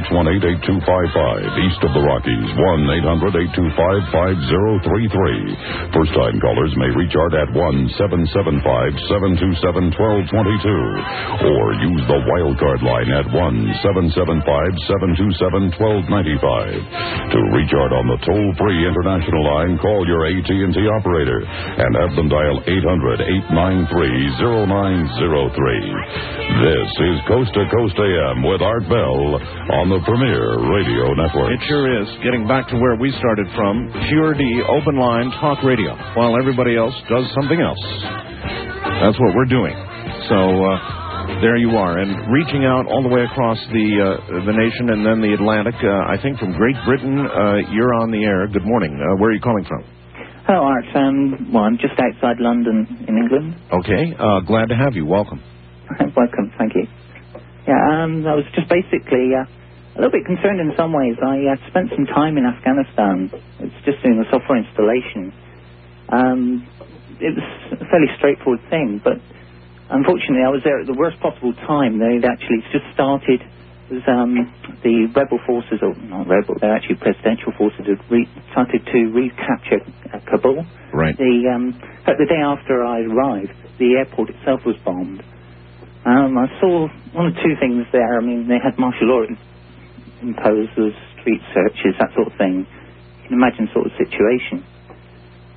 1-800-618-8255. East of the Rockies, 1-800-825-5033. First-time callers may reach Art at 1-775-727-1222. Or use the wildcard line at 1-775-727-1295. To reach Art on the toll-free international line, call your AT&T operator and have them dial 800-893-0903. This is Coast to Coast AM with Art Bell on the Premier Radio Network. It sure is. Getting back to where we started from, Pure D open line talk radio, while everybody else does something else. That's what we're doing. So there you are, and reaching out all the way across the nation and then the Atlantic. I think from Great Britain, you're on the air. Good morning. Where are you calling from? Hello, Art. Well, I'm just outside London in England. Okay. Glad to have you. Welcome. Welcome. Thank you. Yeah, I was just basically a little bit concerned in some ways. I spent some time in Afghanistan. It's just doing a software installation. It was a fairly straightforward thing, but unfortunately I was there at the worst possible time. They'd actually just started. It was the rebel forces, or not rebel, they're actually presidential forces, had started to recapture Kabul. Right. The day after I arrived, the airport itself was bombed. I saw one or two things there. I mean, they had martial law imposed, there was street searches, that sort of thing. You can imagine sort of situation.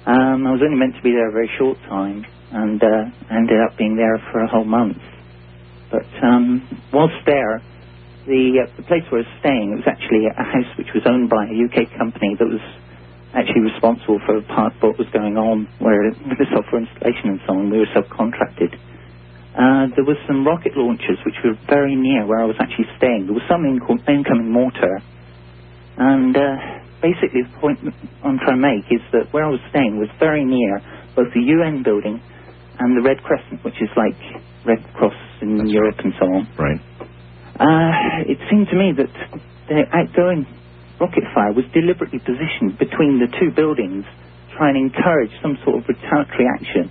I was only meant to be there a very short time, and ended up being there for a whole month. But whilst there, the place where I was staying, it was actually a house which was owned by a UK company that was actually responsible for part of what was going on, where with the software installation and so on, we were subcontracted. There was some rocket launchers which were very near where I was actually staying. There was some incoming mortar. And basically the point I'm trying to make is that where I was staying was very near both the UN building and the Red Crescent, which is like Red Cross in Europe and so on. Right. It seemed to me that the outgoing rocket fire was deliberately positioned between the two buildings, trying to encourage some sort of retaliatory action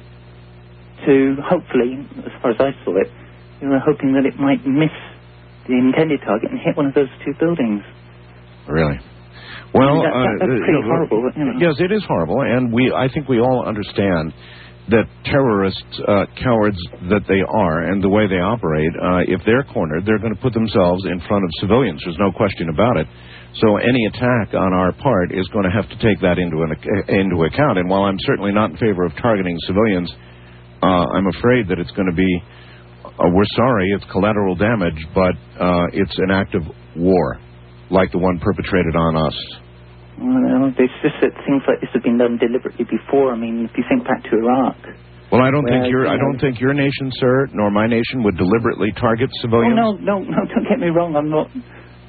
to hopefully, as far as I saw it, they were hoping that it might miss the intended target and hit one of those two buildings. Really? Well, that's pretty horrible. But, you know. Yes, it is horrible, and I think we all understand that terrorists, cowards that they are, and the way they operate, if they're cornered, they're going to put themselves in front of civilians. There's no question about it. So any attack on our part is going to have to take that into account. And while I'm certainly not in favor of targeting civilians, I'm afraid that it's going to be, we're sorry, it's collateral damage, but it's an act of war, like the one perpetrated on us. Well, it's just that things like this have been done deliberately before. I mean, if you think back to Iraq. Well, I don't think your nation, sir, nor my nation would deliberately target civilians. Oh, no, don't get me wrong. I'm not.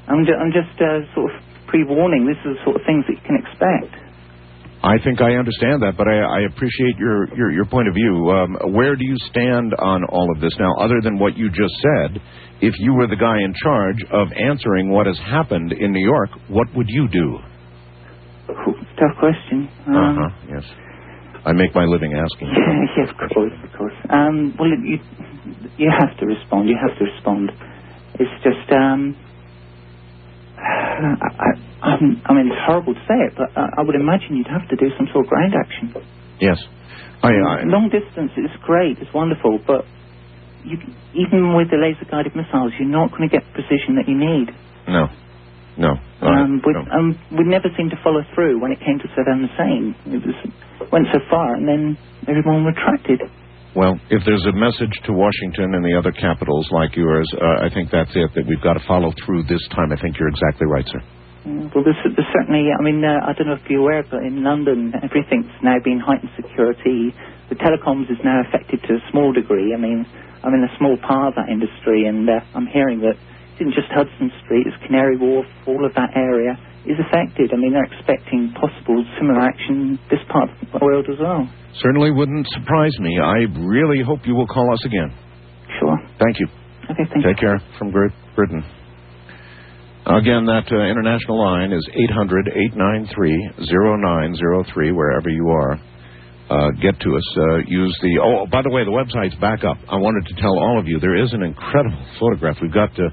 I'm just sort of pre-warning. This is the sort of things that you can expect. I think I understand that, but I appreciate your point of view. Where do you stand on all of this now, other than what you just said? If you were the guy in charge of answering what has happened in New York, what would you do? Tough question. Yes. I make my living asking. Yes, of course. Well, you have to respond. You have to respond. It's just, I mean, it's horrible to say it, but I would imagine you'd have to do some sort of ground action. Yes. Long distance is great. It's wonderful, but even with the laser-guided missiles, you're not going to get the precision that you need. No. We never seemed to follow through when it came to Saddam Hussein. It went so far, and then everyone retracted. Well, if there's a message to Washington and the other capitals like yours, I think that's it, that we've got to follow through this time. I think you're exactly right, sir. Well, there's certainly, I mean, I don't know if you're aware, but in London, everything's now been heightened security. The telecoms is now affected to a small degree. I mean, I'm in a small part of that industry, and I'm hearing that it isn't just Hudson Street, it's Canary Wharf, all of that area is affected. I mean, they're expecting possible similar action in this part of the world as well. Certainly wouldn't surprise me. I really hope you will call us again. Sure. Thank you. Okay, thank you. Take care from Great Britain. Again, that international line is 800-893-0903, wherever you are. get to us. Use the... Oh, by the way, the website's back up. I wanted to tell all of you, there is an incredible photograph. We've got the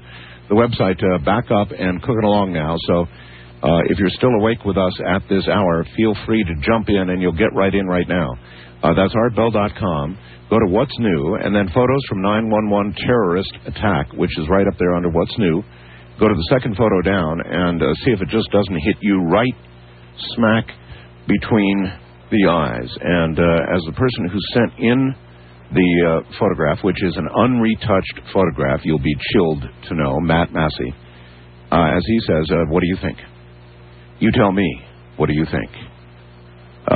website back up and cooking along now, so if you're still awake with us at this hour, feel free to jump in, and you'll get right in right now. That's artbell.com. Go to What's New, and then photos from 9/11 terrorist attack, which is right up there under What's New. Go to the second photo down and see if it just doesn't hit you right smack between the eyes. And as the person who sent in the photograph, which is an unretouched photograph, you'll be chilled to know, Matt Massey, as he says, what do you think? You tell me, what do you think?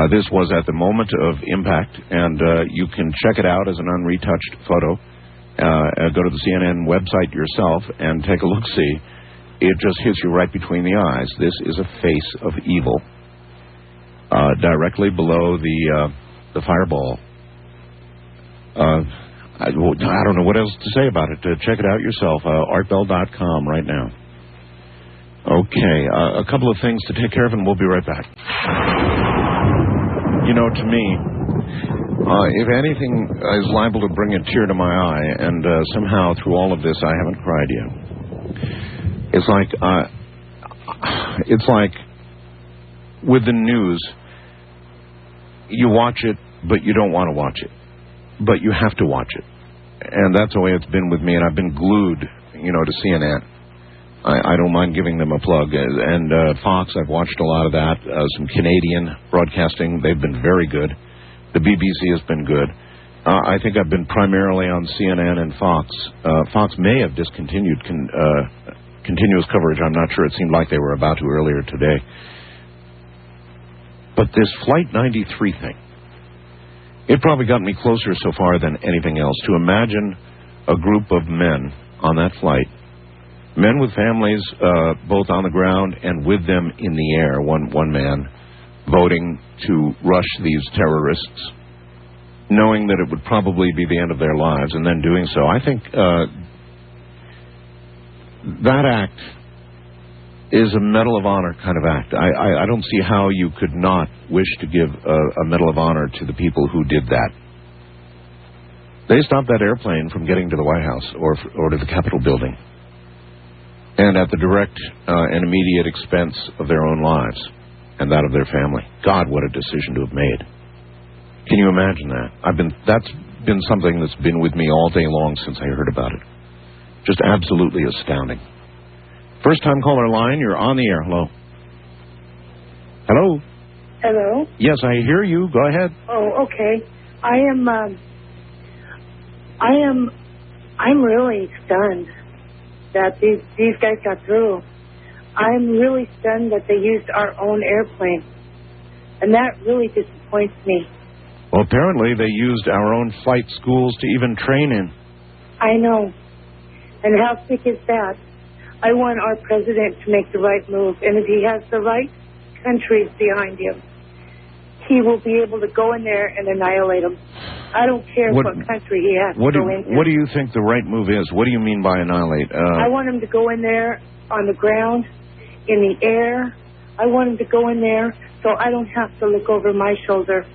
This was at the moment of impact, and you can check it out as an unretouched photo. Go to the CNN website yourself and take a look-see. It just hits you right between the eyes. This is a face of evil. Directly below the fireball. I don't know what else to say about it. Check it out yourself. Artbell.com right now. Okay, a couple of things to take care of, and we'll be right back. You know, to me, if anything is liable to bring a tear to my eye, and somehow through all of this I haven't cried yet, it's like with the news, you watch it, but you don't want to watch it, but you have to watch it, and that's the way it's been with me. And I've been glued, to CNN. I don't mind giving them a plug. And Fox, I've watched a lot of that. Some Canadian broadcasting, they've been very good. The BBC has been good. I think I've been primarily on CNN and Fox. Fox may have discontinued continuous coverage. I'm not sure. It seemed like they were about to earlier today. But this Flight 93 thing, it probably got me closer so far than anything else to imagine a group of men on that flight. Men with families, both on the ground and with them in the air, one man voting to rush these terrorists, knowing that it would probably be the end of their lives, and then doing so. I think that act is a Medal of Honor kind of act. I don't see how you could not wish to give a Medal of Honor to the people who did that. They stopped that airplane from getting to the White House or to the Capitol building, and at the direct and immediate expense of their own lives and that of their family. God, what a decision to have made. Can you imagine that? That's been something that's been with me all day long since I heard about it. Just absolutely astounding. First time caller line, you're on the air. Hello. Hello. Hello. Yes, I hear you. Go ahead. Oh, okay. I'm really stunned that these guys got through. I'm really stunned that they used our own airplane, and that really disappoints me. Well, apparently they used our own flight schools to even train in. I know. And how sick is that? I want our president to make the right move, and if he has the right countries behind him, he will be able to go in there and annihilate them. I don't care what country he has to go into. What do you think the right move is? What do you mean by annihilate? I want him to go in there on the ground, in the air. I want him to go in there so I don't have to look over my shoulder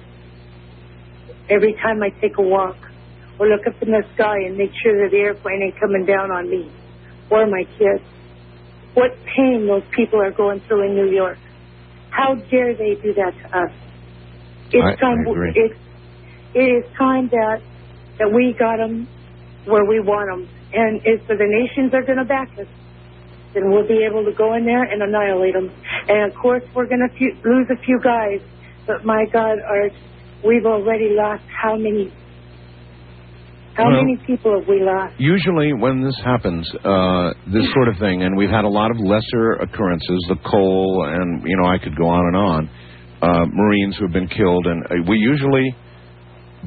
every time I take a walk or look up in the sky and make sure that the airplane ain't coming down on me or my kids. What pain those people are going through in New York. How dare they do that to us? It's time. I agree. It is time that we got them where we want them. And if the nations are going to back us, then we'll be able to go in there and annihilate them. And, of course, we're going to lose a few guys. But, my God, we've already lost how many? How many people have we lost? Usually when this happens, this sort of thing, and we've had a lot of lesser occurrences, the coal, and, I could go on and on, Marines who have been killed, and we usually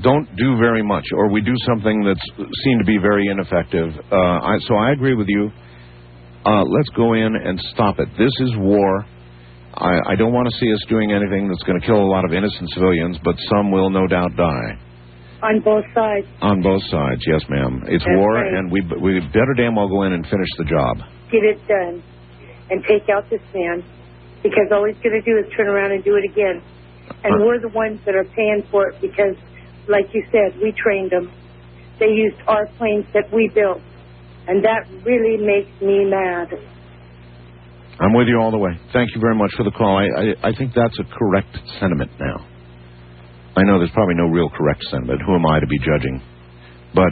don't do very much, or we do something that's seen to be very ineffective. So I agree with you. Let's go in and stop it. This is war. I don't want to see us doing anything that's going to kill a lot of innocent civilians, but some will no doubt die. On both sides. On both sides, yes, ma'am. It's That's war, right. and we better damn well go in and finish the job. Get it done and take out this man, because all he's going to do is turn around and do it again. And we're the ones that are paying for it because, like you said, we trained them. They used our planes that we built. And that really makes me mad. I'm with you all the way. Thank you very much for the call. I think that's a correct sentiment now. I know there's probably no real correct sentiment. Who am I to be judging? But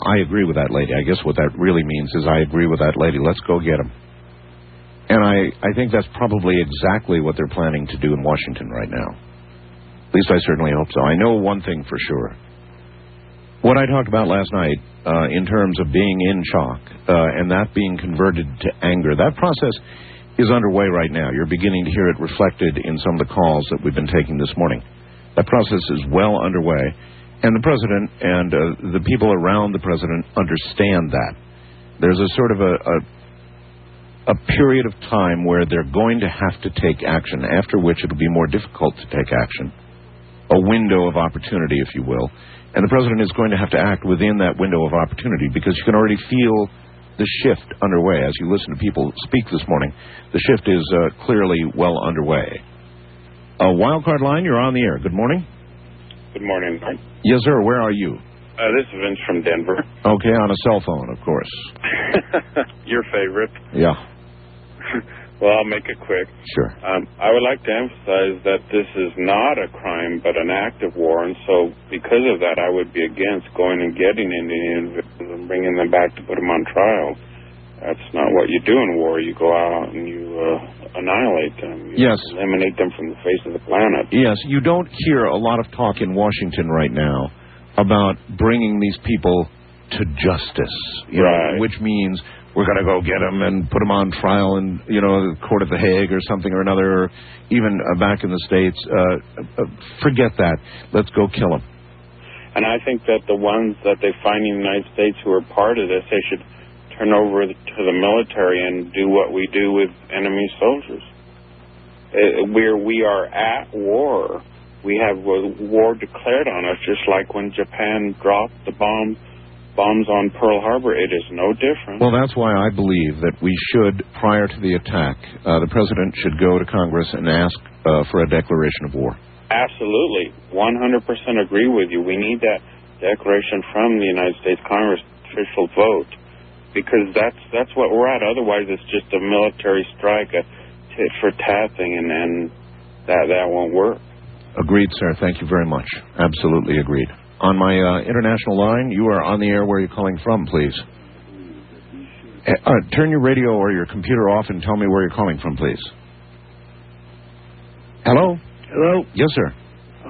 I agree with that lady. I guess what that really means is I agree with that lady. Let's go get them. And I think that's probably exactly what they're planning to do in Washington right now. At least I certainly hope so. I know one thing for sure. What I talked about last night in terms of being in shock and that being converted to anger, that process is underway right now. You're beginning to hear it reflected in some of the calls that we've been taking this morning. That process is well underway, and the president and the people around the president understand that. There's a sort of a period of time where they're going to have to take action, after which it'll be more difficult to take action. A window of opportunity, if you will. And the president is going to have to act within that window of opportunity because you can already feel the shift underway. As you listen to people speak this morning, the shift is clearly well underway. Wildcard Line, you're on the air. Good morning. Good morning. Yes, sir. Where are you? This is Vince from Denver. Okay, on a cell phone, of course. Your favorite. Yeah. Well, I'll make it quick. Sure. I would like to emphasize that this is not a crime, but an act of war, and so because of that, I would be against going and getting Indian victims and bringing them back to put them on trial. That's not what you do in war. You go out and you annihilate them. You eliminate them from the face of the planet. Yes, you don't hear a lot of talk in Washington right now about bringing these people to justice, you know, which means we're going to go get them and put them on trial in, you know, the court of The Hague or something or another, or even back in the States. Forget that. Let's go kill them. And I think that the ones that they find in the United States who are part of this, they should turn over to the military and do what we do with enemy soldiers. Where we are at war, we have war declared on us, just like when Japan dropped the bombs on Pearl Harbor. It is no different. Well, that's why I believe that we should, prior to the attack, the president should go to Congress and ask for a declaration of war. Absolutely. 100% agree with you. We need that declaration from the United States Congress, official vote, because that's what we're at. Otherwise, it's just a military strike, a tit for tat thing, and that won't work. Agreed, sir. Thank you very much. Absolutely agreed. On my international line, you are on the air. Where are you calling from, please? Turn your radio or your computer off and tell me where you're calling from, please. Hello? Hello? Yes, sir.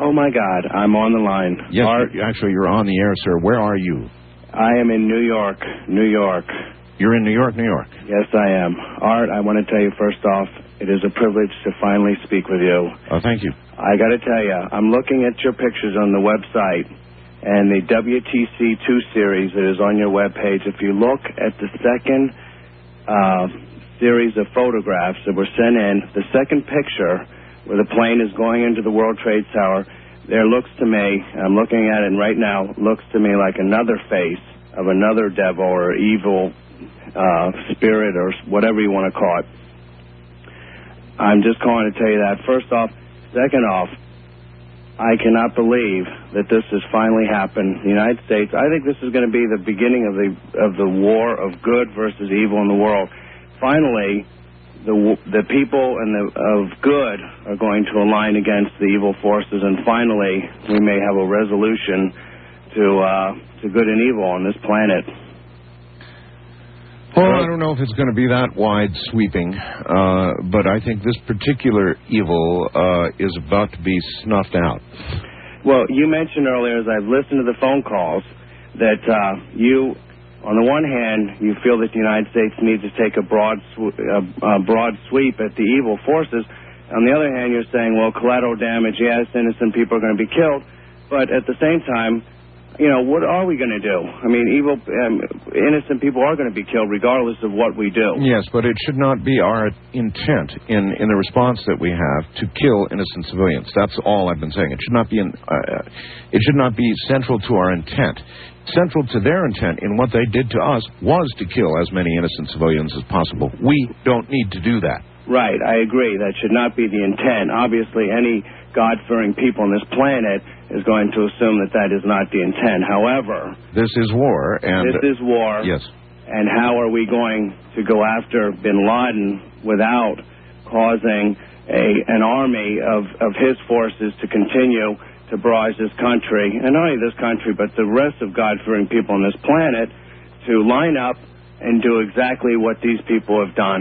Oh, my God. I'm on the line. Yes, actually, you're on the air, sir. Where are you? I am in New York, New York. You're in New York, New York? Yes, I am. Art, I want to tell you, first off, it is a privilege to finally speak with you. Oh, thank you. I got to tell you, I'm looking at your pictures on the website, and the WTC 2 series that is on your webpage. If you look at the second series of photographs that were sent in, the second picture where the plane is going into the World Trade Tower, there looks to me, I'm looking at it right now, looks to me like another face of another devil or evil spirit or whatever you want to call it. I'm just calling to tell you that, first off. Second off, I cannot believe that this has finally happened. The United States, I think this is going to be the beginning of the war of good versus evil in the world. Finally, the people of good are going to align against the evil forces, and finally, we may have a resolution to good and evil on this planet. Well, I don't know if it's going to be that wide sweeping, but I think this particular evil is about to be snuffed out. Well, you mentioned earlier, as I've listened to the phone calls, that you, on the one hand, you feel that the United States needs to take a broad sweep at the evil forces. On the other hand, you're saying, well, collateral damage, yes, innocent people are going to be killed, but at the same time, you know, what are we going to do? I mean, innocent people are going to be killed regardless of what we do. Yes, but it should not be our intent in the response that we have to kill innocent civilians. That's all I've been saying. It should not be it should not be central to our intent. Central to their intent in what they did to us was to kill as many innocent civilians as possible. We don't need to do that. Right, I agree. That should not be the intent. Obviously, any God-fearing people on this planet is going to assume that that is not the intent. However, this is war, and this is war. Yes. And how are we going to go after bin Laden without causing an army of his forces to continue to barrage this country, and not only this country, but the rest of God-fearing people on this planet, to line up and do exactly what these people have done.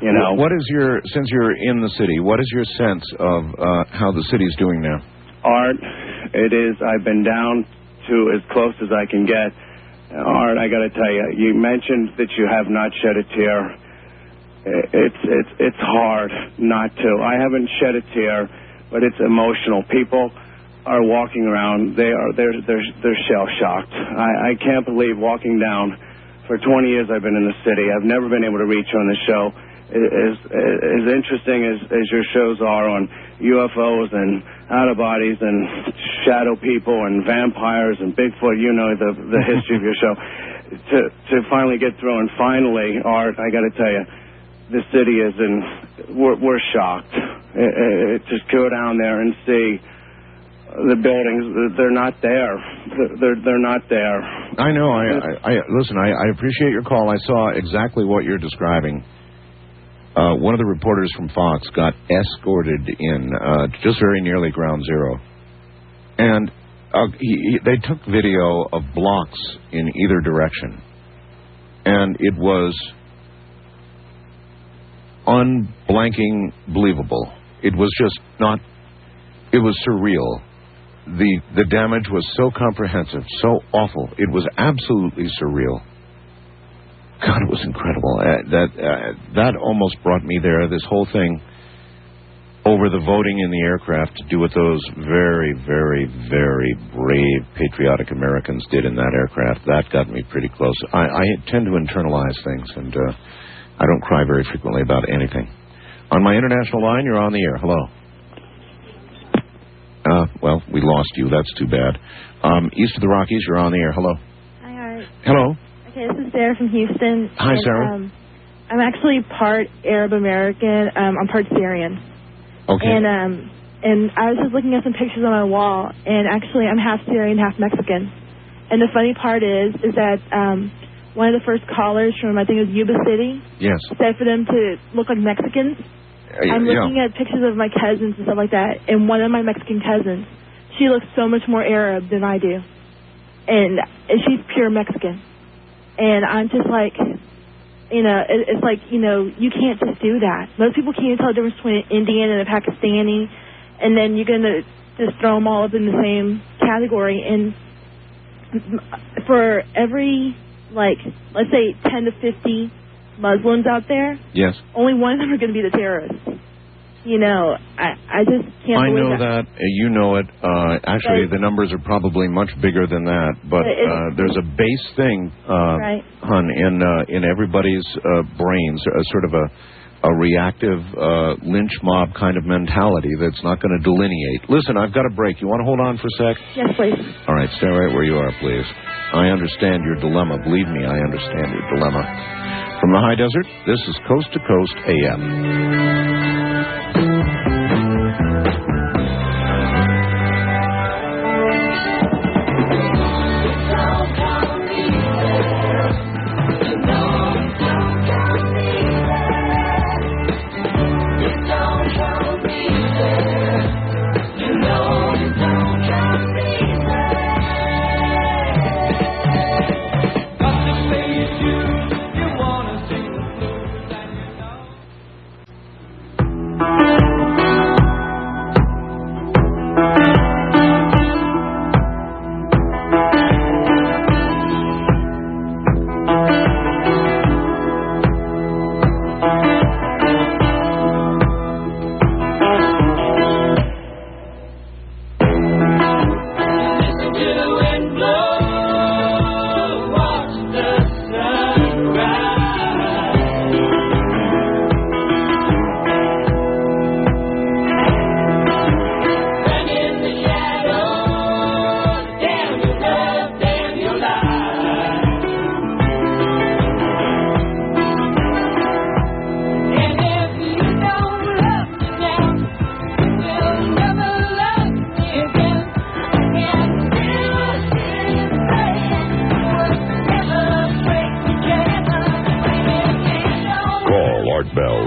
You know, what is your, since you're in the city, what is your sense of how the city's doing now? Art, it is, I've been down to as close as I can get. Art, I got to tell you, you mentioned that you have not shed a tear. It's hard not to. I haven't shed a tear, but it's emotional. People are walking around. They're shell shocked. I can't believe walking down. For 20 years I've been in the city. I've never been able to reach you on the show. As interesting as your shows are on UFOs and out-of-bodies and shadow people and vampires and Bigfoot, you know the history of your show. To finally get through, and finally, Art, I got to tell you, the city is we're shocked. Just go down there and see the buildings. They're not there. They're not there. I know. Listen, I appreciate your call. I saw exactly what you're describing. One of the reporters from Fox got escorted in, just very nearly ground zero. And they took video of blocks in either direction. And it was unblanking believable. It was just not, it was surreal. The damage was so comprehensive, so awful. It was absolutely surreal. God, it was incredible. That almost brought me there. This whole thing over the voting in the aircraft to do what those very, very, very brave, patriotic Americans did in that aircraft, that got me pretty close. I tend to internalize things, and I don't cry very frequently about anything. On my international line, you're on the air. Hello. Well, we lost you. That's too bad. East of the Rockies, you're on the air. Hello. Hi, Art. Hello. Okay, this is Sarah from Houston. Hi, Sarah. I'm actually part Arab American. I'm part Syrian. Okay. And I was just looking at some pictures on my wall, and actually I'm half Syrian, half Mexican. And the funny part is that one of the first callers from, I think it was Yuba City, yes, said for them to look like Mexicans. I'm looking at pictures of my cousins and stuff like that, and one of my Mexican cousins, she looks so much more Arab than I do. And she's pure Mexican. And I'm just like, you know, it's like, you know, you can't just do that. Most people can't even tell the difference between an Indian and a Pakistani, and then you're going to just throw them all up in the same category. And for every, like, let's say 10 to 50 Muslims out there, yes, only one of them are going to be the terrorists. You know, I just can't I believe know that. You know it. Actually, the numbers are probably much bigger than that. But there's a base thing, right, hon, in everybody's brains, sort of a reactive lynch mob kind of mentality that's not going to delineate. Listen, I've got a break. You want to hold on for a sec? Yes, please. All right, stay right where you are, please. I understand your dilemma. Believe me, I understand your dilemma. From the high desert, this is Coast to Coast AM.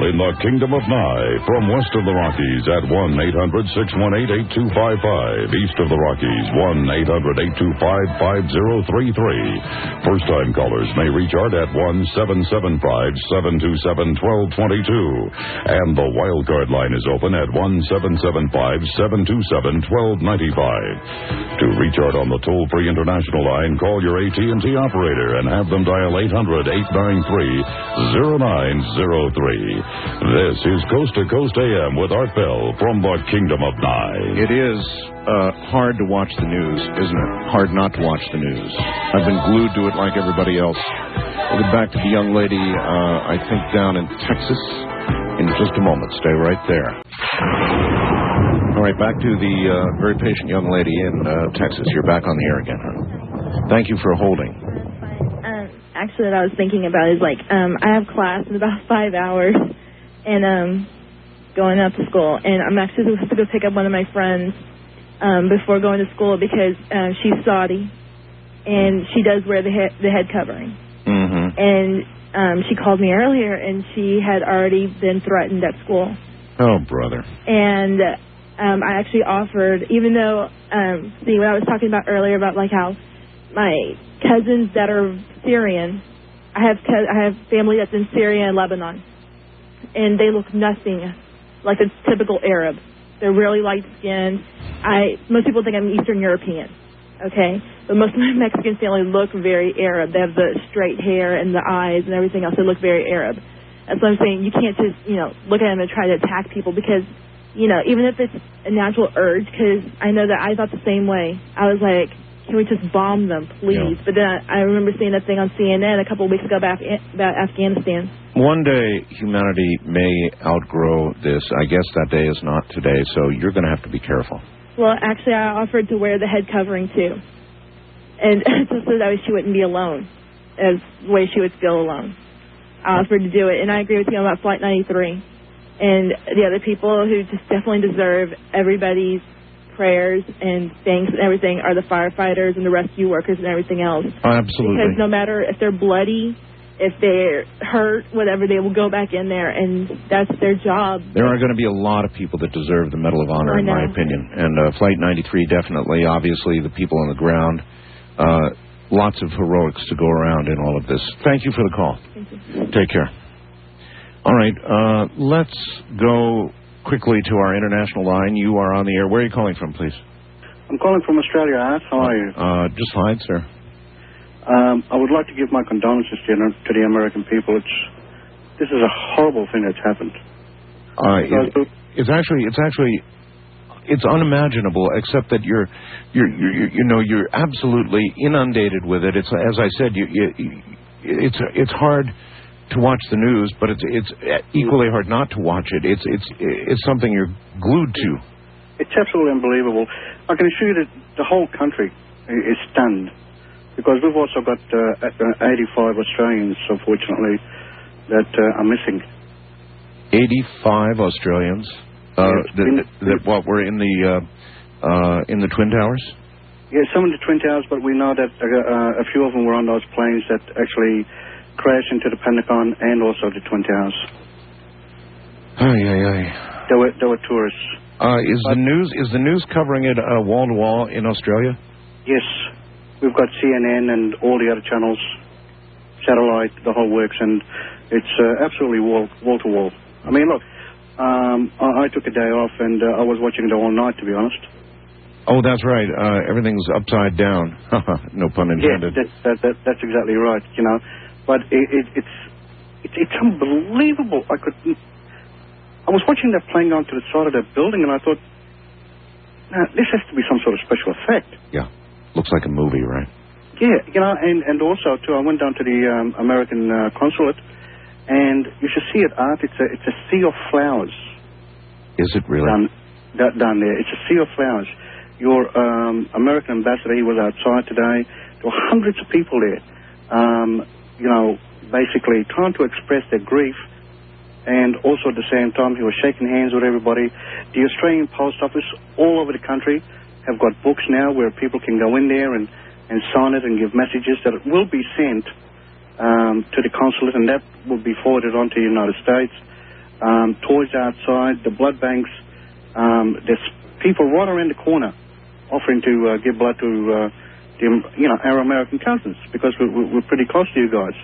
in the Kingdom of Nye. From west of the Rockies at 1-800-618-8255. East of the Rockies, 1-800-825-5033. First-time callers may reach Art at 1-775-727-1222. And the wildcard line is open at 1-775-727-1295. To reach Art on the toll-free international line, call your AT&T operator and have them dial 800-893-0903. This is Coast to Coast AM with Art Bell from the Kingdom of Nye. It is hard to watch the news, isn't it? Hard not to watch the news. I've been glued to it like everybody else. We'll get back to the young lady, I think, down in Texas in just a moment. Stay right there. All right, back to the very patient young lady in Texas. You're back on the air again, huh? Thank you for holding. Actually, what I was thinking about is, like, I have class in about 5 hours, and going up to school, and I'm actually supposed to go pick up one of my friends before going to school because she's Saudi, and she does wear the head covering. Mm-hmm. And she called me earlier, and she had already been threatened at school. Oh, brother. And I actually offered, even though, see, what I was talking about earlier about, like, how my cousins that are Syrian, I have family that's in Syria and Lebanon, and they look nothing like a typical Arab. They're really light-skinned. Most people think I'm Eastern European, okay? But most of my Mexican family look very Arab. They have the straight hair and the eyes and everything else. They look very Arab. That's what I'm saying. You can't just, look at them and try to attack people because, even if it's a natural urge, because I know that I thought the same way. I was like, can we just bomb them, please? Yeah. But then I remember seeing that thing on CNN a couple of weeks ago about Afghanistan. One day, humanity may outgrow this. I guess that day is not today, so you're going to have to be careful. Well, actually, I offered to wear the head covering, too. And just so that way she wouldn't be alone, as the way she would feel alone. I offered to do it, and I agree with you about Flight 93. And the other people who just definitely deserve everybody's prayers and thanks and everything are the firefighters and the rescue workers and everything else. Absolutely. Because no matter if they're bloody, if they're hurt, whatever, they will go back in there, and that's their job. There are going to be a lot of people that deserve the Medal of Honor, in my opinion. And Flight 93, definitely. Obviously, the people on the ground. Lots of heroics to go around in all of this. Thank you for the call. Thank you. Take care. All right, let's go quickly to our international line. You are on the air. Where are you calling from, please? I'm calling from Australia, Art. How are you? Just fine, sir. I would like to give my condolences to the American people. This is a horrible thing that's happened. It's unimaginable, except that you're absolutely inundated with it. It's, as I said, it's hard to watch the news, but it's equally hard not to watch it. It's something you're glued to. It's absolutely unbelievable. I can assure you that the whole country is stunned, because we've also got 85 Australians, unfortunately, that are missing. 85 Australians that were in the Twin Towers? Yeah, some in the Twin Towers, but we know that a few of them were on those planes that actually crashed into the Pentagon and also the Twin Towers. They were tourists. Is the news covering it wall to wall in Australia? Yes, we've got CNN and all the other channels, satellite, the whole works, and it's absolutely wall to wall. I mean, look, I took a day off and I was watching it all night, to be honest. Oh, that's right. Everything's upside down. No pun intended. Yeah, that's exactly right. But it's unbelievable. I was watching that plane going to the side of that building, and I thought, this has to be some sort of special effect. Yeah, looks like a movie, right? Yeah, and also too, I went down to the American consulate, and you should see it, Art. It's a sea of flowers. Is it really? Down there, it's a sea of flowers. Your American ambassador, he was outside today. There were hundreds of people there, basically trying to express their grief, and also at the same time, he was shaking hands with everybody. The Australian Post Office all over the country have got books now where people can go in there and sign it and give messages that will be sent to the consulate, and that will be forwarded on to the United States. toys outside, the blood banks. There's people right around the corner offering to give blood to our American cousins because we're pretty close to you guys.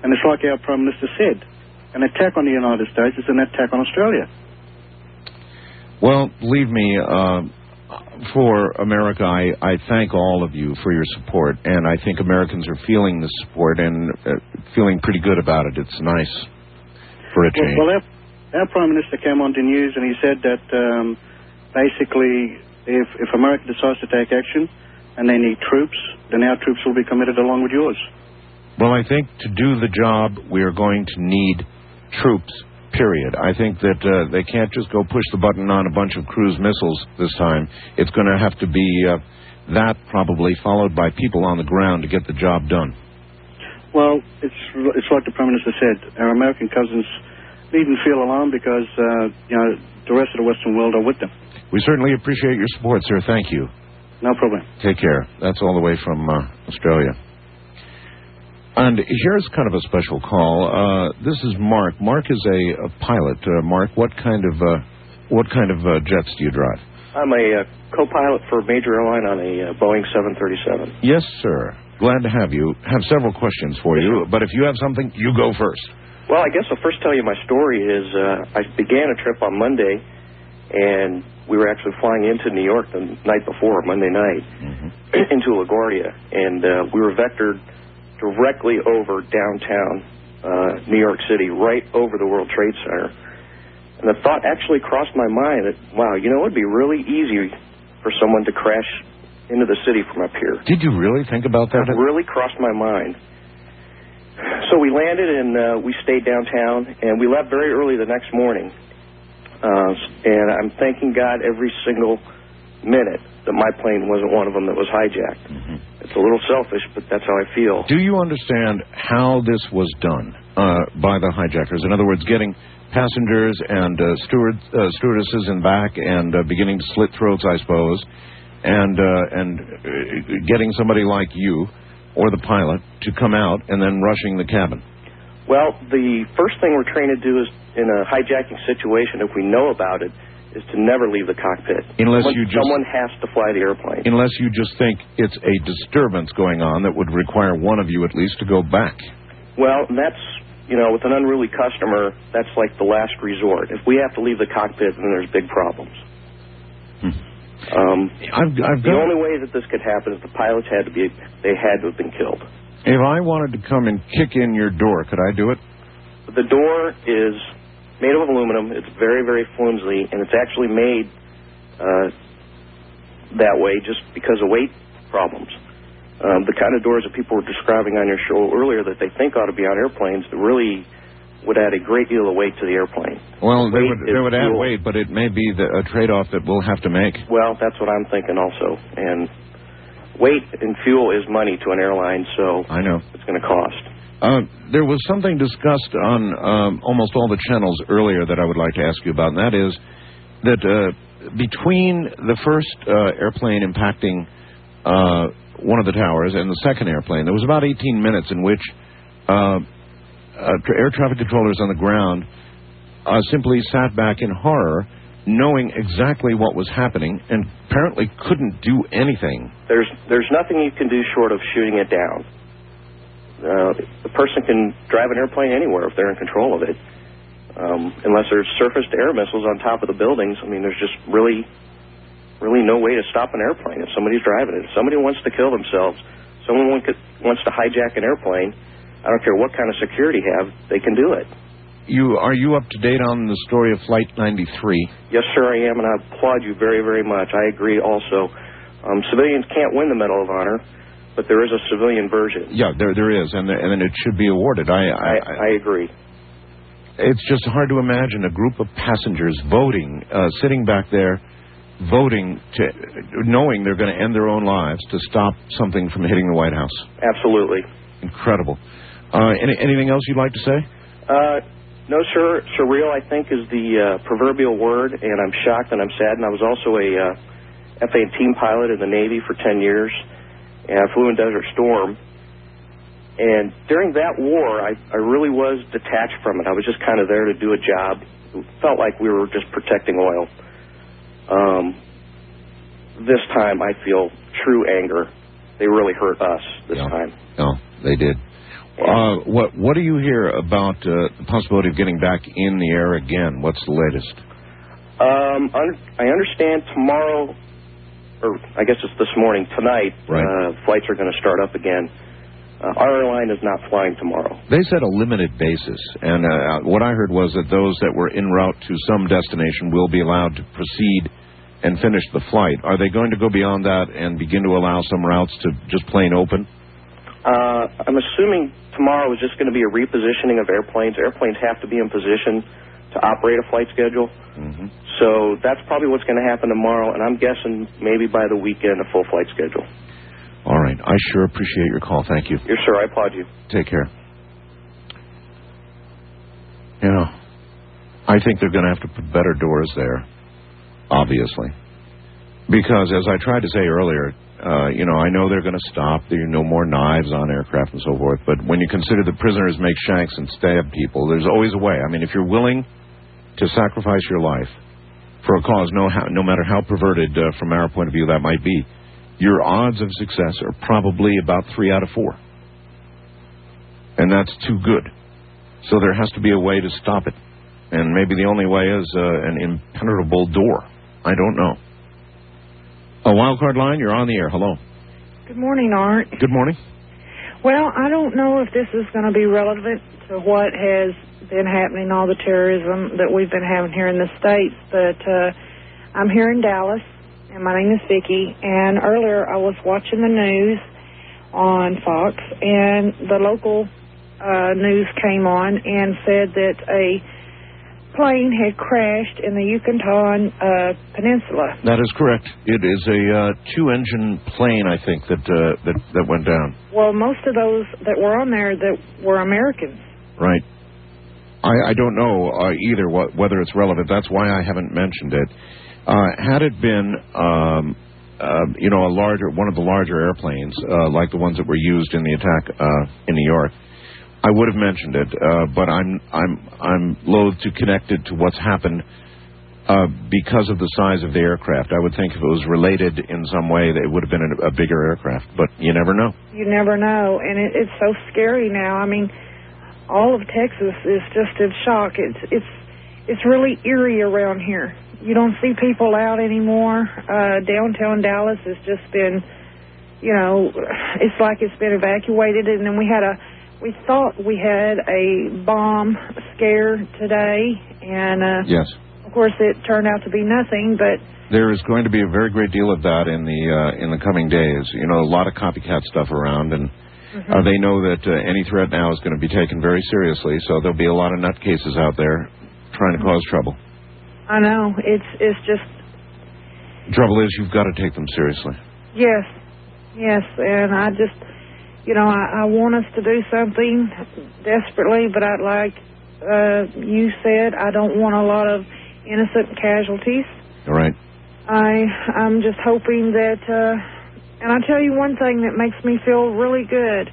And it's like our Prime Minister said, an attack on the United States is an attack on Australia. Well, believe me, for America, I thank all of you for your support, and I think Americans are feeling the support and feeling pretty good about it. It's nice for a change. Well, our Prime Minister came on the news and he said that basically if America decides to take action and they need troops, then our troops will be committed along with yours. Well, I think to do the job, we are going to need troops, period. I think that they can't just go push the button on a bunch of cruise missiles this time. It's going to have to be that probably followed by people on the ground to get the job done. Well, it's like the Prime Minister said. Our American cousins needn't feel alarmed because, the rest of the Western world are with them. We certainly appreciate your support, sir. Thank you. No problem. Take care. That's all the way from Australia. And here's kind of a special call. This is Mark. Mark is a pilot. Mark, what kind of jets do you drive? I'm a co-pilot for a major airline on a Boeing 737. Yes, sir. Glad to have you. Have several questions for you, but if you have something, you go first. Well, I guess I'll first tell you my story is I began a trip on Monday, and we were actually flying into New York the night before, Monday night, into LaGuardia, and we were vectored directly over downtown New York City, right over the World Trade Center. And the thought actually crossed my mind that, wow, it would be really easy for someone to crash into the city from up here. Did you really think about that? It really crossed my mind. So we landed and we stayed downtown, and we left very early the next morning. And I'm thanking God every single minute that my plane wasn't one of them that was hijacked. It's a little selfish, but that's how I feel. Do you understand how this was done by the hijackers? In other words, getting passengers and stewardesses in back and beginning to slit throats, I suppose, and getting somebody like you or the pilot to come out and then rushing the cabin? Well, the first thing we're trained to do is, in a hijacking situation, if we know about it, is to never leave the cockpit. Someone has to fly the airplane. Unless you just think it's a disturbance going on that would require one of you at least to go back. Well, that's, with an unruly customer, that's like the last resort. If we have to leave the cockpit, then there's big problems. The only way that this could happen is the pilots had to have been killed. If I wanted to come and kick in your door, could I do it? The door is made of aluminum. It's very, very flimsy, and it's actually made that way just because of weight problems. The kind of doors that people were describing on your show earlier that they think ought to be on airplanes that really would add a great deal of weight to the airplane. Well, they would add weight, but it may be a trade-off that we'll have to make. Well, that's what I'm thinking also. And weight and fuel is money to an airline, so I know it's going to cost. There was something discussed on almost all the channels earlier that I would like to ask you about, and that is that between the first airplane impacting one of the towers and the second airplane, there was about 18 minutes in which air traffic controllers on the ground simply sat back in horror, knowing exactly what was happening, and apparently couldn't do anything. There's nothing you can do short of shooting it down. The person can drive an airplane anywhere if they're in control of it. Unless there's surface-to-air missiles on top of the buildings, there's just really no way to stop an airplane if somebody's driving it. If somebody wants to kill themselves, someone wants to hijack an airplane, I don't care what kind of security have, they can do it. Are you up to date on the story of Flight 93? Yes, sir, I am, and I applaud you very, very much. I agree also. Civilians can't win the Medal of Honor, but there is a civilian version. Yeah, there is, and it should be awarded. I agree. It's just hard to imagine a group of passengers voting, sitting back there, voting, knowing they're going to end their own lives to stop something from hitting the White House. Absolutely. Incredible. Anything else you'd like to say? No, sir. Surreal, I think, is the proverbial word, and I'm shocked and I'm saddened. I was also a F-18 pilot in the Navy for 10 years, and I flew in Desert Storm. And during that war, I really was detached from it. I was just kind of there to do a job, felt like we were just protecting oil. This time I feel true anger. They really hurt us this time. No, they did. What do you hear about the possibility of getting back in the air again? What's the latest? I understand tomorrow, or I guess it's this morning, tonight, flights are going to start up again. Our airline is not flying tomorrow. They said a limited basis, and what I heard was that those that were en route to some destination will be allowed to proceed and finish the flight. Are they going to go beyond that and begin to allow some routes to just plain open? I'm assuming tomorrow is just going to be a repositioning of airplanes. Airplanes have to be in position to operate a flight schedule. Mm-hmm. So that's probably what's going to happen tomorrow, and I'm guessing maybe by the weekend a full flight schedule. All right. I sure appreciate your call. Thank you. Yes, sir. I applaud you. Take care. You know, I think they're going to have to put better doors there, obviously. Because, as I tried to say earlier, I know they're going to stop. There are no more knives on aircraft and so forth. But when you consider that prisoners make shanks and stab people, there's always a way. I mean, if you're willing to sacrifice your life for a cause, no matter how perverted from our point of view that might be, your odds of success are probably about 3 out of 4. And that's too good. So there has to be a way to stop it. And maybe the only way is an impenetrable door. I don't know. A wildcard line, you're on the air. Hello. Good morning, Art. Good morning. Well, I don't know if this is going to be relevant to what has been happening, all the terrorism that we've been having here in the States, but I'm here in Dallas, and my name is Vicki, and earlier I was watching the news on Fox, and the local news came on and said that a plane had crashed in the Yucatan Peninsula. That is correct. It is a 2-engine plane, I think, that went down. Well, most of those that were on there that were Americans. Right. I don't know either whether it's relevant. That's why I haven't mentioned it. Had it been, one of the larger airplanes, like the ones that were used in the attack in New York, I would have mentioned it, but I'm loath to connect it to what's happened because of the size of the aircraft. I would think if it was related in some way, that it would have been a bigger aircraft, but you never know. You never know, and it's so scary now. I mean, all of Texas is just in shock. It's really eerie around here. You don't see people out anymore. Downtown Dallas has just been, it's like it's been evacuated, and then we thought we had a bomb scare today, and yes, of course it turned out to be nothing. But there is going to be a very great deal of that in the coming days. A lot of copycat stuff around, and they know that any threat now is going to be taken very seriously. So there'll be a lot of nutcases out there trying to cause trouble. I know it's just. Trouble is, you've got to take them seriously. Yes, and I just. I want us to do something desperately, but I'd like you said, I don't want a lot of innocent casualties. All right. I'm just hoping that, and I'll tell you one thing that makes me feel really good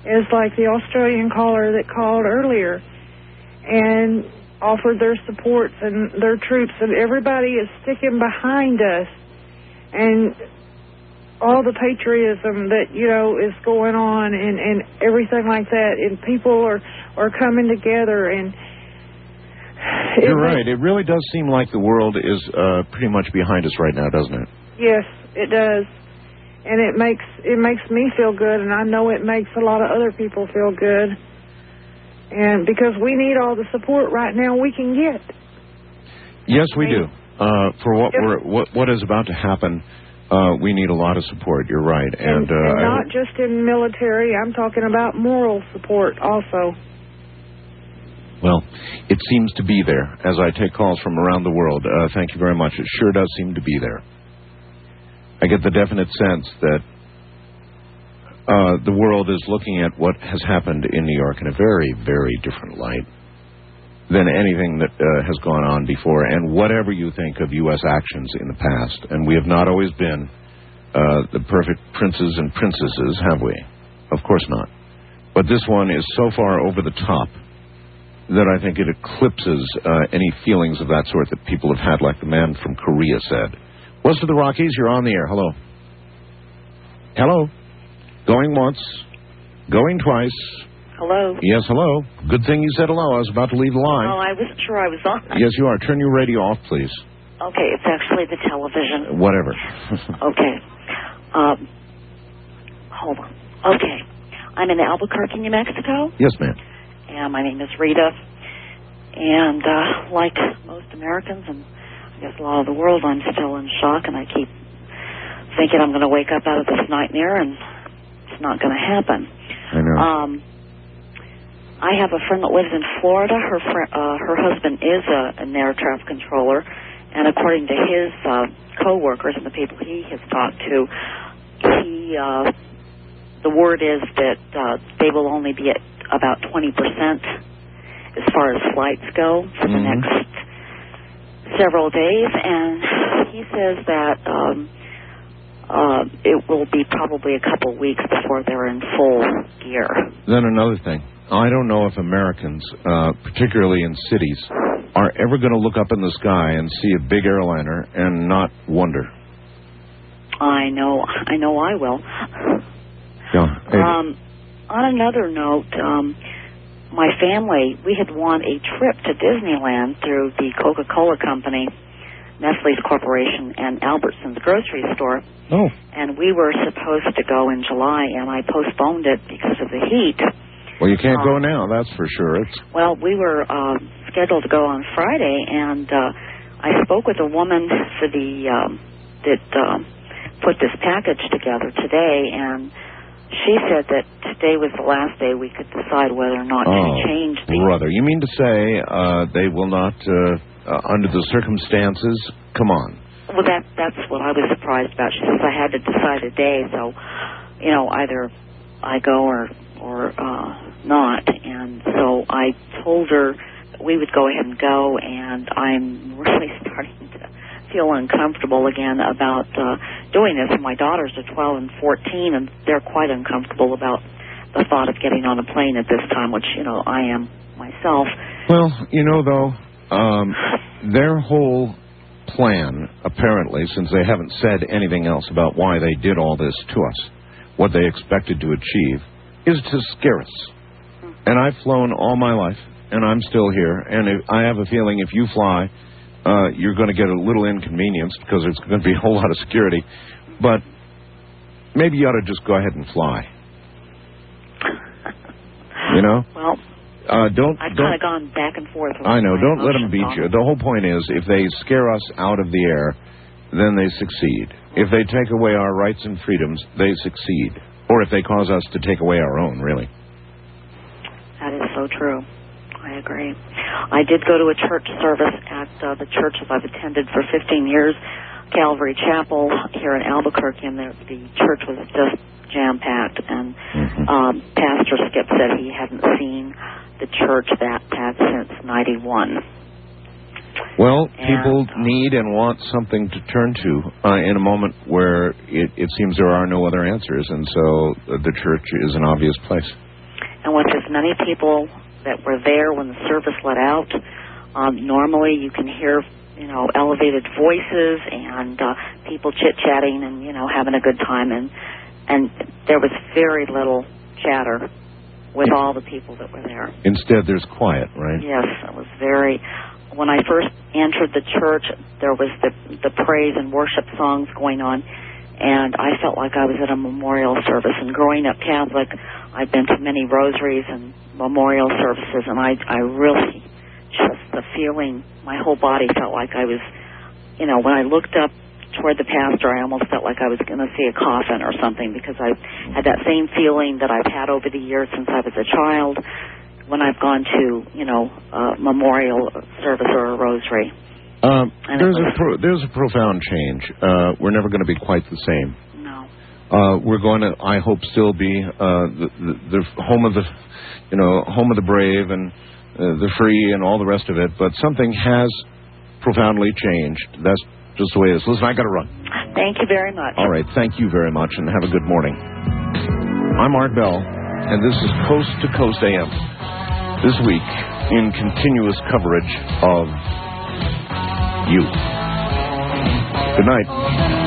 is like the Australian caller that called earlier and offered their supports and their troops, and everybody is sticking behind us. And all the patriotism that, is going on and everything like that, and people are coming together, and you're right. It really does seem like the world is pretty much behind us right now, doesn't it? Yes, it does. And it makes me feel good, and I know it makes a lot of other people feel good. And because we need all the support right now we can get. Yes, we do. For what is about to happen, we need a lot of support. You're right, and not just in military. I'm talking about moral support also. Well, it seems to be there as I take calls from around the world. Thank you very much. It sure does seem to be there. I get the definite sense that the world is looking at what has happened in New York in a very, very different light than anything that has gone on before, and whatever you think of U.S. actions in the past. And we have not always been the perfect princes and princesses, have we? Of course not. But this one is so far over the top that I think it eclipses any feelings of that sort that people have had, like the man from Korea said. West of the Rockies, you're on the air. Hello. Hello. Going once. Going twice. Hello. Yes, hello. Good thing you said hello. I was about to leave the line. Oh, I wasn't sure I was on. Yes, you are. Turn your radio off, please. Okay, it's actually the television. Whatever. Okay. Hold on. Okay. I'm in Albuquerque, New Mexico. Yes, ma'am. And my name is Rita. And like most Americans, and I guess a lot of the world, I'm still in shock, and I keep thinking I'm going to wake up out of this nightmare, and it's not going to happen. I know. I have a friend that lives in Florida. Her husband is an air traffic controller, and according to his co-workers and the people he has talked to, the word is that they will only be at about 20% as far as flights go for the next several days, and he says that it will be probably a couple weeks before they're in full gear. Then another thing. I don't know if Americans, particularly in cities, are ever going to look up in the sky and see a big airliner and not wonder. I know I will. Yeah. On another note, my family, we had won a trip to Disneyland through the Coca-Cola Company, Nestle's Corporation, and Albertsons grocery store. Oh. And we were supposed to go in July, and I postponed it because of the heat. Well, you can't go now, that's for sure. Well, we were scheduled to go on Friday, and I spoke with a woman for that put this package together today, and she said that today was the last day we could decide whether or not to change the... brother, you mean to say they will not, under the circumstances? Come on. Well, that's what I was surprised about. She says I had to decide a day, so, either I go or not. And so I told her that we would go ahead and go, and I'm really starting to feel uncomfortable again about doing this. My daughters are 12 and 14, and they're quite uncomfortable about the thought of getting on a plane at this time, which, I am myself. Well, though, their whole plan, apparently, since they haven't said anything else about why they did all this to us, what they expected to achieve, is to scare us. And I've flown all my life, and I'm still here, and I have a feeling if you fly, you're going to get a little inconvenience because there's going to be a whole lot of security. But maybe you ought to just go ahead and fly. Well, I've kind of gone back and forth. I know. Don't let them beat you. The whole point is, if they scare us out of the air, then they succeed. If they take away our rights and freedoms, they succeed. Or if they cause us to take away our own, really. That is so true. I agree. I did go to a church service at the church that I've attended for 15 years, Calvary Chapel here in Albuquerque, and the church was just jam-packed. And Pastor Skip said he hadn't seen the church that packed since 91. Well, people need and want something to turn to in a moment where it seems there are no other answers, and so the church is an obvious place. And with as many people that were there when the service let out, normally you can hear, elevated voices and people chit-chatting and, having a good time, and there was very little chatter with all the people that were there. Instead, there's quiet, right? Yes, it was very... When I first entered the church, there was the praise and worship songs going on, and I felt like I was at a memorial service. And growing up Catholic, I've been to many rosaries and memorial services, and I really, just the feeling, my whole body felt like I was, when I looked up toward the pastor, I almost felt like I was going to see a coffin or something, because I had that same feeling that I've had over the years since I was a child, when I've gone to, a memorial service or a rosary. There's a profound change. We're never going to be quite the same. No. We're going to, I hope, still be the home of the, home of the brave and the free and all the rest of it. But something has profoundly changed. That's just the way it is. Listen, I got to run. Thank you very much. All right. Thank you very much, and have a good morning. I'm Art Bell, and this is Coast to Coast AM. This week, in continuous coverage of you. Good night.